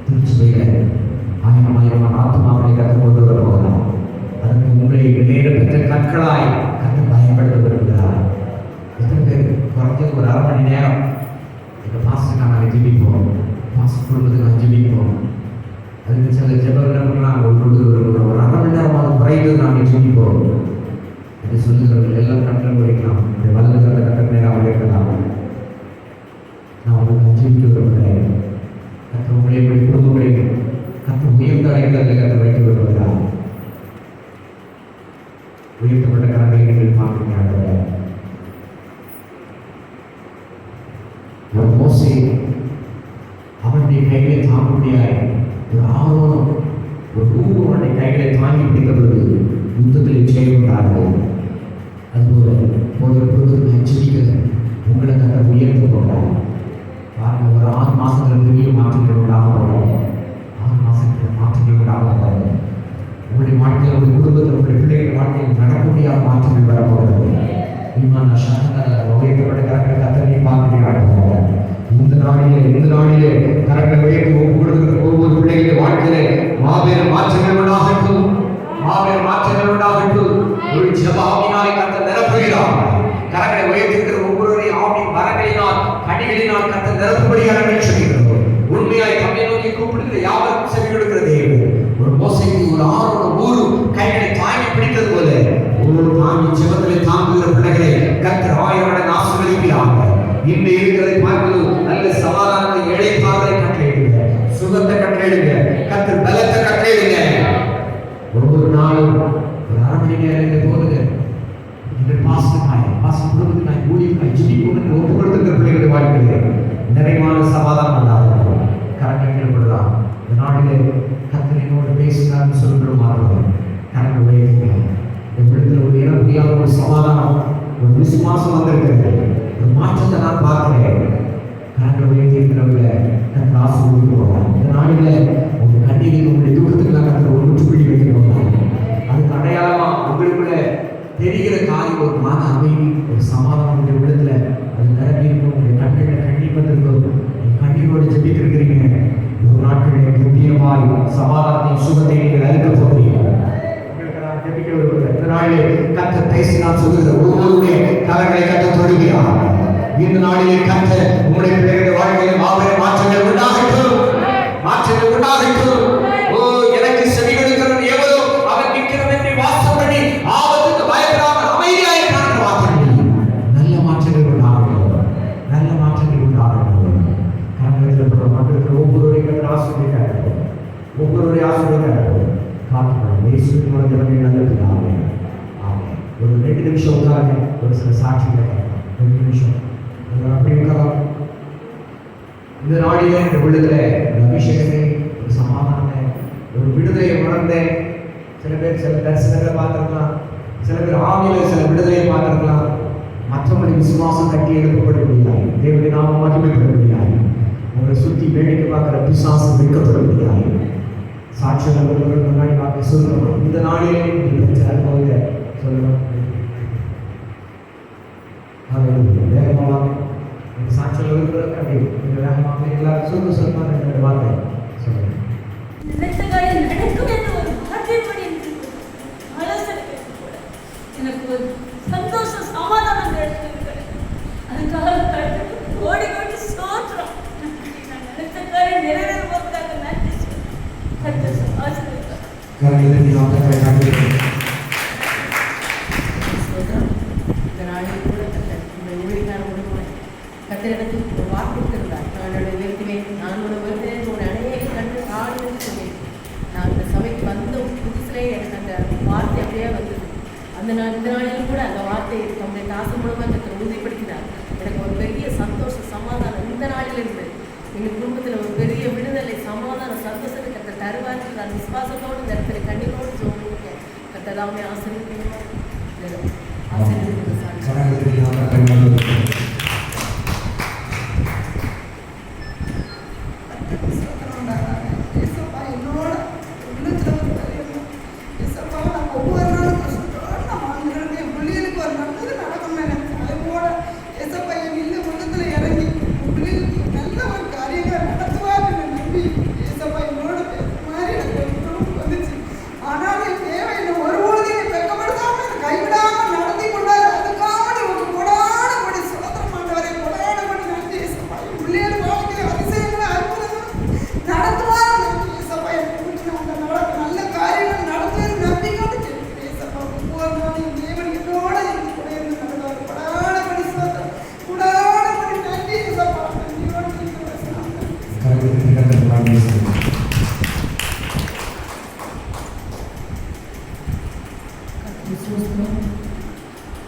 திருச்சபையில் ஆயிரம் ஆயிரம் ஆத்மாக்களை கற்றுக் கொண்டு வர போகிறார். அதற்கு உங்களை நேர பெற்ற கற்களாய் கற்று பயன்படுத்த விரும்புகிறார். எத்தனை பேர் குறைஞ்சது ஒரு அரை மணி நேரம் எங்கள் பாஸ்டர் நாங்கள் ஜெபிப்போம், பாஸ்டர் குடும்பத்துக்கு ஜெபிப்போம். அதுக்கு சில ஜெபங்கள் நாங்கள் கொண்டு வருகிறோம். ஒரு அரை மணி நேரமாக குறைந்து நாங்கள் ஜெபிப்போம் என்று சொல்லுகிறவர்கள் எல்லாம் கட்டளை உடைக்கலாம். வலது கட்ட கட்ட நேரம் உடைக்கலாம். நான் உங்களுக்கு ஜெபிக்க விரும்புகிறேன். கற்ற உங்களுடைய குடும்பங்களையும் கற்ற உயர்ந்த அடைக்கலத்தில் கற்று வைக்க விரும்புகிறார். உயர்த்தப்பட்ட கரங்களை நீங்கள் பார்க்கிறீங்க. ஒரு மோசே அவனுடைய கைகளை தாங்க முடியாது. ஒரு ஆர்வம் ஒரு அவனுடைய கைகளை தாங்கி பிடித்த பொழுது யுத்தத்தில் ஜெயம்ன்றார்கள். அதுபோல பொழுது ஜெபிக்கிறது உங்களை கற்ற உயர்த்த போகிறார். பாருங்கள், ஒரு 6 மாதங்கள் பெரிய மாற்றங்கள் உண்டாக போகிறாங்க. 6 மாதங்கள் மாற்றங்கள் உண்டாக போகிறாங்க. உங்களுடைய வாழ்க்கையில், உங்களுடைய குடும்பத்தில், உங்களுடைய பிள்ளைகள் வாழ்க்கையில் நடக்க முடியாத மாற்றங்கள் வரப்போகிறது. விமான சகல உயர்த்தப்பட்ட கரங்களை கத்தனை பார்க்கிறார்கள். இந்த நாளிலே கரங்களை உயர்த்தி ஒப்பு கொடுக்கிற ஒவ்வொரு பிள்ளைகளுடைய வாழ்க்கையிலே மாபெரும் மாற்றங்கள் உண்டாகட்டும், மாபெரும் மாற்றங்கள் உண்டாகட்டும். ஒரு ஜெப ஆவியினாலே கர்த்தர் நிரப்புகிறார். கரங்களை உயர்த்துகிற ஒவ்வொருவரையும் ஆவியின் வரங்களினால் கனிகளினால் கர்த்தர் நிரப்பும்படியாக நாங்கள் சொல்கிறோம். உண்மையாய் தம்மை நோக்கி கூப்பிடுகிற யாவருக்கும் செவி கொடுக்கிற தேவன். ஒரு மோசைக்கு ஒரு ஆரோட ஊரு கைகளை தாங்கி பிடித்தது போல ஒரு தாங்கி ஜெபத்திலே தாங்குகிற பிள்ளைகளை கர்த்தர் 1000 மடங்கு ஆசீர்வதிக்கிறார். இன்று இருக்கிறதை பார்ப்பது நல்ல சமாதானத்தை, இழைப்பார்களை கட்டளையிடுங்க, சுகத்தை கட்டளையிடுங்க, கர்த்தர் பலத்தை கட்டளையிடுங்க. ஒவ்வொரு நாளும் ஒரு அரை மணி நேரம் போகுது. நீங்கள் பாஸ்டர் குடும்பத்தினாய் ஊழியர்களாய் ஜெபிக்கும் என்று ஒப்பு கொடுத்திருக்கிற பிள்ளைகளுடைய வாழ்க்கையிலே நிறைவான சமாதானம் உண்டாகும். கரங்கள் ஏற்படலாம். இந்த நாளிலே கர்த்தர் என்னோடு பேசினார்னு சொல்கிற மாதிரி கரங்கள் உயர்த்துகிறார். இந்த விடத்தில் ஒரு இட முடியாத ஒரு சமாதானம், ஒரு விசுவாசம் வந்திருக்கிறது. ஒரு மாற்றத்தை நான் பார்க்கிறேன். கரங்கள் உயர்த்தி இருக்கிறவங்க கர்த்தர் ஆசீர்வதிக்கிறார். இந்த நாளில் உங்கள் கண்ணீரில் உங்களுடைய துக்கத்துக்கு கர்த்தர் ஒரு முற்றுப்புள்ளி வைக்கிறார். அதுக்கு அடையாளமா உங்களுக்குள்ள தெரிகிற காரியம் ஒரு மன அமைதி, ஒரு சமாதானம் உங்களுடைய விடத்துல அது நிரம்பியிருக்கும். உங்களுடைய கண்களில் கண்ணீர் வந்திருக்கும். கண்ணீரோடு ஜெபித்திருக்கிறீங்க. ஒரு நாட்களிலே முக்கியமாய் சமாதானத்தையும் சுகத்தை நீங்கள் அறிக்க போகிறீங்க. இந்த நாளிலே கர்த்தர் பேசினால் சொல்லுகிற ஒவ்வொருடைய கரங்களை கர்த்தர் தொடுகிறார். இந்த நாளிலே கர்த்தர் உங்களுடைய பிள்ளைகளுடைய வாழ்க்கையில் மாபெரும் மாற்றங்கள் உண்டாகட்டும், மாற்றங்கள் உண்டாகட்டும். ஓ, எனக்கு செவி கொடுக்கிறவன் எவரோ அவன் நிற்கிறவன் என்று வாசம் பண்ணி ஆபத்துக்கு பயப்படாமல் அமைதியாக இருக்கிறான் வார்த்தை. நல்ல மாற்றங்கள் உண்டாகட்டும், நல்ல மாற்றங்கள் உண்டாகட்டும். கரங்களில் மன்றத்தில் ஒவ்வொருவரையும் ஆசீர்வதிக்கிறார்கள், ஒவ்வொருவரையும் ஆசீர்வதிக்கிறார்கள். காத்துக்கணும். இயேசுவின் மூலம் ஜெபங்கள் நல்லதுனாலே ஆமென். ஒரு 2 நிமிஷம் உட்காருங்க. ஒரு சில சாட்சிகளை 2 நிமிஷம் அப்படி இருக்கலாம். இந்த நாளிலே இந்த உள்ளத்துல ஒரு அபிஷேகத்தை, ஒரு சமாதானத்தை, ஒரு விடுதலையை உணர்ந்தேன். சில பேர் சில தரிசனங்களை பார்த்திருக்கலாம், சில பேர் ஆவியில சில விடுதலையை பார்த்திருக்கலாம். மற்றவங்களுடைய விசுவாசம் கட்டி எழுப்பப்பட முடியாது. தேவனுடைய நாமம் மகிமைப்பட முடியாது. உங்களை சுற்றி வேடிக்கை பார்க்கிற பிசாசம் வைக்கப்பட முடியாது. சாட்சிகள் முன்னாடி வார்த்தை சொல்லணும். இந்த நாளிலே அனுபவத்தை சொல்லணும். வேகமாக சாட்சிகள் இருக்கிற வேகமாக எல்லாரும் சொல்ல சொல்லுவாங்க. வார்த்தை சொல்லுங்க. நினைத்த காரியம் நடக்கும் என்று ஒரு வார்த்தைப்படி என்று ஆலோசனை கேட்டு கூட எனக்கு ஒரு சந்தோஷம் சமாதானம் கிடைச்சிருக்கிறது. அதுக்காக கடவுளுக்கு கோடி கோடி ஸ்தோத்திரம். நான் நினைத்த காரியம் நிறைவேறும் போவதாக நன்றி சொல்லி கர்த்தர் ஆசீர்வதிப்பார். இந்த நாளில் கூட இந்த ஊழியக்கான உடம்புடன் கத்திரிடத்தில் ஒரு வாக்கு கொடுத்திருந்தார். நான் உயர்த்துவேன், நான் உயர்த்தேன், ஒரு அணையை கண்டு காடுன்னு சொன்னேன். நான் இந்த சபைக்கு வந்த புதுசிலே எனக்கு அந்த வார்த்தை அப்படியே வந்தது. இந்த நாளிலும் கூட அந்த வார்த்தையை நம்முடைய தாசன் மூலமாக கத்திர உறுதிப்படுத்தினார். எனக்கு ஒரு பெரிய சந்தோஷம் சமாதானம் இந்த நாளில் இருந்து எங்கள் குடும்பத்தில் ஒரு பெரிய விடுதலை சமாதானம் சந்தோஷத்தை கத்த தருவார். நான் விசுவாசத்தோடு இந்த இடத்துல கண்ணீரோடு ஜோதிருக்கேன். கத்ததாமே ஆசீர்வதிக்கணும்.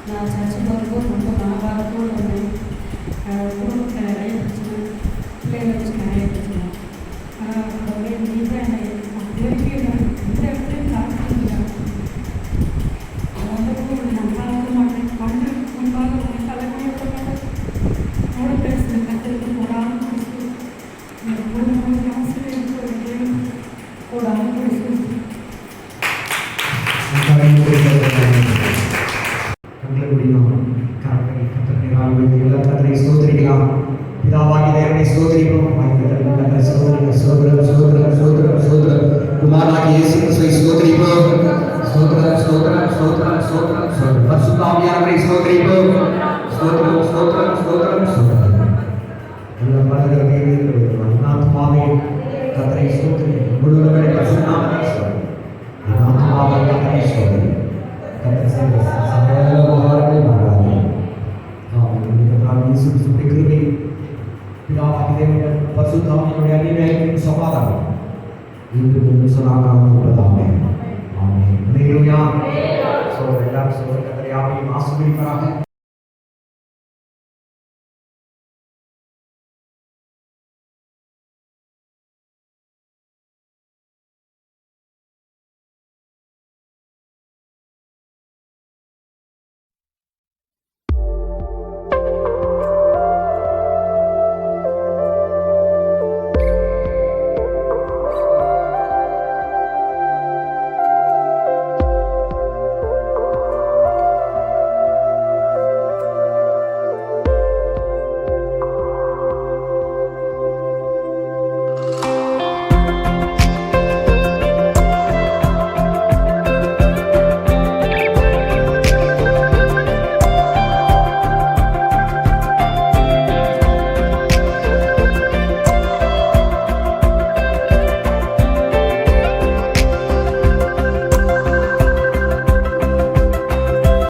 நான் சர்ச்சுக்கு வரும்போது ரொம்ப மனபாரத்தோடு வந்தேன். குடும்பத்தில் நிறைய பிரச்சனை, பிள்ளைகளை வச்சு நிறைய பிரச்சனை. ஆனால் நீங்கள் என்னை திருப்பி எந்த இடத்துலையும் காத்திருந்தீங்க. வந்து நான் கலக்க மாட்டேன், கண்டு முன்பாக உங்களை கலக்கவே விட மாட்டேன். கூட பேசுகிற கத்திற்கு போடாமல் பேசு. என் குடும்பம் ஆசிரியர் போடாமல் பேசு. பிதாவாகி தேவனை சோதரிப்போம். குமாரனாகி இயேசு கிறிஸ்துவை சோதரிப்போம். ஸ்தோத்திரம் ஸ்தோத்திரம் ஸ்தோத்திரம் ஸ்தோத்திரம் ஸ்தோத்திரம். பரிசுத்த ஆவியானவரை சோதரிப்போம். ஸ்தோத்திரம் ஸ்தோத்திரம் ஸ்தோத்திரம் ஸ்தோத்திரம். எல்லா மனதிலும் ஆத்மாவே கர்த்தரை ஸ்தோத்திரி. முழுவதுமே பரிசுத்தமானவரை ஸ்தோத்திரி. ஆத்மாவே கர்த்தரை ஸ்தோத்திரி. கர்த்தர் செய்த சகல உபகாரங்களை மறவாதே. இயேசு கிறிஸ்துவின் கிருபை, பிதாவாகிய தேவனுடைய பரிசுத்த ஆவியினுடைய அன்பின் சமாதானம் இன்று சதாகாலம் உள்ளதாமே. ஆமென். அல்லேலூயா. சோதரர் எல்லாரும் சோதரர் கர்த்தரை ஆவியும் ஆசீர்வதிப்பாராக.